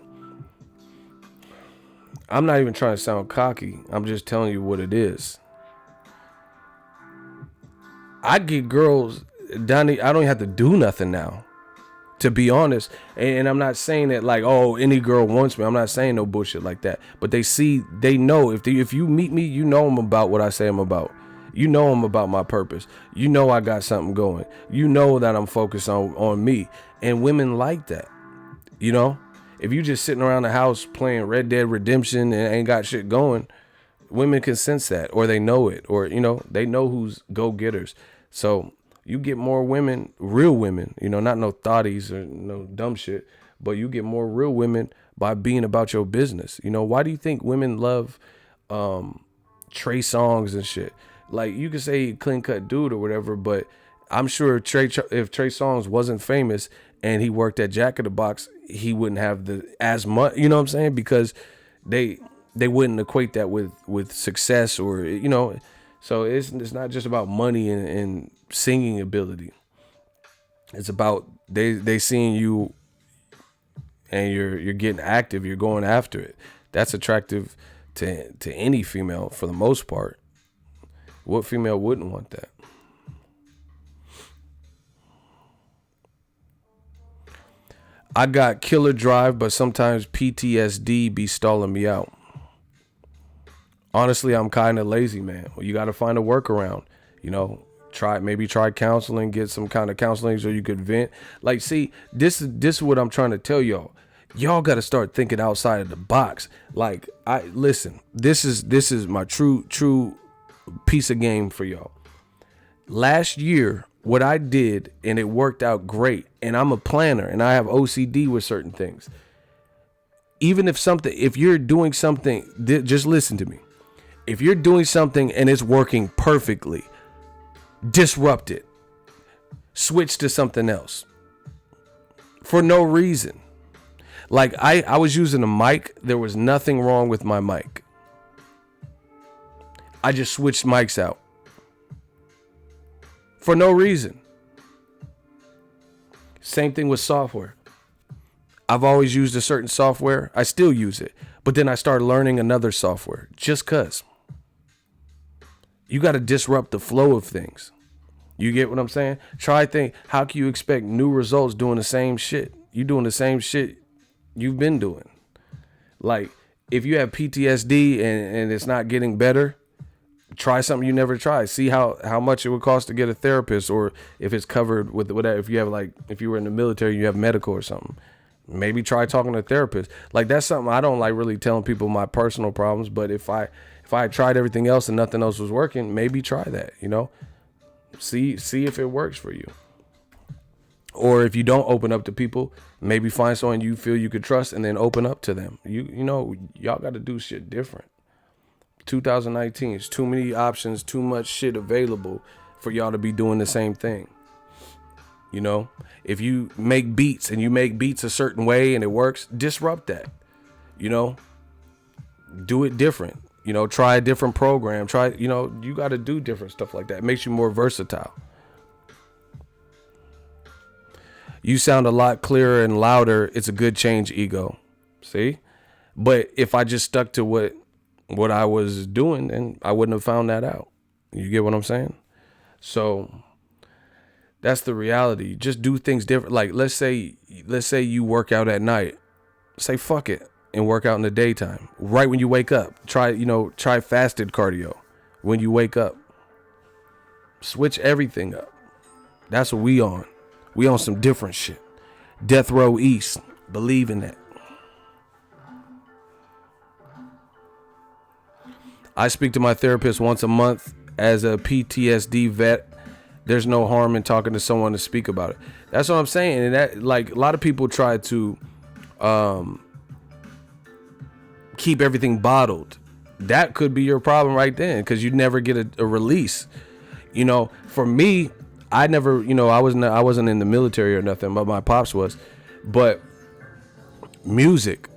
I'm not even trying to sound cocky. I'm just telling you what it is. I get girls, Donnie, I don't have to do nothing now, to be honest. And I'm not saying that like, oh, any girl wants me. I'm not saying no bullshit like that. But they know if you meet me, you know I'm about what I say I'm about. You know I'm about my purpose. You know I got something going. You know that I'm focused on me. And women like that. If you just sitting around the house playing Red Dead Redemption and ain't got shit going, women can sense that, or they know it, or, they know who's go-getters. So you get more women, real women, not no thotties or no dumb shit, but you get more real women by being about your business. Why do you think women love Trey Songz and shit? Like, you could say clean cut dude or whatever, but I'm sure if Trey Songz wasn't famous and he worked at Jack in the Box, he wouldn't have as much, you know what I'm saying? Because they wouldn't equate that with success or, so it's not just about money and singing ability. It's about they seeing you and you're getting active, you're going after it. That's attractive to any female for the most part. What female wouldn't want that? I got killer drive, but sometimes PTSD be stalling me out. Honestly, I'm kind of lazy, man. Well, you got to find a workaround. Try counseling, get some kind of counseling so you could vent. Like, see, this is what I'm trying to tell y'all. Y'all got to start thinking outside of the box. Like, listen. This is my true piece of game for y'all. Last year, what I did, and it worked out great, and I'm a planner and I have OCD with certain things. Even if you're doing something, just listen to me. If you're doing something and it's working perfectly, disrupt it. Switch to something else. For no reason. Like, I was using a mic. There was nothing wrong with my mic. I just switched mics out. For no reason. Same thing with software. I've always used a certain software. I still use it. But then I started learning another software. Just cause. You got to disrupt the flow of things. You get what I'm saying? How can you expect new results doing the same shit? You doing the same shit you've been doing. Like, if you have PTSD and it's not getting better, try something you never tried. See how much it would cost to get a therapist, or if it's covered with whatever. If you were in the military, you have medical or something. Maybe try talking to a therapist. Like, that's something I don't like really telling people my personal problems. But if I tried everything else and nothing else was working, maybe try that. See if it works for you. Or if you don't open up to people, maybe find someone you feel you could trust and then open up to them. Y'all got to do shit different. 2019. It's too many options, too much shit available for y'all to be doing the same thing. You know, if you make beats and you make beats a certain way and it works, disrupt that. You know, do it different. You know, try a different program. You got to do different stuff like that. It makes you more versatile. You sound a lot clearer and louder. It's a good change, ego. See? But if I just stuck to what I was doing, then I wouldn't have found that out. You get what I'm saying? So that's the reality. Just do things different. Like let's say you work out at night. Say fuck it and work out in the daytime. Right when you wake up. Try fasted cardio when you wake up. Switch everything up. That's what we on. We on some different shit. Death Row East. Believe in that. I speak to my therapist once a month as a PTSD vet. There's no harm in talking to someone to speak about it. That's what I'm saying. And that, like, a lot of people try to keep everything bottled. That could be your problem right then, because you never get a release. You know, for me, I never, you know, I wasn't in the military or nothing, but my pops was. But music,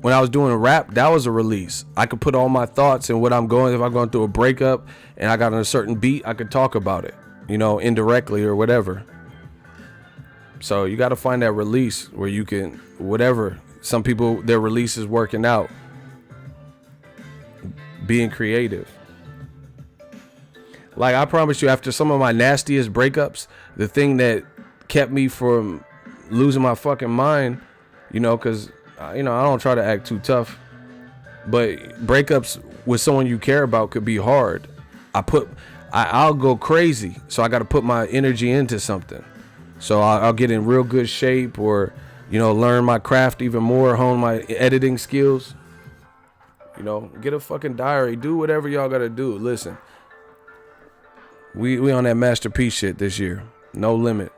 when I was doing rap, that was a release. I could put all my thoughts and what I'm going, if I'm going through a breakup and I got on a certain beat, I could talk about it, you know, indirectly or whatever. So you got to find that release where you can, whatever. Some people, their release is working out, being creative. Like, I promise you, after some of my nastiest breakups, the thing that kept me from losing my fucking mind, you know, because, you know, I don't try to act too tough, but breakups with someone you care about could be hard. I'll go crazy, so I got to put my energy into something. So I'll get in real good shape, or, you know, learn my craft even more, hone my editing skills. You know, get a fucking diary, do whatever y'all got to do. Listen. We on that masterpiece shit this year. No limit.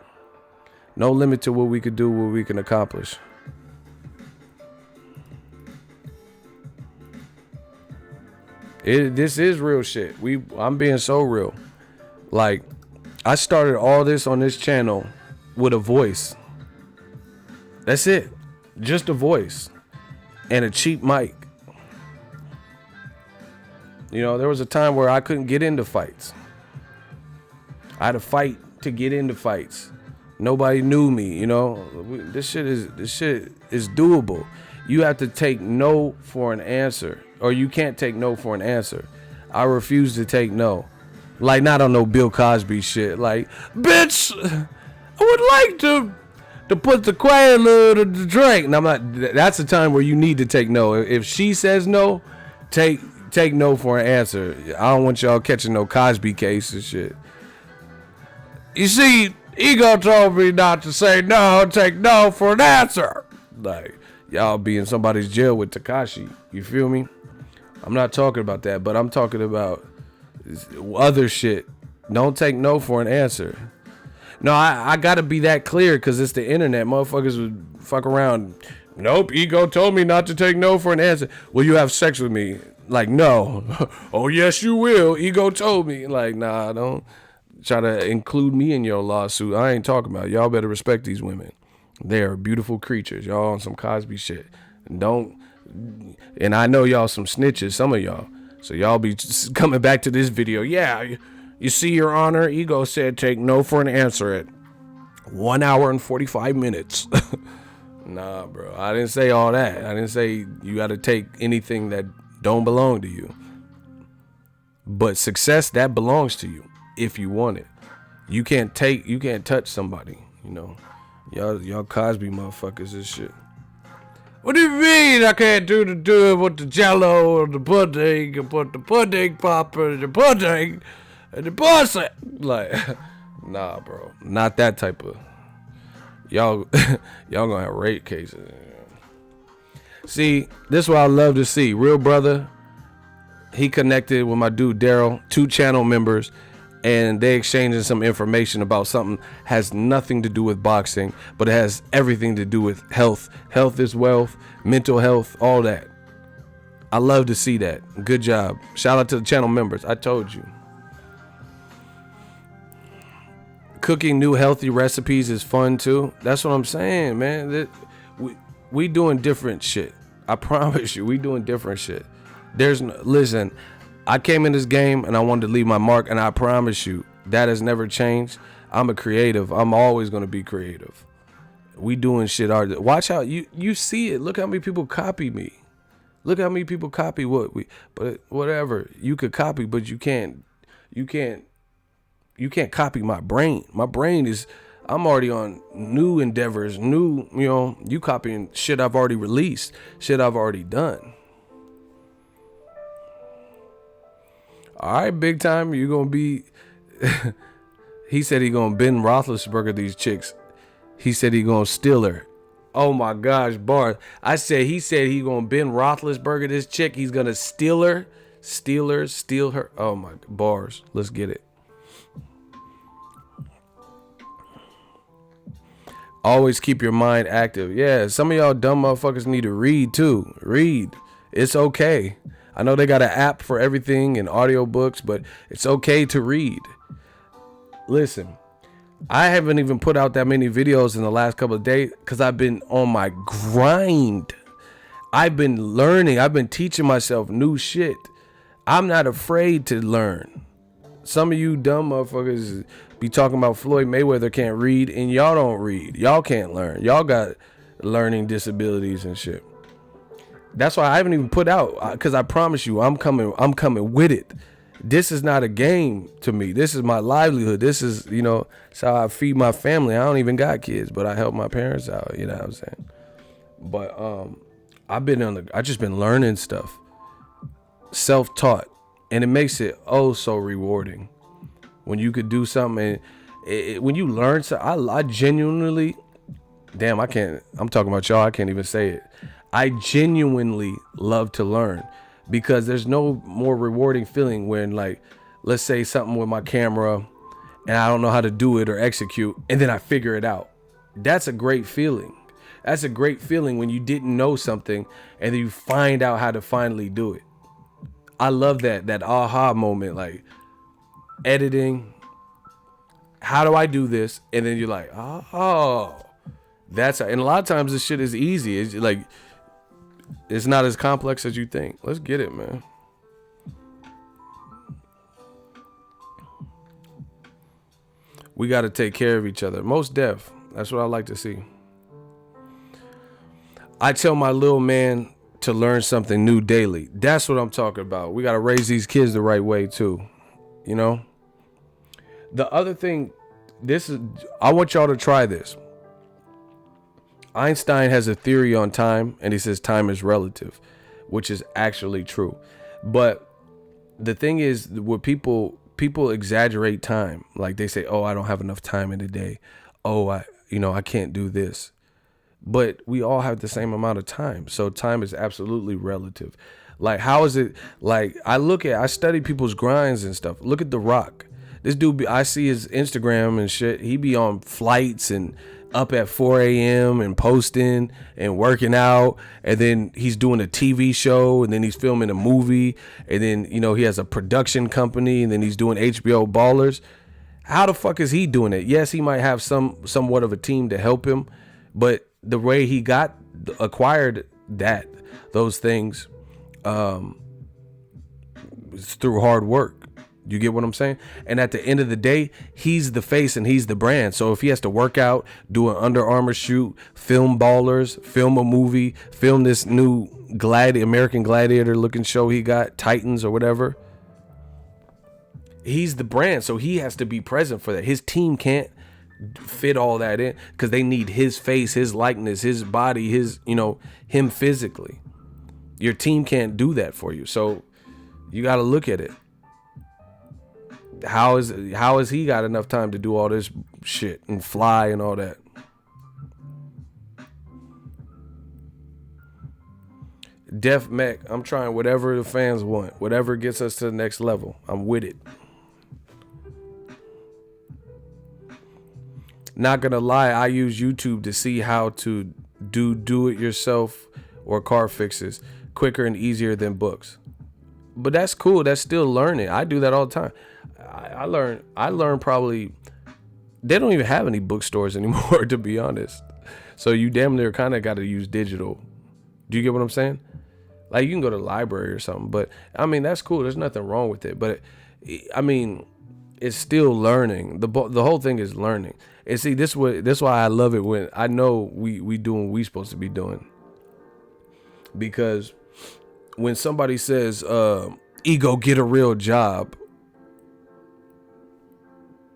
No limit to what we could do, what we can accomplish. This is real shit. I'm being so real. Like, I started all this on this channel with a voice. That's it. Just a voice. And a cheap mic. You know, there was a time where I couldn't get into fights. I had to fight to get into fights. Nobody knew me, you know. This shit is doable. You have to take no for an answer, or you can't take no for an answer. I refuse to take no. Like, not on no Bill Cosby shit. Like, bitch, I would like to put the quiet little to drink. And I'm not. That's the time where you need to take no. If she says no, take no for an answer. I don't want y'all catching no Cosby case and shit. You see, ego told me not to say no, take no for an answer. Like, y'all be in somebody's jail with Tekashi. You feel me? I'm not talking about that, but I'm talking about other shit. Don't take no for an answer. No, I gotta be that clear, because it's the internet. Motherfuckers would fuck around. Nope, ego told me not to take no for an answer. Will you have sex with me? Like, no. Oh, yes, you will. Ego told me. Like, nah, don't try to include me in your lawsuit. I ain't talking about it. Y'all better respect these women. They are beautiful creatures. Y'all on some Cosby shit. And I know y'all some snitches, some of y'all. So y'all be coming back to this video. Yeah, you see, Your Honor, ego said take no for an answer at 1 hour and 45 minutes. Nah, bro. I didn't say all that. I didn't say you got to take anything that don't belong to you. But success, that belongs to you. If you want it, you can't touch somebody, you know. Y'all Cosby motherfuckers and shit. What do you mean I can't do it with the jello or the pudding and put the pudding popper in the pudding and the pussy? Like, nah, bro. Not that type of. Y'all gonna have rape cases. See, this is what I love to see. Real brother, he connected with my dude Daryl, 2 channel members. And they exchanging some information about something has nothing to do with boxing, but it has everything to do with health. Health is wealth, mental health, all that. I love to see that. Good job. Shout out to the channel members. I told you. Cooking new healthy recipes is fun too. That's what I'm saying, man. We doing different shit. I promise you, we doing different shit. Listen, I came in this game and I wanted to leave my mark, and I promise you that has never changed. I'm a creative. I'm always gonna be creative. We doing shit. Watch out. You see it. Look how many people copy me. Look how many people copy but whatever. You could copy, but you can't copy my brain. My brain is, I'm already on new endeavors, you copying shit I've already released, shit I've already done. All right, big time, you gonna be, he said he gonna Ben Roethlisberger these chicks. He said he gonna steal her. Oh my gosh, bars. He said he gonna Ben Roethlisberger this chick. He's gonna steal her. Steal her. Oh my, bars. Let's get it. Always keep your mind active. Yeah, some of y'all dumb motherfuckers need to read too. Read. It's okay. I know they got an app for everything and audiobooks, but it's okay to read. Listen, I haven't even put out that many videos in the last couple of days because I've been on my grind. I've been learning. I've been teaching myself new shit. I'm not afraid to learn. Some of you dumb motherfuckers be talking about Floyd Mayweather can't read, and y'all don't read. Y'all can't learn. Y'all got learning disabilities and shit. That's why I haven't even put out, because I promise you, I'm coming with it. This is not a game to me. This is my livelihood. This is, it's how I feed my family. I don't even got kids, but I help my parents out. You know what I'm saying? But I just been learning stuff, self-taught, and it makes it oh so rewarding when you could do something. And when you learn something, I genuinely, damn, I'm talking about y'all. I can't even say it. I genuinely love to learn. Because there's no more rewarding feeling when, like, let's say something with my camera and I don't know how to do it or execute, and then I figure it out. That's a great feeling. That's a great feeling when you didn't know something and then you find out how to finally do it. I love that aha moment, like editing. How do I do this? And then you're like, oh, and a lot of times this shit is easy. It's like, it's not as complex as you think. Let's get it, man. We got to take care of each other. Most def. That's what I like to see. I tell my little man to learn something new daily. That's what I'm talking about. We got to raise these kids the right way too. The other thing, I want y'all to try this. Einstein has a theory on time, and he says time is relative, which is actually true. But the thing is, where people exaggerate time. Like they say, oh, I don't have enough time in the day. Oh, I can't do this. But we all have the same amount of time. So time is absolutely relative. Like, how is it? Like, I study people's grinds and stuff. Look at The Rock. This dude, I see his Instagram and shit. He be on flights and up at 4 a.m. and posting and working out, and then he's doing a TV show, and then he's filming a movie, and then he has a production company, and then he's doing HBO Ballers. How the fuck is he doing it? Yes, he might have somewhat of a team to help him, but the way he acquired those things is through hard work. You get what I'm saying? And at the end of the day, he's the face and he's the brand. So if he has to work out, do an Under Armour shoot, film Ballers, film a movie, film this new American Gladiator looking show he got, Titans or whatever, he's the brand. So he has to be present for that. His team can't fit all that in because they need his face, his likeness, his body, him physically. Your team can't do that for you. So you got to look at it. How has he got enough time to do all this shit and fly and all that? Def Mech, I'm trying whatever the fans want, whatever gets us to the next level. I'm with it. Not gonna lie, I use YouTube to see how to do it yourself or car fixes. quicker and easier than books. But that's cool. That's still learning. I do that all the time. I learn probably, they don't even have any bookstores anymore, to be honest. So you damn near kind of got to use digital. Do you get what I'm saying? Like, you can go to the library or something, but I mean, that's cool. There's nothing wrong with it. But I mean, it's still learning. The whole thing is learning. And see, this why I love it when I know we doing what we supposed to be doing. Because when somebody says, ego, get a real job,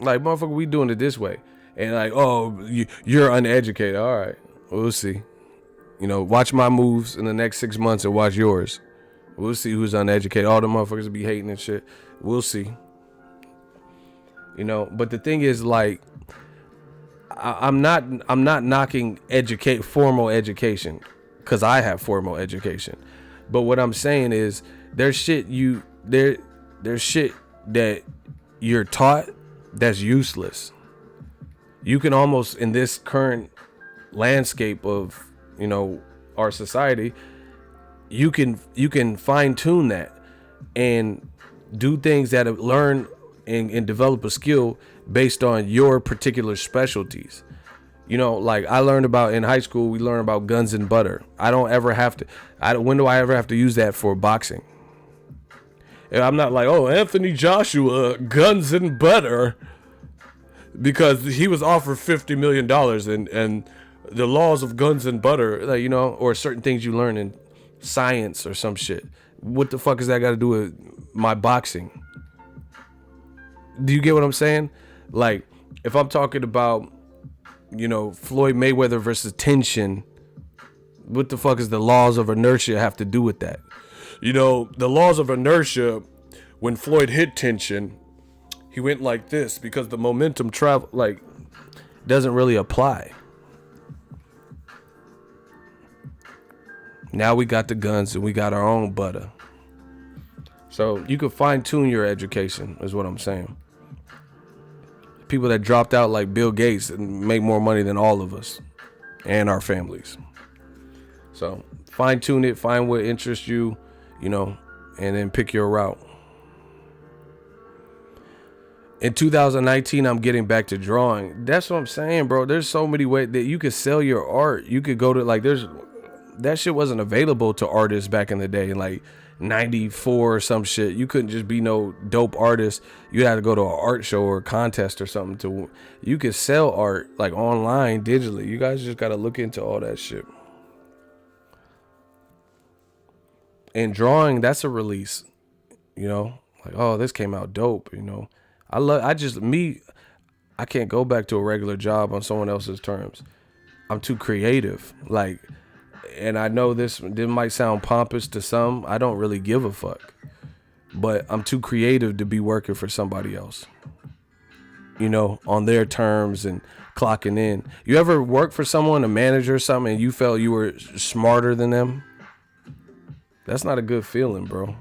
like, motherfucker, we doing it this way. And like, oh, you're uneducated. All right, we'll see. You know, watch my moves in the next 6 months and watch yours. We'll see who's uneducated. All the motherfuckers will be hating and shit. We'll see. You know, but the thing is, like, I'm not knocking formal education, because I have formal education. But what I'm saying is, there's shit that you're taught that's useless. You can almost, in this current landscape of, you know, our society, you can fine tune that and do things that learn and develop a skill based on your particular specialties. You know, like I learned about in high school, we learned about guns and butter. When do I ever have to use that for boxing? And I'm not like, oh, Anthony Joshua, guns and butter, because he was offered $50 million and the laws of guns and butter, like, you know, or certain things you learn in science or some shit. What the fuck is that got to do with my boxing? Do you get what I'm saying? Like, if I'm talking about, you know, Floyd Mayweather versus Tenshin, what the fuck does the laws of inertia have to do with that? You know, the laws of inertia, when Floyd hit Tenshin, he went like this because the momentum doesn't really apply. Now we got the guns and we got our own butter. So you can fine tune your education, is what I'm saying. People that dropped out like Bill Gates and make more money than all of us and our families. So fine tune it, find what interests you, you know, and then pick your route. In 2019, I'm getting back to drawing. That's what I'm saying, bro. There's so many ways that you could sell your art. You could go to, like, that shit wasn't available to artists back in the day, like 94 or some shit. You couldn't just be no dope artist. You had to go to an art show or a contest or something you could sell art like online, digitally. You guys just got to look into all that shit. And drawing, that's a release, you know, like, oh, this came out dope, you know. I can't go back to a regular job on someone else's terms. I'm too creative. Like, and I know this might sound pompous to some. I don't really give a fuck. But I'm too creative to be working for somebody else, you know, on their terms and clocking in. You ever work for someone, a manager or something, and you felt you were smarter than them? That's not a good feeling, bro.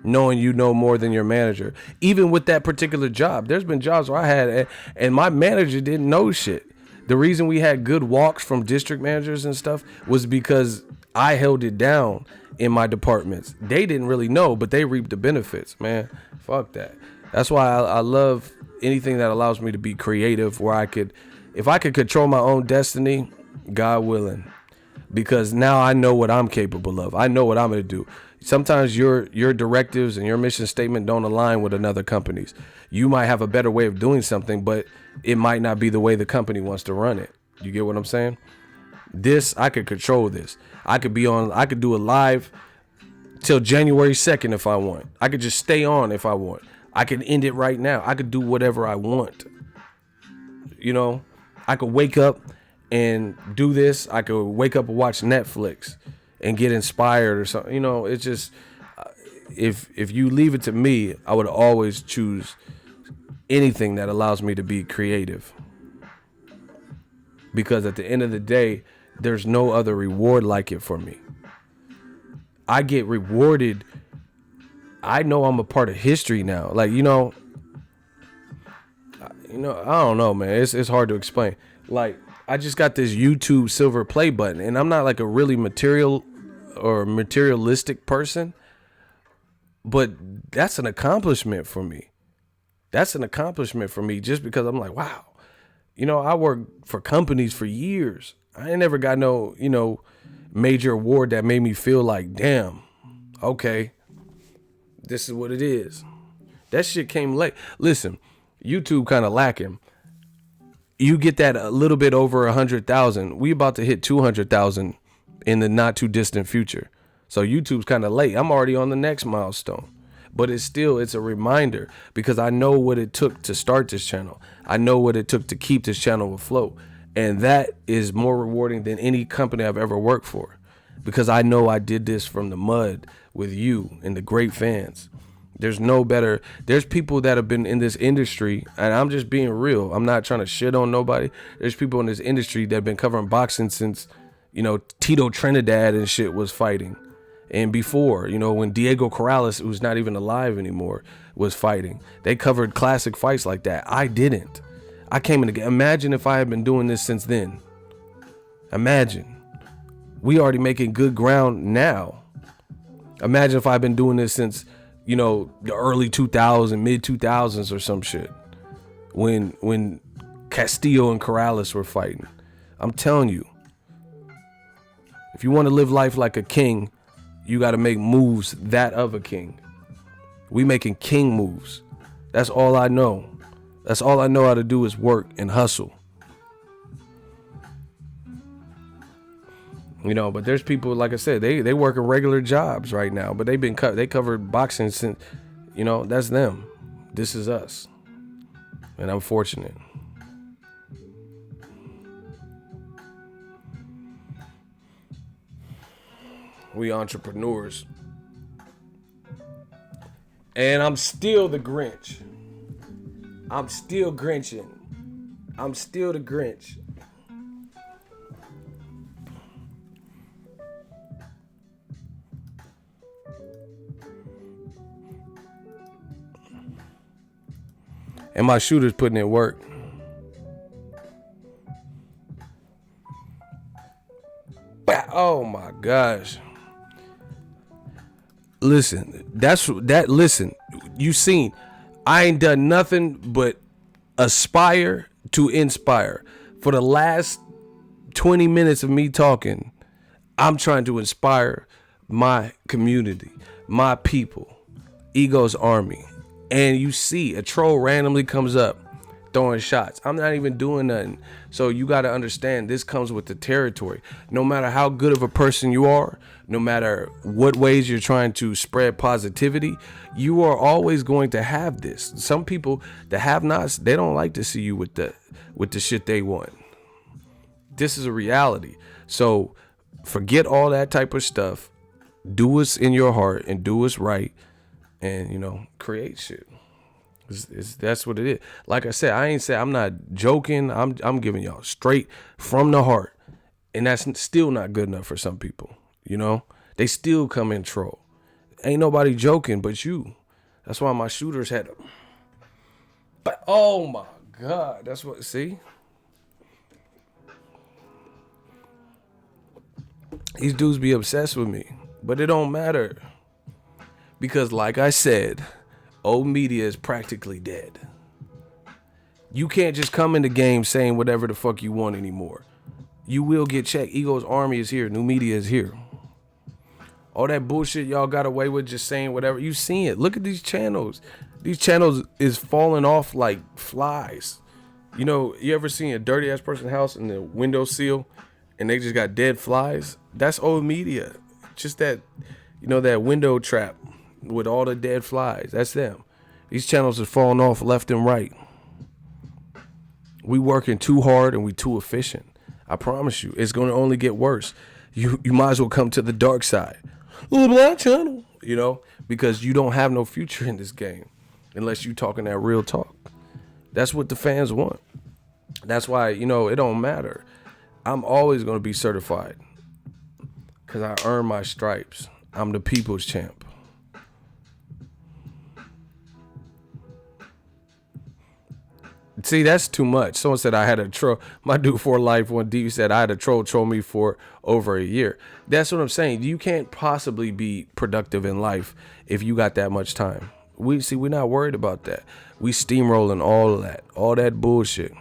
Knowing you know more than your manager. Even with that particular job, there's been jobs where I had, and my manager didn't know shit. The reason we had good walks from district managers and stuff was because I held it down in my departments. They didn't really know, but they reaped the benefits, man. Fuck that. That's why I love anything that allows me to be creative, where if I could control my own destiny, God willing. Because now I know what I'm capable of. I know what I'm going to do. Sometimes your directives and your mission statement don't align with another company's. You might have a better way of doing something, but it might not be the way the company wants to run it. You get what I'm saying? I could control this. I could do a live till January 2nd if I want. I could just stay on if I want. I can end it right now. I could do whatever I want. You know, I could wake up and do this. I could wake up and watch Netflix and get inspired or something. You know, it's just, if you leave it to me, I would always choose anything that allows me to be creative. Because at the end of the day, there's no other reward like it for me. I get rewarded. I know I'm a part of history now. Like, I don't know, man. It's hard to explain. Like, I just got this YouTube silver play button, and I'm not like a really material or materialistic person, but that's an accomplishment for me. That's an accomplishment for me just because I'm like, wow, I worked for companies for years. I ain't never got no, major award that made me feel like, damn, okay, this is what it is. That shit came late. Listen, YouTube kind of lacking. You get that a little bit over 100,000. We about to hit 200,000 in the not too distant future. So YouTube's kind of late. I'm already on the next milestone. But it's a reminder because I know what it took to start this channel. I know what it took to keep this channel afloat. And that is more rewarding than any company I've ever worked for, because I know I did this from the mud with you and the great fans. There's no better. There's people that have been in this industry, and I'm just being real. I'm not trying to shit on nobody. There's people in this industry that have been covering boxing since, Tito Trinidad and shit was fighting. And before, when Diego Corrales, who's not even alive anymore, was fighting. They covered classic fights like that. I didn't. I came in again. Imagine if I had been doing this since then. Imagine. We already making good ground now. Imagine if I'd been doing this since, the early 2000s, mid 2000s or some shit. When Castillo and Corrales were fighting. I'm telling you. If you want to live life like a king, you got to make moves that of a king. We making king moves. That's all I know. That's all I know how to do is work and hustle. But there's people, like I said, they working regular jobs right now, but they covered boxing since, that's them. This is us. And I'm fortunate. We entrepreneurs. And I'm still the Grinch. I'm still Grinching. I'm still the Grinch. And my shooter's putting in work. Oh my gosh. Listen, listen, you seen, I ain't done nothing but aspire to inspire. For the last 20 minutes of me talking, I'm trying to inspire my community, my people, Ego's army. And you see a troll randomly comes up throwing shots. I'm not even doing nothing. So you got to understand, this comes with the territory. No matter how good of a person you are, no matter what ways you're trying to spread positivity, you are always going to have this. Some people, the have-nots, they don't like to see you with the shit they want. This is a reality. So forget all that type of stuff. Do what's in your heart and do what's right, and create shit. That's what it is. Like I said, I'm not joking. I'm giving y'all straight from the heart. And that's still not good enough for some people. They still come in troll. Ain't nobody joking but you. That's why my shooters had But oh my God, that's what, see? These dudes be obsessed with me, but it don't matter. Because like I said, old media is practically dead. You can't just come in the game saying whatever the fuck you want anymore. You will get checked. Ego's army is here. New media is here. All that bullshit y'all got away with just saying whatever. You seen it. Look at these channels. These channels is falling off like flies. You ever seen a dirty ass person's house and the window seal and they just got dead flies? That's old media. Just that, that window trap with all the dead flies. That's them. These channels are falling off left and right. We working too hard and we too efficient. I promise you, it's going to only get worse. You might as well come to the dark side. Oh, Black channel, because you don't have no future in this game unless you talking that real talk. That's what the fans want. That's why, it don't matter. I'm always going to be certified because I earned my stripes. I'm the people's champ. See, that's too much. Someone said I had a troll. My dude for life, one D said I had a troll me for over a year. That's what I'm saying. You can't possibly be productive in life if you got that much time. We're not worried about that. We steamrolling all that bullshit.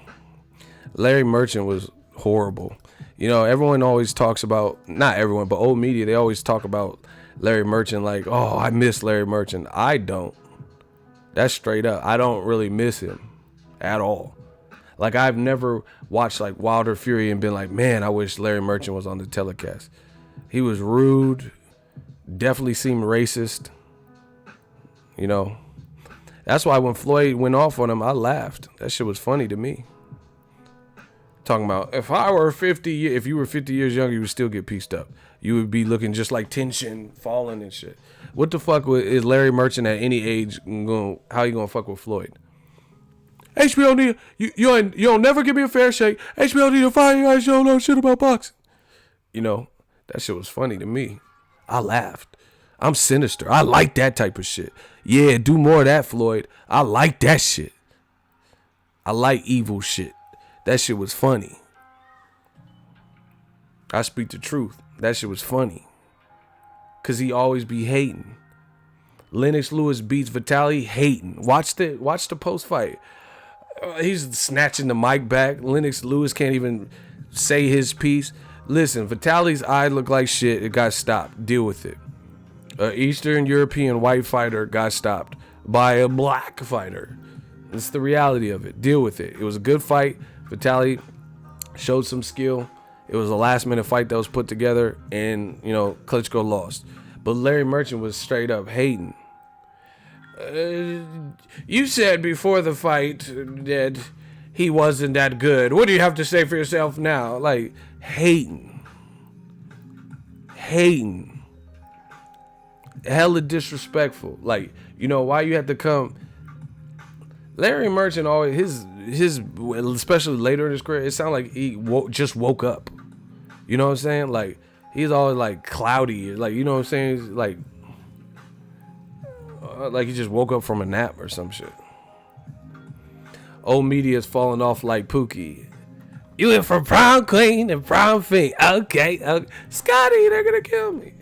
Larry Merchant was horrible. You know, everyone always talks about, not everyone, but old media, they always talk about Larry Merchant like, oh, I miss Larry Merchant. I don't. That's straight up. I don't really miss him at all. Like, I've never watched like Wilder Fury and been like, man, I wish Larry Merchant was on the telecast. He was rude, definitely seemed racist. You know, that's why when Floyd went off on him, I laughed. That shit was funny to me. Talking about, if you were 50 years younger, you would still get pieced up. You would be looking just like Tenshin, falling and shit. What the fuck is Larry Merchant at any age how you gonna fuck with Floyd? HBO need you don't never give me a fair shake. HBO need to fire you guys. You don't know shit about boxing. You know, that shit was funny to me. I laughed. I'm sinister. I like that type of shit. Yeah, do more of that, Floyd. I like that shit. I like evil shit. That shit was funny. I speak the truth. That shit was funny. Cause he always be hating. Lennox Lewis beats Vitaly hating. Watch the post fight. He's snatching the mic back. Lennox Lewis can't even say his piece. Listen, Vitaly's eye looked like shit. It got stopped. Deal with it. An Eastern European white fighter got stopped by a black fighter. It's the reality of it. Deal with it. It was a good fight. Vitaly showed some skill. It was a last-minute fight that was put together, and, you know, Klitschko lost. But Larry Merchant was straight up hating. You said before the fight that he wasn't that good. What do you have to say for yourself now? Like, hating. Hella disrespectful. Like, you know, why you have to come... Larry Merchant always, his especially later in his career, it sounded like he just woke up. You know what I'm saying? Like, he's always like cloudy. Like, you know what I'm saying? He's like he just woke up from a nap or some shit. Old media's falling off like Pookie. You went from prom queen and prom fiend. Okay. Scotty, they're gonna kill me.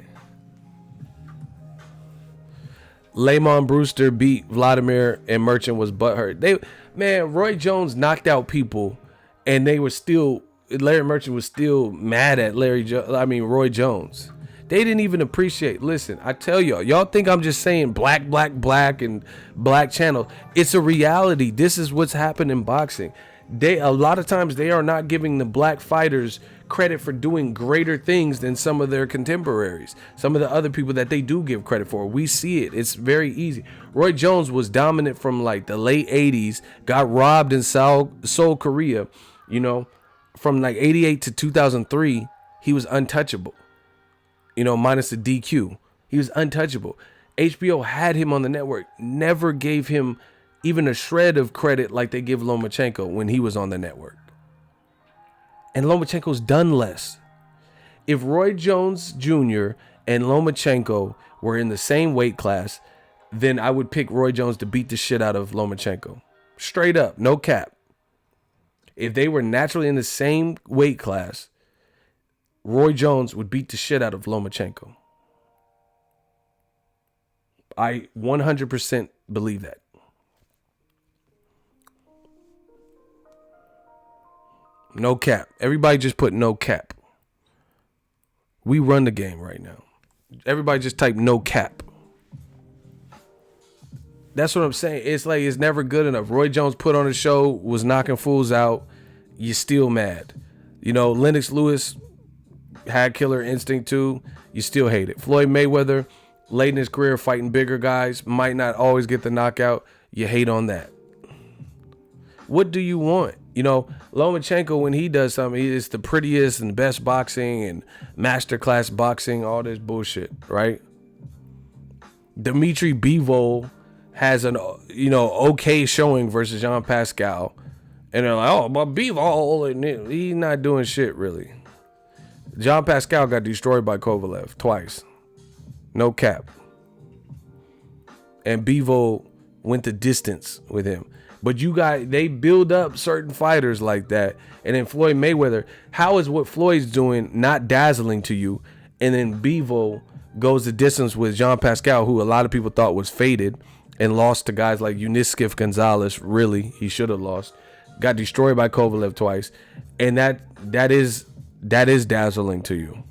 Lamont Brewster beat Vladimir and Merchant was butthurt. Roy Jones knocked out people, and Larry Merchant was still mad at Roy Jones. They didn't even appreciate. Listen, I tell y'all think I'm just saying black and black channel. It's a reality. This is what's happened in boxing. A lot of times they are not giving the black fighters credit for doing greater things than some of their contemporaries, some of the other people that they do give credit for. We see it. It's very easy. Roy Jones was dominant from like the late 80s, got robbed in Seoul, Korea. You know, from like 88 to 2003, he was untouchable. You know, minus the DQ. He was untouchable. HBO had him on the network, never gave him even a shred of credit like they give Lomachenko when he was on the network. And Lomachenko's done less. If Roy Jones Jr. and Lomachenko were in the same weight class, then I would pick Roy Jones to beat the shit out of Lomachenko. Straight up, no cap. If they were naturally in the same weight class, Roy Jones would beat the shit out of Lomachenko. I 100% believe that. No cap. Everybody just put no cap. We run the game right now. Everybody just type no cap. That's what I'm saying. It's like it's never good enough. Roy Jones put on a show, was knocking fools out. You're still mad. You know, Lennox Lewis had killer instinct too. You still hate it. Floyd Mayweather, late in his career fighting bigger guys, might not always get the knockout. You hate on that. What do you want? You know, Lomachenko, when he does something, it's the prettiest and best boxing and masterclass boxing, all this bullshit, right? Dimitri Bivol has an, okay showing versus Jean Pascal. And they're like, oh, but Bivol, and he's not doing shit, really. Jean Pascal got destroyed by Kovalev twice. No cap. And Bivol went the distance with him. But they build up certain fighters like that. And then Floyd Mayweather, how is what Floyd's doing not dazzling to you? And then Bevo goes the distance with Jean Pascal, who a lot of people thought was faded and lost to guys like Unisquif Gonzalez. Really, he should have lost. Got destroyed by Kovalev twice. And that is dazzling to you.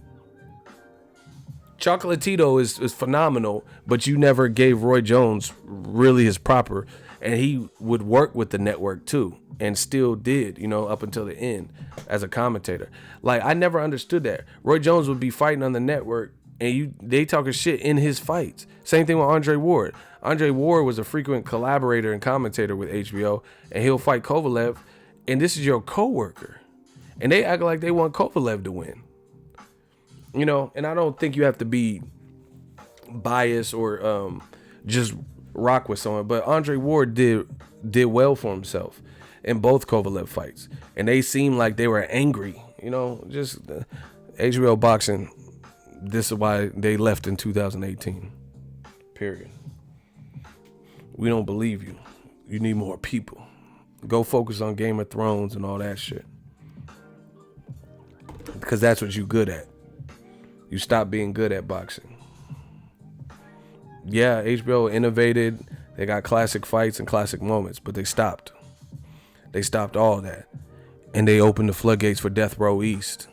Chocolatito is phenomenal, but you never gave Roy Jones really his proper. And he would work with the network too, and still did, up until the end as a commentator. Like, I never understood that. Roy Jones would be fighting on the network, and they talking shit in his fights. Same thing with Andre Ward. Andre Ward was a frequent collaborator and commentator with HBO, and he'll fight Kovalev, and this is your coworker, and they act like they want Kovalev to win. And I don't think you have to be biased or just rock with someone, but Andre Ward did well for himself in both Kovalev fights, and they seemed like they were angry. Just HBO boxing. This is why they left in 2018. Period. We don't believe you. You need more people. Go focus on Game of Thrones and all that shit, because that's what you good at. You stop being good at boxing. Yeah, HBO innovated. They got classic fights and classic moments, but they stopped. They stopped all that. And they opened the floodgates for Death Row East.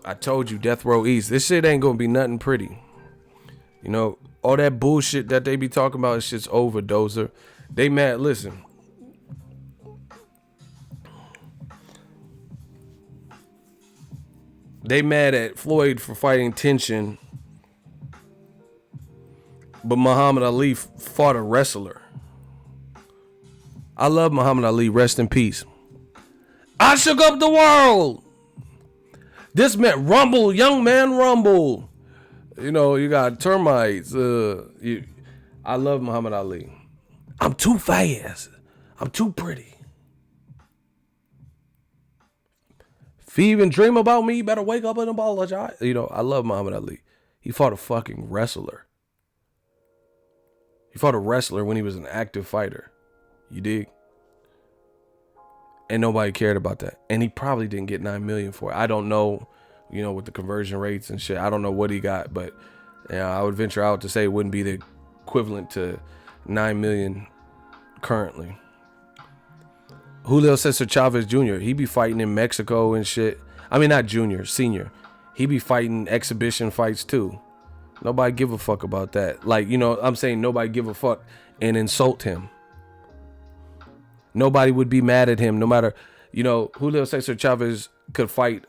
I told you, Death Row East. This shit ain't gonna be nothing pretty. All that bullshit that they be talking about, is shit's over, Dozer. They mad, listen. They mad at Floyd for fighting Tenshin, but Muhammad Ali fought a wrestler. I love Muhammad Ali. Rest in peace. I shook up the world. This meant rumble, young man, rumble. You got termites. I love Muhammad Ali. I'm too fast. I'm too pretty. If you even dream about me, you better wake up and apologize. I love Muhammad Ali. He fought a fucking wrestler. He fought a wrestler when he was an active fighter. You dig? And nobody cared about that. And he probably didn't get $9 million for it. I don't know, with the conversion rates and shit. I don't know what he got, but I would venture out to say it wouldn't be the equivalent to $9 million currently. Julio Cesar Chavez Jr., he be fighting in Mexico and shit. I mean, not junior, senior. He be fighting exhibition fights too. Nobody give a fuck about that. Like, I'm saying nobody give a fuck and insult him. Nobody would be mad at him no matter, Julio Cesar Chavez could fight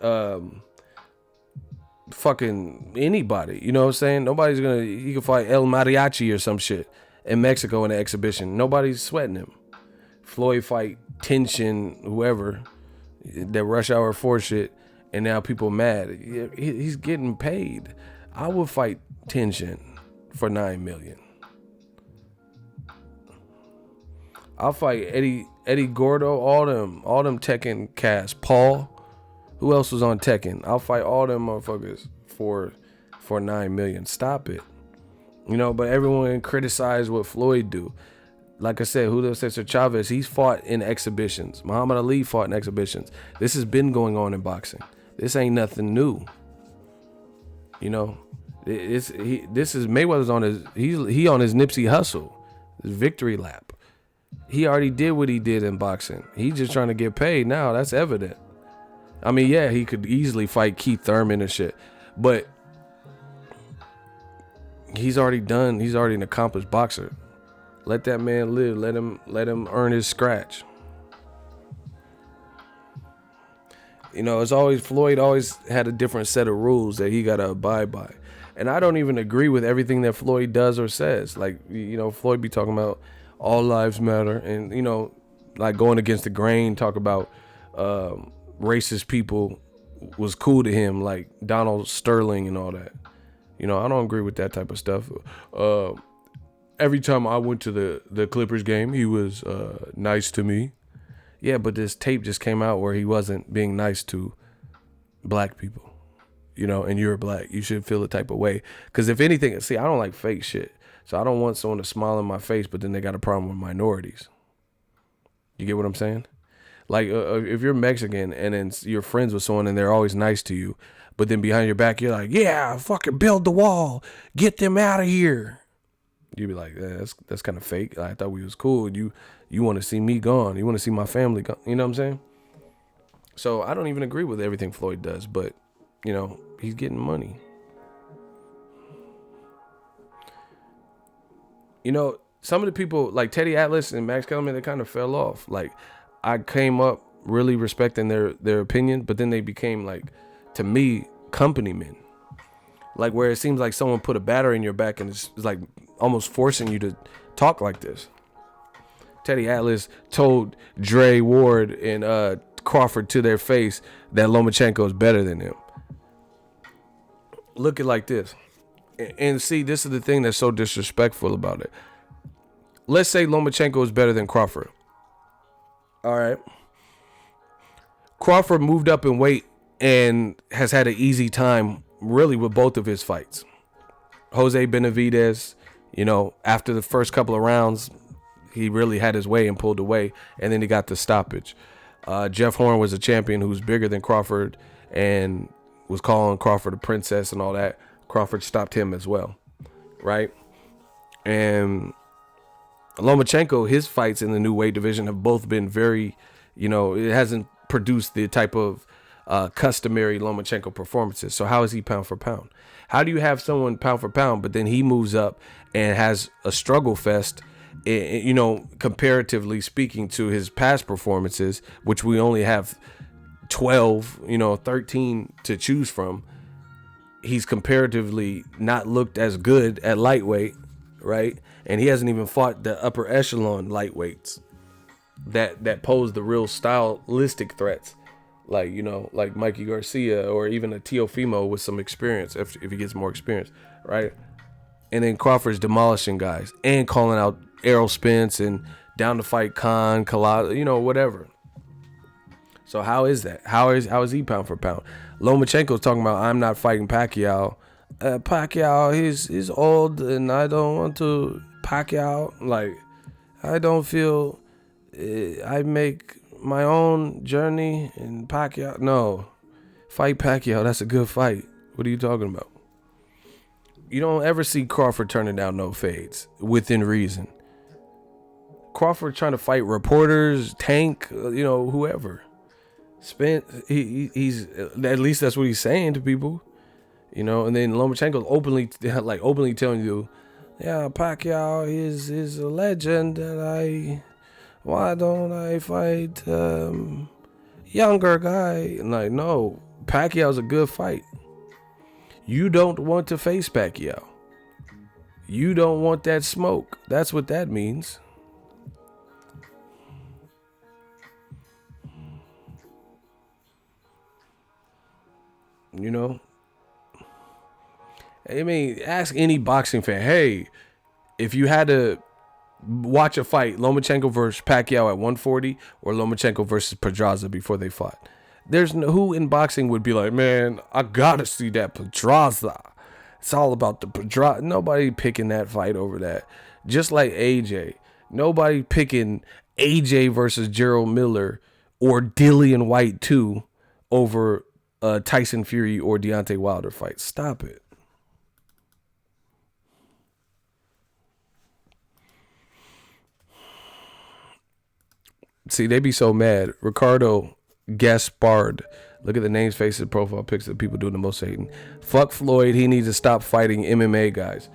fucking anybody. You know what I'm saying? He could fight El Mariachi or some shit in Mexico in an exhibition. Nobody's sweating him. Floyd fight Tenshin, whoever, that Rush Hour 4 shit, and now people mad. He's getting paid. I would fight Tenshin for $9 million. I'll fight Eddie Gordo, all them Tekken cast. Paul, who else was on Tekken? I'll fight all them motherfuckers for $9 million. Stop it. But everyone criticize what Floyd do. Like I said, Julio Cesar Chavez, he's fought in exhibitions. Muhammad Ali fought in exhibitions. This has been going on in boxing. This ain't nothing new. This is Mayweather's on his he on his Nipsey Hussle, his victory lap. He already did what he did in boxing. He's just trying to get paid now. That's evident. I mean, yeah, he could easily fight Keith Thurman and shit, but he's already an accomplished boxer. Let that man live. Let him earn his scratch. It's always Floyd always had a different set of rules that he gotta abide by. And I don't even agree with everything that Floyd does or says. Like, Floyd be talking about all lives matter and, like going against the grain, talk about racist people was cool to him, like Donald Sterling and all that. I don't agree with that type of stuff. Every time I went to the Clippers game, he was nice to me. Yeah, but this tape just came out where he wasn't being nice to black people, and you're black. You should feel the type of way. Because if anything, see, I don't like fake shit. So I don't want someone to smile in my face, but then they got a problem with minorities. You get what I'm saying? Like, if you're Mexican and then you're friends with someone and they're always nice to you, but then behind your back, you're like, yeah, fucking build the wall. Get them out of here. You'd be like, that's kind of fake. I thought we was cool. You want to see me gone. You want to see my family gone. You know what I'm saying? So I don't even agree with everything Floyd does, but, you know, he's getting money. You know, some of the people like Teddy Atlas and Max Kellerman, they kind of fell off. Like, I came up really respecting their opinion, but then they became, like, to me, company men. Like, where it seems like someone put a battery in your back and it's like almost forcing you to talk like this. Teddy Atlas told Dre, Ward, and Crawford to their face that Lomachenko is better than him. Look at it like this. And see, this is the thing that's so disrespectful about it. Let's say Lomachenko is better than Crawford. All right. Crawford moved up in weight and has had an easy time really with both of his fights. Jose Benavidez, you know, after the first couple of rounds, he really had his way and pulled away, and then he got the stoppage. Jeff Horn was a champion who's bigger than Crawford and was calling Crawford a princess and all that. Crawford stopped him as well, right? And Lomachenko, his fights in the new weight division have both been very, you know, it hasn't produced the type of customary Lomachenko performances. So how is he pound for pound? How do you have someone pound for pound, but then he moves up and has a struggle fest, you know, comparatively speaking to his past performances, which we only have 12, you know, 13 to choose from. He's comparatively not looked as good at lightweight, right? And he hasn't even fought the upper echelon lightweights that pose the real stylistic threats, like, you know, like Mikey Garcia or even a Teofimo with some experience if he gets more experience, right? And then Crawford's demolishing guys and calling out Errol Spence and down to fight Khan, Kalada, you know, whatever. So how is that? How is he pound for pound? Lomachenko's talking about, I'm not fighting Pacquiao. Pacquiao, he's old and I don't want to Pacquiao. Like, I don't feel I make my own journey in Pacquiao. No, fight Pacquiao. That's a good fight. What are you talking about? You don't ever see Crawford turning down no fades within reason. Crawford trying to fight reporters, Tank, you know, whoever. Spence, he's at least that's what he's saying to people, you know. And then Lomachenko's openly telling you, yeah, Pacquiao is a legend, and why don't I fight younger guy? And like, no, Pacquiao's a good fight. You don't want to face Pacquiao. You don't want that smoke. That's what that means. You know, I mean, ask any boxing fan, hey, if you had to watch a fight, Lomachenko versus Pacquiao at 140 or Lomachenko versus Pedraza before they fought, there's who in boxing would be like, man, I gotta see that Pedraza. It's all about the Pedraza. Nobody picking that fight over that. Just like AJ, nobody picking AJ versus Gerald Miller or Dillian White 2 over Tyson Fury or Deontay Wilder fight. Stop it. See, they be so mad. Ricardo Gaspard. Look at the names, faces, profile pics of people doing the most hating. Fuck Floyd. He needs to stop fighting MMA guys.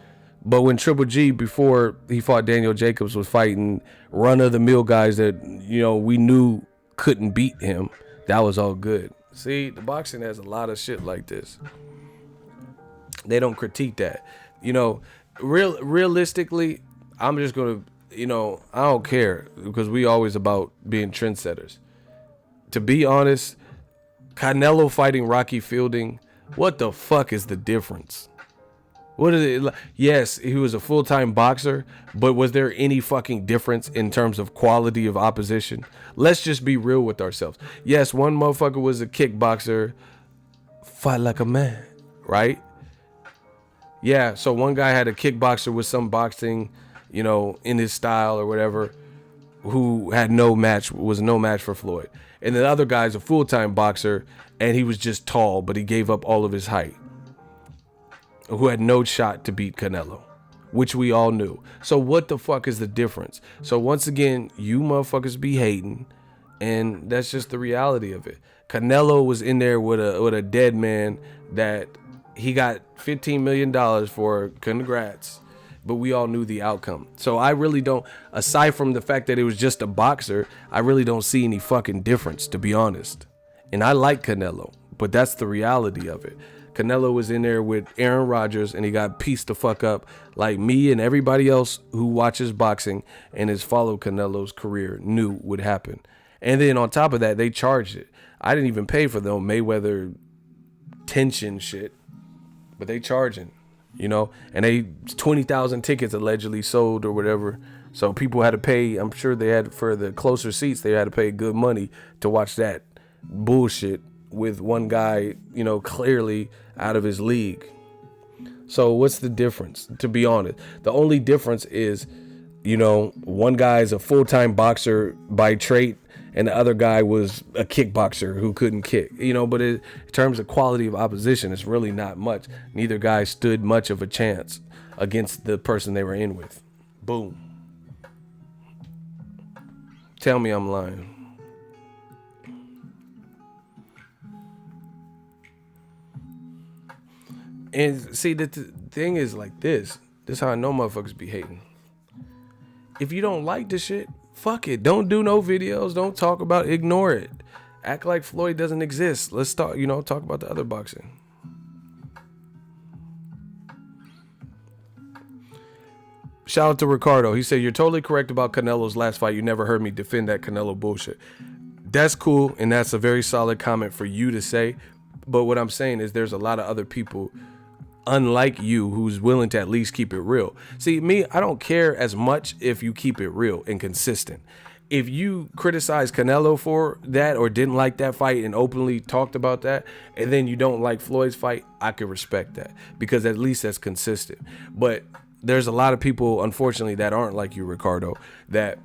But when Triple G, before he fought Daniel Jacobs, was fighting run-of-the-mill guys that, you know, we knew couldn't beat him, that was all good. See, the boxing has a lot of shit like this. They don't critique that. You know, realistically, I'm just going to, you know, I don't care because we always about being trendsetters. To be honest, Canelo fighting Rocky Fielding, what the fuck is the difference? What is it? Yes, he was a full-time boxer, but was there any fucking difference in terms of quality of opposition? Let's just be real with ourselves. Yes, one motherfucker was a kickboxer, fight like a man, right? Yeah, so one guy had a kickboxer with some boxing, in his style or whatever, who had was no match for Floyd. And the other guy's a full-time boxer, and he was just tall, but he gave up all of his height, who had no shot to beat Canelo, which we all knew. So what the fuck is the difference? So once again, you motherfuckers be hating, and that's just the reality of it. Canelo was in there with a dead man that he got $15 million for. Congrats. But we all knew the outcome. So I really don't, aside from the fact that it was just a boxer, I really don't see any fucking difference, to be honest. And I like Canelo, but that's the reality of it. Canelo was in there with Aaron Rodgers, and he got pieced the fuck up like me and everybody else who watches boxing and has followed Canelo's career knew would happen. And then on top of that, they charged it. I didn't even pay for the Mayweather Tenshin shit, but they charging. And they 20,000 tickets allegedly sold or whatever. So people had to pay. I'm sure they had, for the closer seats, they had to pay good money to watch that bullshit with one guy, clearly out of his league. So what's the difference? To be honest, the only difference is, one guy is a full-time boxer by trade, and the other guy was a kickboxer who couldn't kick, but in terms of quality of opposition, it's really not much. Neither guy stood much of a chance against the person they were in with. Boom. Tell me I'm lying. And see, the thing is like this. This is how I know motherfuckers be hating. If you don't like the shit, fuck it. Don't do no videos. Don't talk about it. Ignore it. Act like Floyd doesn't exist. Let's talk about the other boxing. Shout out to Ricardo. He said, you're totally correct about Canelo's last fight. You never heard me defend that Canelo bullshit. That's cool, and that's a very solid comment for you to say. But what I'm saying is there's a lot of other people unlike you who's willing to at least keep it real. See, me, I don't care as much if you keep it real and consistent. If you criticize Canelo for that or didn't like that fight and openly talked about that, and then you don't like Floyd's fight, I could respect that because at least that's consistent. But there's a lot of people, unfortunately, that aren't like you, Ricardo, that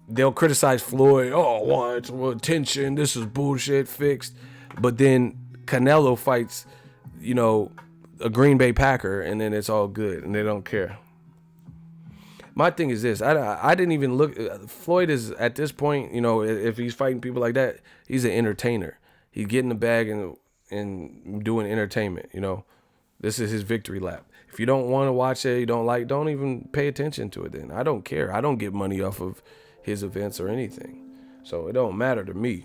they'll criticize Floyd. Oh, it's tension. This is bullshit fixed. But then Canelo fights, a Green Bay Packer, and then it's all good, and they don't care. My thing is this: I didn't even look. Floyd is at this point, if he's fighting people like that, he's an entertainer. He's getting the bag and doing entertainment. This is his victory lap. If you don't want to watch it, you don't even pay attention to it. Then I don't care. I don't get money off of his events or anything, so it don't matter to me.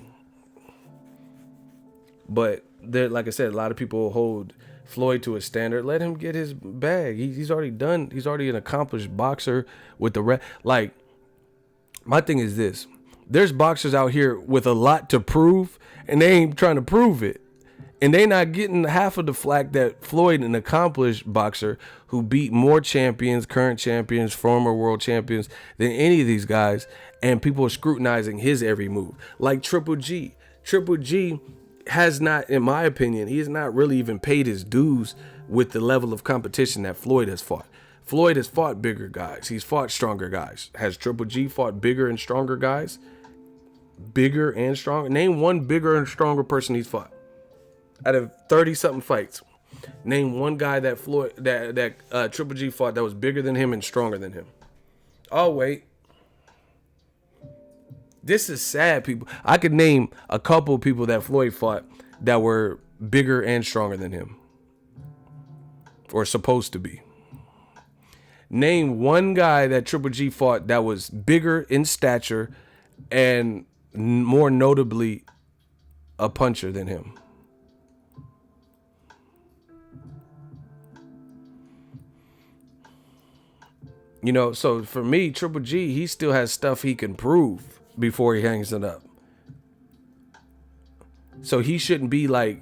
But there, like I said, a lot of people hold Floyd to a standard. Let him get his bag. He's already done. He's already an accomplished boxer with the like. My thing is this: there's boxers out here with a lot to prove, and they ain't trying to prove it, and they not getting half of the flack that Floyd, an accomplished boxer who beat more champions, current champions, former world champions than any of these guys, and people are scrutinizing his every move. Like Triple G. Triple G has not, in my opinion, he has not really even paid his dues with the level of competition that Floyd has fought. Floyd has fought bigger guys. He's fought stronger guys. Has Triple G fought bigger and stronger guys? Bigger and stronger? Name one bigger and stronger person he's fought. Out of 30-something fights, name one guy that Triple G fought that was bigger than him and stronger than him. Oh, wait. This is sad, people. I could name a couple people that Floyd fought that were bigger and stronger than him. Or supposed to be. Name one guy that Triple G fought that was bigger in stature and more notably a puncher than him. So for me, Triple G, he still has stuff he can prove before he hangs it up. So he shouldn't be like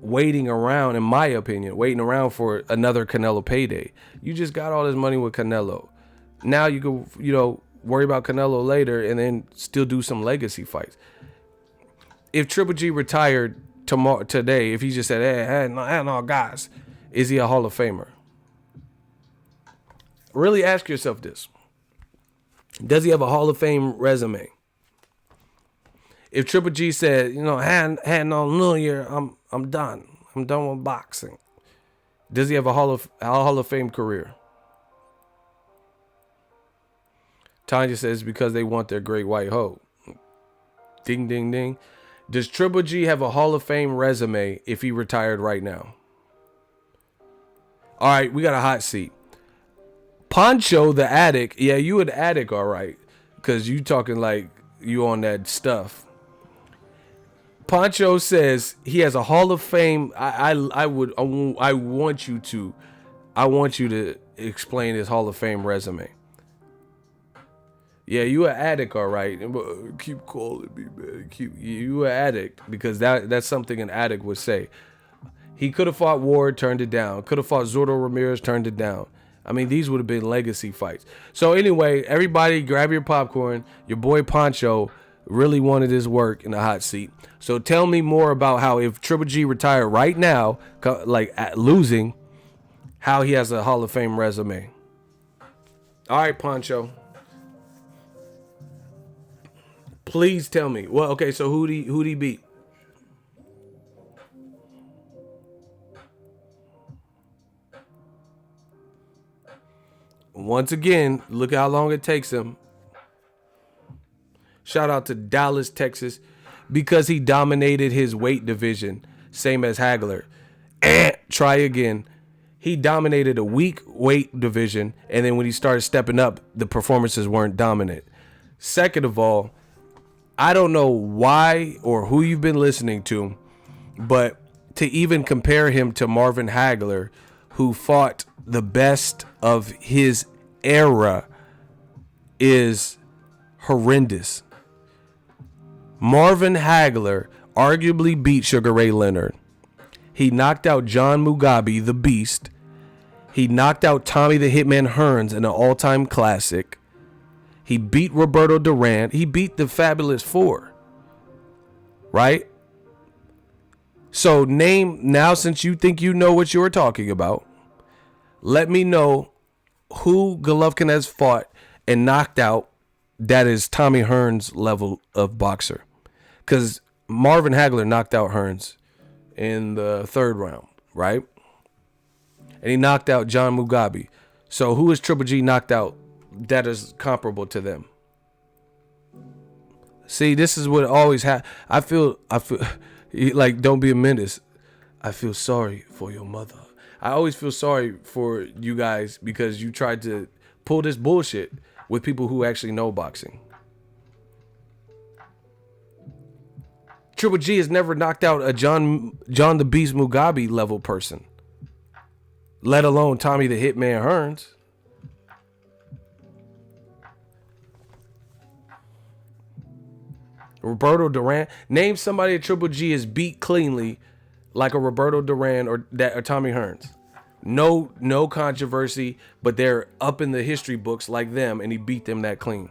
waiting around, in my opinion, waiting around for another Canelo payday. You just got all this money with Canelo. Now you go, worry about Canelo later and then still do some legacy fights. If Triple G retired today, if he just said, hey, no, guys, is he a Hall of Famer? Really ask yourself this. Does he have a Hall of Fame resume? If Triple G said, hand on New Year, I'm done. I'm done with boxing. Does he have a Hall of Fame career? Tanya says because they want their great white hoe. Ding, ding, ding. Does Triple G have a Hall of Fame resume if he retired right now? All right, we got a hot seat. Poncho the addict. Yeah, you an addict, all right. Because you talking like you on that stuff. Poncho says he has a Hall of Fame. I want you to explain his Hall of Fame resume. Yeah, you an addict, all right. Keep calling me, man. You an addict because that's something an addict would say. He could have fought Ward, turned it down. Could have fought Zurdo Ramirez, turned it down. I mean, these would have been legacy fights. So anyway, everybody grab your popcorn. Your boy Poncho really wanted his work in the hot seat. So tell me more about how if Triple G retired right now, like losing, how he has a Hall of Fame resume. All right, Poncho. Please tell me. Well, okay, so who'd he beat? Once again, look how long it takes him. Shout out to Dallas, Texas, because he dominated his weight division, same as Hagler. Try again. He dominated a weak weight division, and then when he started stepping up, the performances weren't dominant. Second of all, I don't know why or who you've been listening to, but to even compare him to Marvin Hagler, who fought the best of his era, is horrendous. Marvin Hagler arguably beat Sugar Ray Leonard. He knocked out John Mugabe, the Beast. He knocked out Tommy the Hitman Hearns in an all-time classic. He beat Roberto Duran. He beat the Fabulous Four. Right? So now since you think you know what you're talking about, let me know who Golovkin has fought and knocked out that is Tommy Hearns level of boxer. Because Marvin Hagler knocked out Hearns in the third round, right? And he knocked out John Mugabe. So who is Triple G knocked out that is comparable to them? See, this is what always happens. I feel like, don't be a menace. I feel sorry for your mother. I always feel sorry for you guys because you tried to pull this bullshit with people who actually know boxing. Triple G has never knocked out a John the Beast Mugabe level person, let alone Tommy the Hitman Hearns. Roberto Duran. Name somebody that Triple G has beat cleanly like a Roberto Duran or Tommy Hearns. No controversy, but they're up in the history books like them, and he beat them that clean.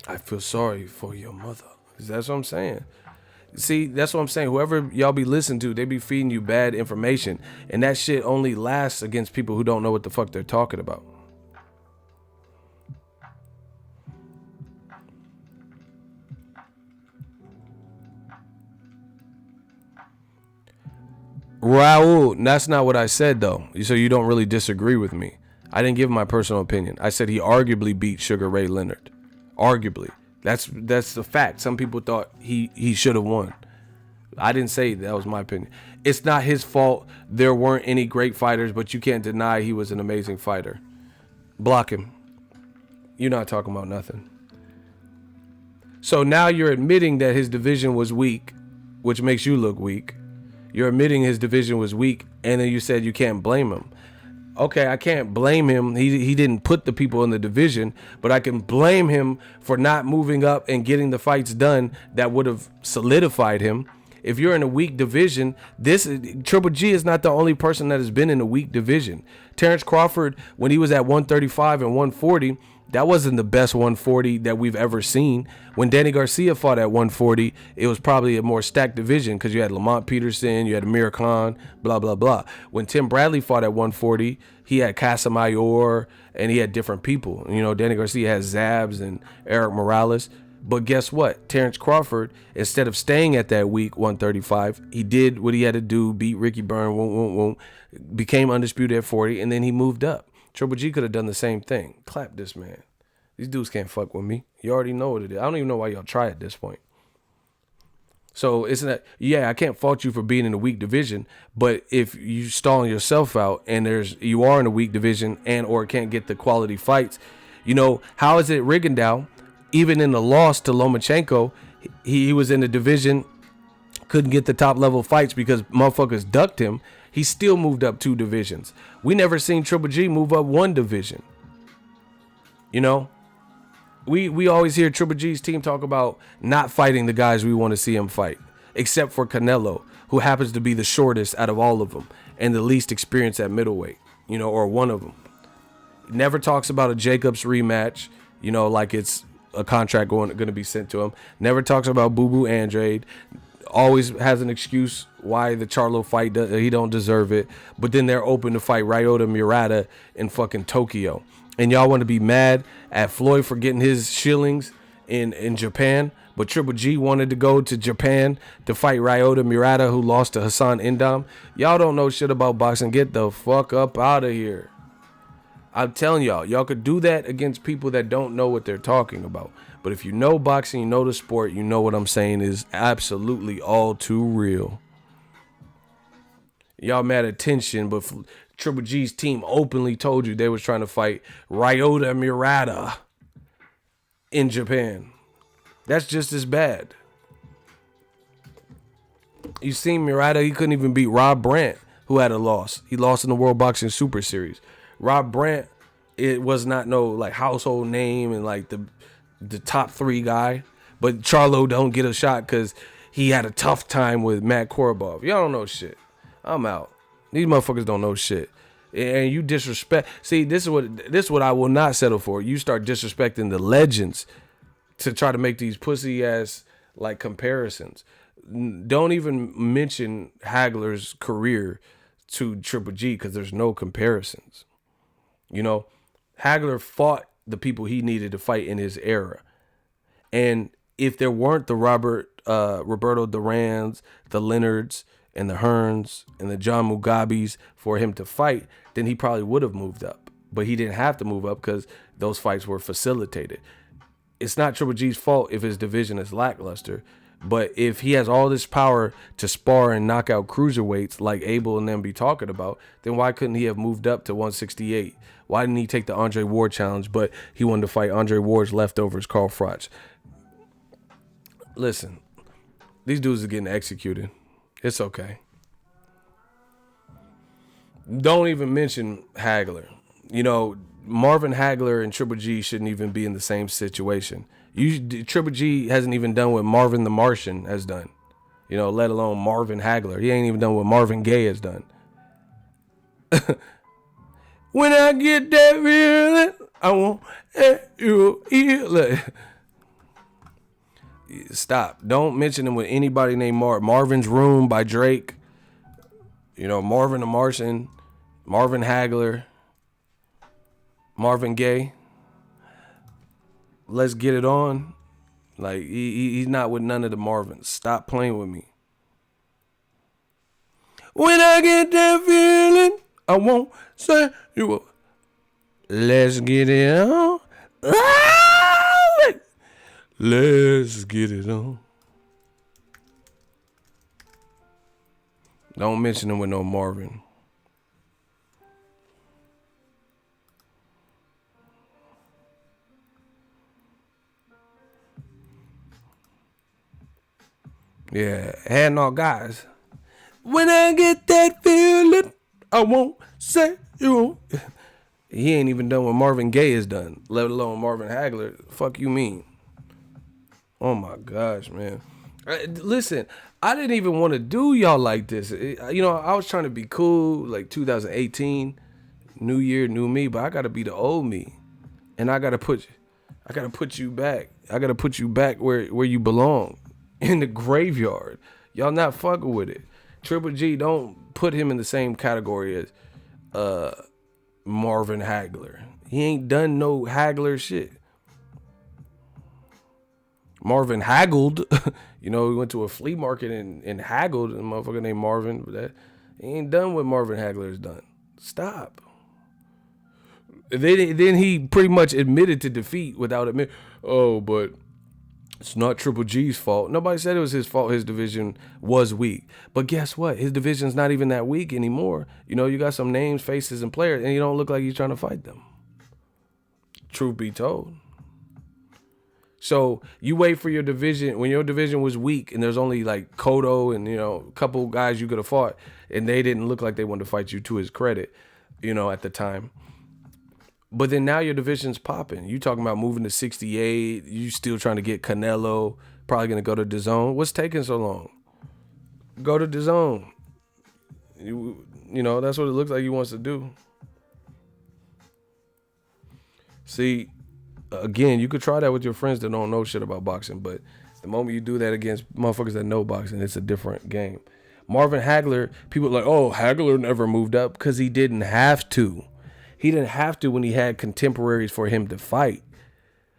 I feel sorry for your mother. That's what I'm saying. See, that's what I'm saying. Whoever y'all be listening to, they be feeding you bad information, and that shit only lasts against people who don't know what the fuck they're talking about. Raul, that's not what I said, though. So you don't really disagree with me. I didn't give my personal opinion. I said he arguably beat Sugar Ray Leonard. Arguably. That's the fact. Some people thought he should have won. I didn't say that was my opinion. It's not his fault there weren't any great fighters, but you can't deny he was an amazing fighter. Block him. You're not talking about nothing. So now you're admitting that his division was weak, which makes you look weak. You're admitting his division was weak, and then you said you can't blame him. Okay, I can't blame him. He didn't put the people in the division, but I can blame him for not moving up and getting the fights done that would have solidified him. If you're in a weak division, Triple G is not the only person that has been in a weak division. Terrence Crawford, when he was at 135 and 140, That wasn't the best 140 that we've ever seen. When Danny Garcia fought at 140, it was probably a more stacked division because you had Lamont Peterson, you had Amir Khan, blah, blah, blah. When Tim Bradley fought at 140, he had Casamayor and he had different people. You know, Danny Garcia has Zabs and Eric Morales. But guess what? Terrence Crawford, instead of staying at that week 135, he did what he had to do, beat Ricky Byrne, became undisputed at 40, and then he moved up. Triple G could have done the same thing. Clap this man. These dudes can't fuck with me. You already know what it is. I don't even know why y'all try at this point. So it's not, yeah, I can't fault you for being in a weak division, but if you stalling yourself out and you are in a weak division and or can't get the quality fights, you know, how is it Rigondeaux, even in the loss to Lomachenko, he was in the division, couldn't get the top level fights because motherfuckers ducked him. He still moved up 2 divisions. We never seen Triple G move up 1 division. You know, we always hear Triple G's team talk about not fighting the guys we want to see him fight, except for Canelo, who happens to be the shortest out of all of them and the least experienced at middleweight, you know, or one of them. Never talks about a Jacobs rematch, you know, like it's a contract going to be sent to him. Never talks about Boo Boo Andrade. Always has an excuse why the Charlo fight, he don't deserve it. But then they're open to fight Ryota Murata in fucking Tokyo. And y'all want to be mad at Floyd for getting his shillings in Japan. But Triple G wanted to go to Japan to fight Ryota Murata, who lost to Hassan Indam. Y'all don't know shit about boxing. Get the fuck up out of here. I'm telling y'all could do that against people that don't know what they're talking about. But if you know boxing, you know the sport, you know what I'm saying is absolutely all too real. Y'all mad at Tenshin, but Triple G's team openly told you they was trying to fight Ryota Murata in Japan. That's just as bad. You seen Murata, he couldn't even beat Rob Brandt, who had a loss. He lost in the World Boxing Super Series. Rob Brandt, it was not no like household name and like the top 3 guy, but Charlo don't get a shot because he had a tough time with Matt Korobov. Y'all don't know shit. I'm out. These motherfuckers don't know shit, and you disrespect. See, this is what I will not settle for. You start disrespecting the legends to try to make these pussy ass like comparisons. Don't even mention Hagler's career to Triple G because there's no comparisons. You know, Hagler fought the people he needed to fight in his era. And if there weren't the Roberto Durans, the Leonards, and the Hearns, and the John Mugabes for him to fight, then he probably would have moved up. But he didn't have to move up because those fights were facilitated. It's not Triple G's fault if his division is lackluster. But if he has all this power to spar and knock out cruiserweights like Abel and them be talking about, then why couldn't he have moved up to 168? Why didn't he take the Andre Ward challenge, but he wanted to fight Andre Ward's leftovers, Carl Froch? Listen, these dudes are getting executed. It's okay. Don't even mention Hagler. You know, Marvin Hagler and Triple G shouldn't even be in the same situation. Triple G hasn't even done what Marvin the Martian has done, you know, let alone Marvin Hagler. He ain't even done what Marvin Gaye has done. When I get that feeling, I want you heal. Stop. Don't mention him with anybody named Marvin's Room by Drake. You know, Marvin the Martian, Marvin Hagler, Marvin Gaye. Let's get it on. Like, he's not with none of the Marvins. Stop playing with me. When I get that feeling, I won't say you up. Let's get it on. Let's get it on. Don't mention him with no Marvin. Yeah, had no guys. When I get that feeling, I won't say you. He ain't even done what Marvin Gaye has done, let alone Marvin Hagler. Fuck you mean? Oh my gosh, man. Listen, I didn't even want to do y'all like this. You know, I was trying to be cool, like 2018, new year, new me, but I got to be the old me. And I gotta put you back. I gotta put you back where you belong, in the graveyard. Y'all not fucking with it. Triple G, don't put him in the same category as Marvin Hagler. He ain't done no Hagler shit. Marvin haggled. He went to a flea market and haggled. A motherfucker named Marvin. But he ain't done what Marvin Hagler's done. Stop. Then he pretty much admitted to defeat without admitting, but it's not Triple G's fault. Nobody said it was his fault. His division was weak. But guess what? His division's not even that weak anymore. You got some names, faces, and players, and you don't look like you're trying to fight them. Truth be told. So you wait for your division. When your division was weak and there's only like Cotto and, a couple guys you could have fought, and they didn't look like they wanted to fight you, to his credit, at the time. But then now your division's popping. You talking about moving to 68. You still trying to get Canelo. Probably going to go to DAZN. What's taking so long? Go to DAZN. That's what it looks like he wants to do. See, again, you could try that with your friends that don't know shit about boxing, but the moment you do that against motherfuckers that know boxing, it's a different game. Marvin Hagler, people are like, Hagler never moved up, because he didn't have to. He didn't have to when he had contemporaries for him to fight.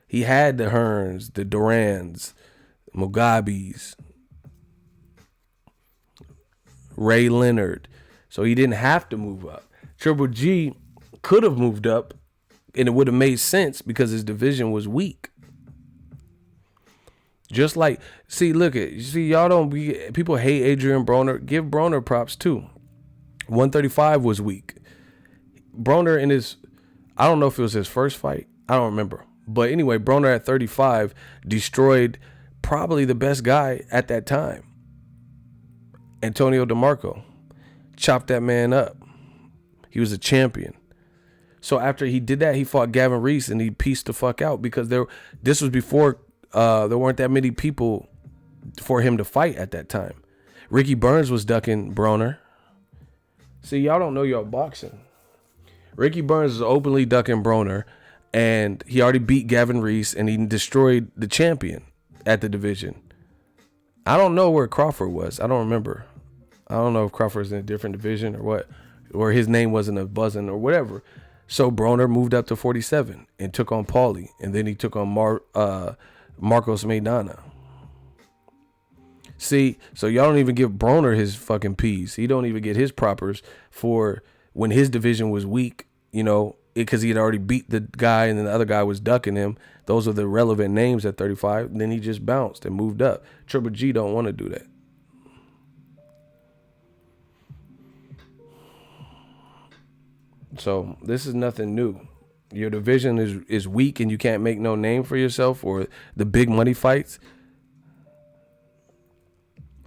He had the Hearns, the Durans, Mugabes, Ray Leonard. So he didn't have to move up. Triple G could have moved up, and it would have made sense because his division was weak. Just like, y'all don't be, people hate Adrian Broner. Give Broner props too. 135 was weak. Broner I don't know if it was his first fight. I don't remember. But anyway, Broner at 35 destroyed probably the best guy at that time. Antonio DeMarco. Chopped that man up. He was a champion. So after he did that, he fought Gavin Reese and he pieced the fuck out, because this was before there weren't that many people for him to fight at that time. Ricky Burns was ducking Broner. See, y'all don't know y'all boxing. Ricky Burns is openly ducking Broner, and he already beat Gavin Reese, and he destroyed the champion at the division. I don't know where Crawford was. I don't remember. I don't know if Crawford's in a different division or what, or his name wasn't a buzzing or whatever. So Broner moved up to 47 and took on Paulie, and then he took on Marcos Maidana. See, so y'all don't even give Broner his fucking P's. He don't even get his propers for when his division was weak, because he had already beat the guy and then the other guy was ducking him. Those are the relevant names at 35. And then he just bounced and moved up. Triple G don't want to do that. So this is nothing new. Your division is weak and you can't make no name for yourself, or the big money fights.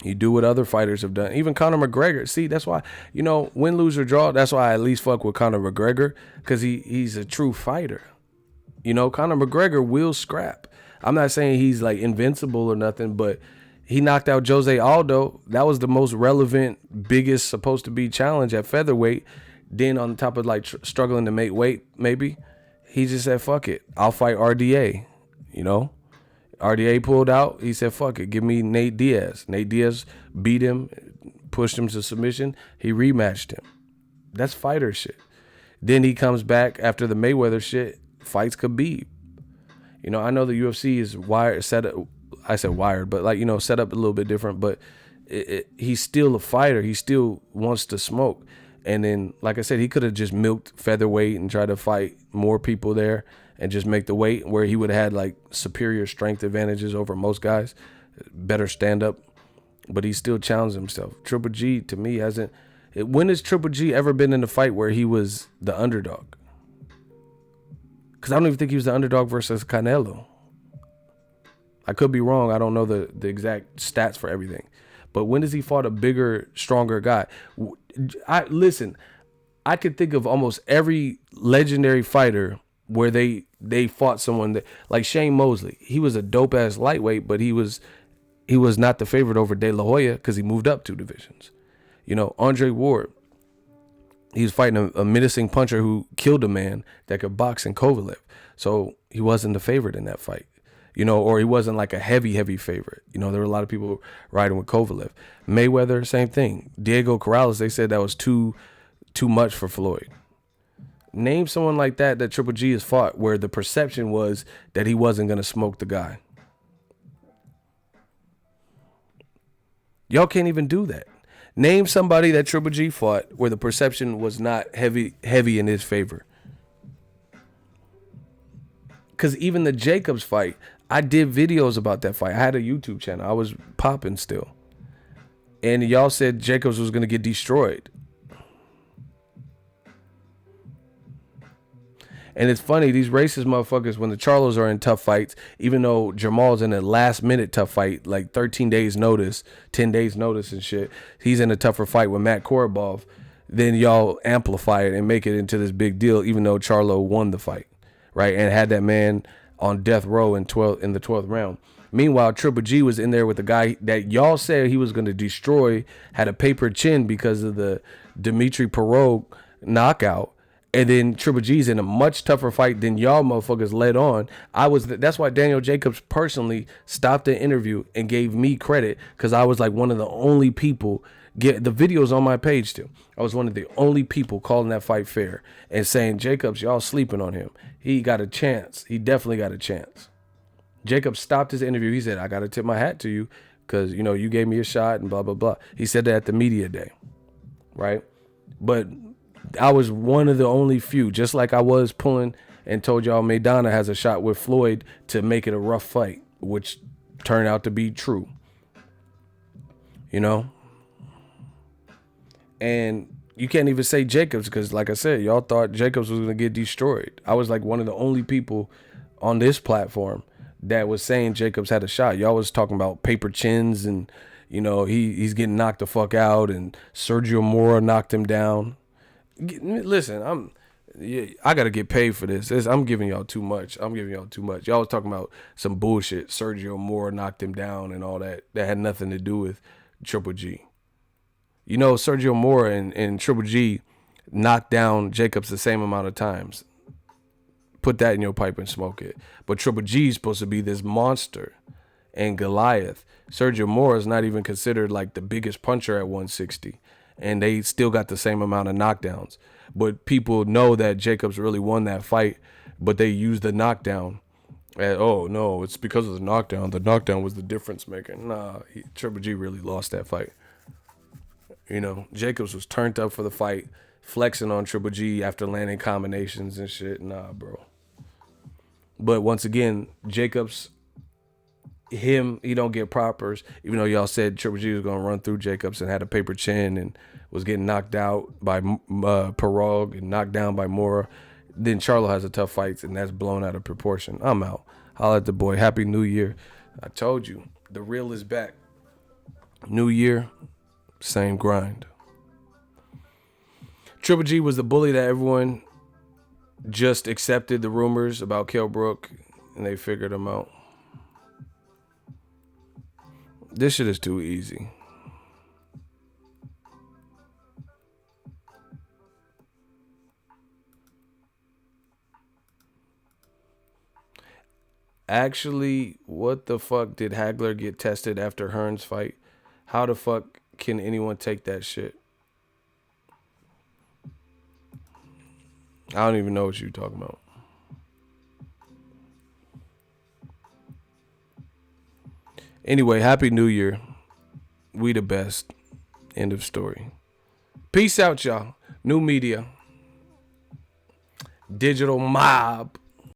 You do what other fighters have done. Even Conor McGregor. See, that's why, win, lose, or draw, that's why I at least fuck with Conor McGregor, because he's a true fighter. Conor McGregor will scrap. I'm not saying he's like invincible or nothing, but he knocked out Jose Aldo. That was the most relevant, biggest supposed to be challenge at featherweight. Then on top of like struggling to make weight, maybe, he just said, fuck it, I'll fight RDA, RDA pulled out. He said, fuck it, give me Nate Diaz. Nate Diaz beat him, pushed him to submission. He rematched him. That's fighter shit. Then he comes back after the Mayweather shit, fights Khabib. I know the UFC is set up, I said wired, but set up a little bit different, but he's still a fighter. He still wants to smoke. And then, like I said, he could have just milked featherweight and tried to fight more people there and just make the weight where he would have had like superior strength advantages over most guys, better stand up, but he still challenged himself. Triple G, to me, when has Triple G ever been in a fight where he was the underdog? Because I don't even think he was the underdog versus Canelo. I could be wrong. I don't know the exact stats for everything. But when has he fought a bigger, stronger guy? I could think of almost every legendary fighter where they fought someone that, like Shane Mosley. He was a dope ass lightweight, but he was not the favorite over De La Hoya because he moved up 2 divisions. Andre Ward, he was fighting a menacing puncher who killed a man that could box in Kovalev. So he wasn't the favorite in that fight, or he wasn't like a heavy favorite. There were a lot of people riding with Kovalev. Mayweather, same thing. Diego Corrales, they said that was too much for Floyd. Name someone like that Triple G has fought where the perception was that he wasn't going to smoke the guy. Y'all can't even do that. Name somebody that Triple G fought where the perception was not heavy in his favor. Because even the Jacobs fight, I did videos about that fight. I had a YouTube channel. I was popping still. And y'all said Jacobs was going to get destroyed. And it's funny, these racist motherfuckers, when the Charlos are in tough fights, even though Jamal's in a last minute tough fight, like 13 days notice, 10 days notice and shit, he's in a tougher fight with Matt Korobov, then y'all amplify it and make it into this big deal, even though Charlo won the fight, right? And had that man on death row in the 12th round. Meanwhile, Triple G was in there with the guy that y'all said he was going to destroy, had a paper chin because of the Dimitri Perot knockout. And then Triple G's in a much tougher fight than y'all motherfuckers led on. That's why Daniel Jacobs personally stopped the interview and gave me credit, because I was like one of the only people. The video's on my page too. I was one of the only people calling that fight fair and saying, Jacobs, y'all sleeping on him. He got a chance. He definitely got a chance. Jacobs stopped his interview. He said, I got to tip my hat to you because, you gave me a shot and blah, blah, blah. He said that at the media day, right? But I was one of the only few, just like I was pulling and told y'all Maidana has a shot with Floyd to make it a rough fight, which turned out to be true. And you can't even say Jacobs because, like I said, y'all thought Jacobs was going to get destroyed. I was like one of the only people on this platform that was saying Jacobs had a shot. Y'all was talking about paper chins and, he's getting knocked the fuck out and Sergio Mora knocked him down. Listen, I got to get paid for this. I'm giving y'all too much. Y'all was talking about some bullshit. Sergio Mora knocked him down and all that. That had nothing to do with Triple G. Sergio Mora and Triple G knocked down Jacobs the same amount of times. Put that in your pipe and smoke it. But Triple G is supposed to be this monster and Goliath. Sergio Mora is not even considered like the biggest puncher at 160. And they still got the same amount of knockdowns. But people know that Jacobs really won that fight, but they used the knockdown. Oh, no, it's because of the knockdown. The knockdown was the difference maker. Nah, Triple G really lost that fight. Jacobs was turned up for the fight, flexing on Triple G after landing combinations and shit. Nah, bro. But once again, Jacobs, he don't get propers, even though y'all said Triple G was going to run through Jacobs and had a paper chin and was getting knocked out by Parag and knocked down by Mora. Then Charlo has a tough fight, and that's blown out of proportion. I'm out. Holla at the boy. Happy New Year. I told you, the real is back. New Year, same grind. Triple G was the bully that everyone just accepted the rumors about Kell Brook, and they figured him out. This shit is too easy. Actually, what the fuck did Hagler get tested after Hearn's fight? How the fuck can anyone take that shit? I don't even know what you're talking about. Anyway, Happy New Year. We the best. End of story. Peace out, y'all. New media. Digital mob.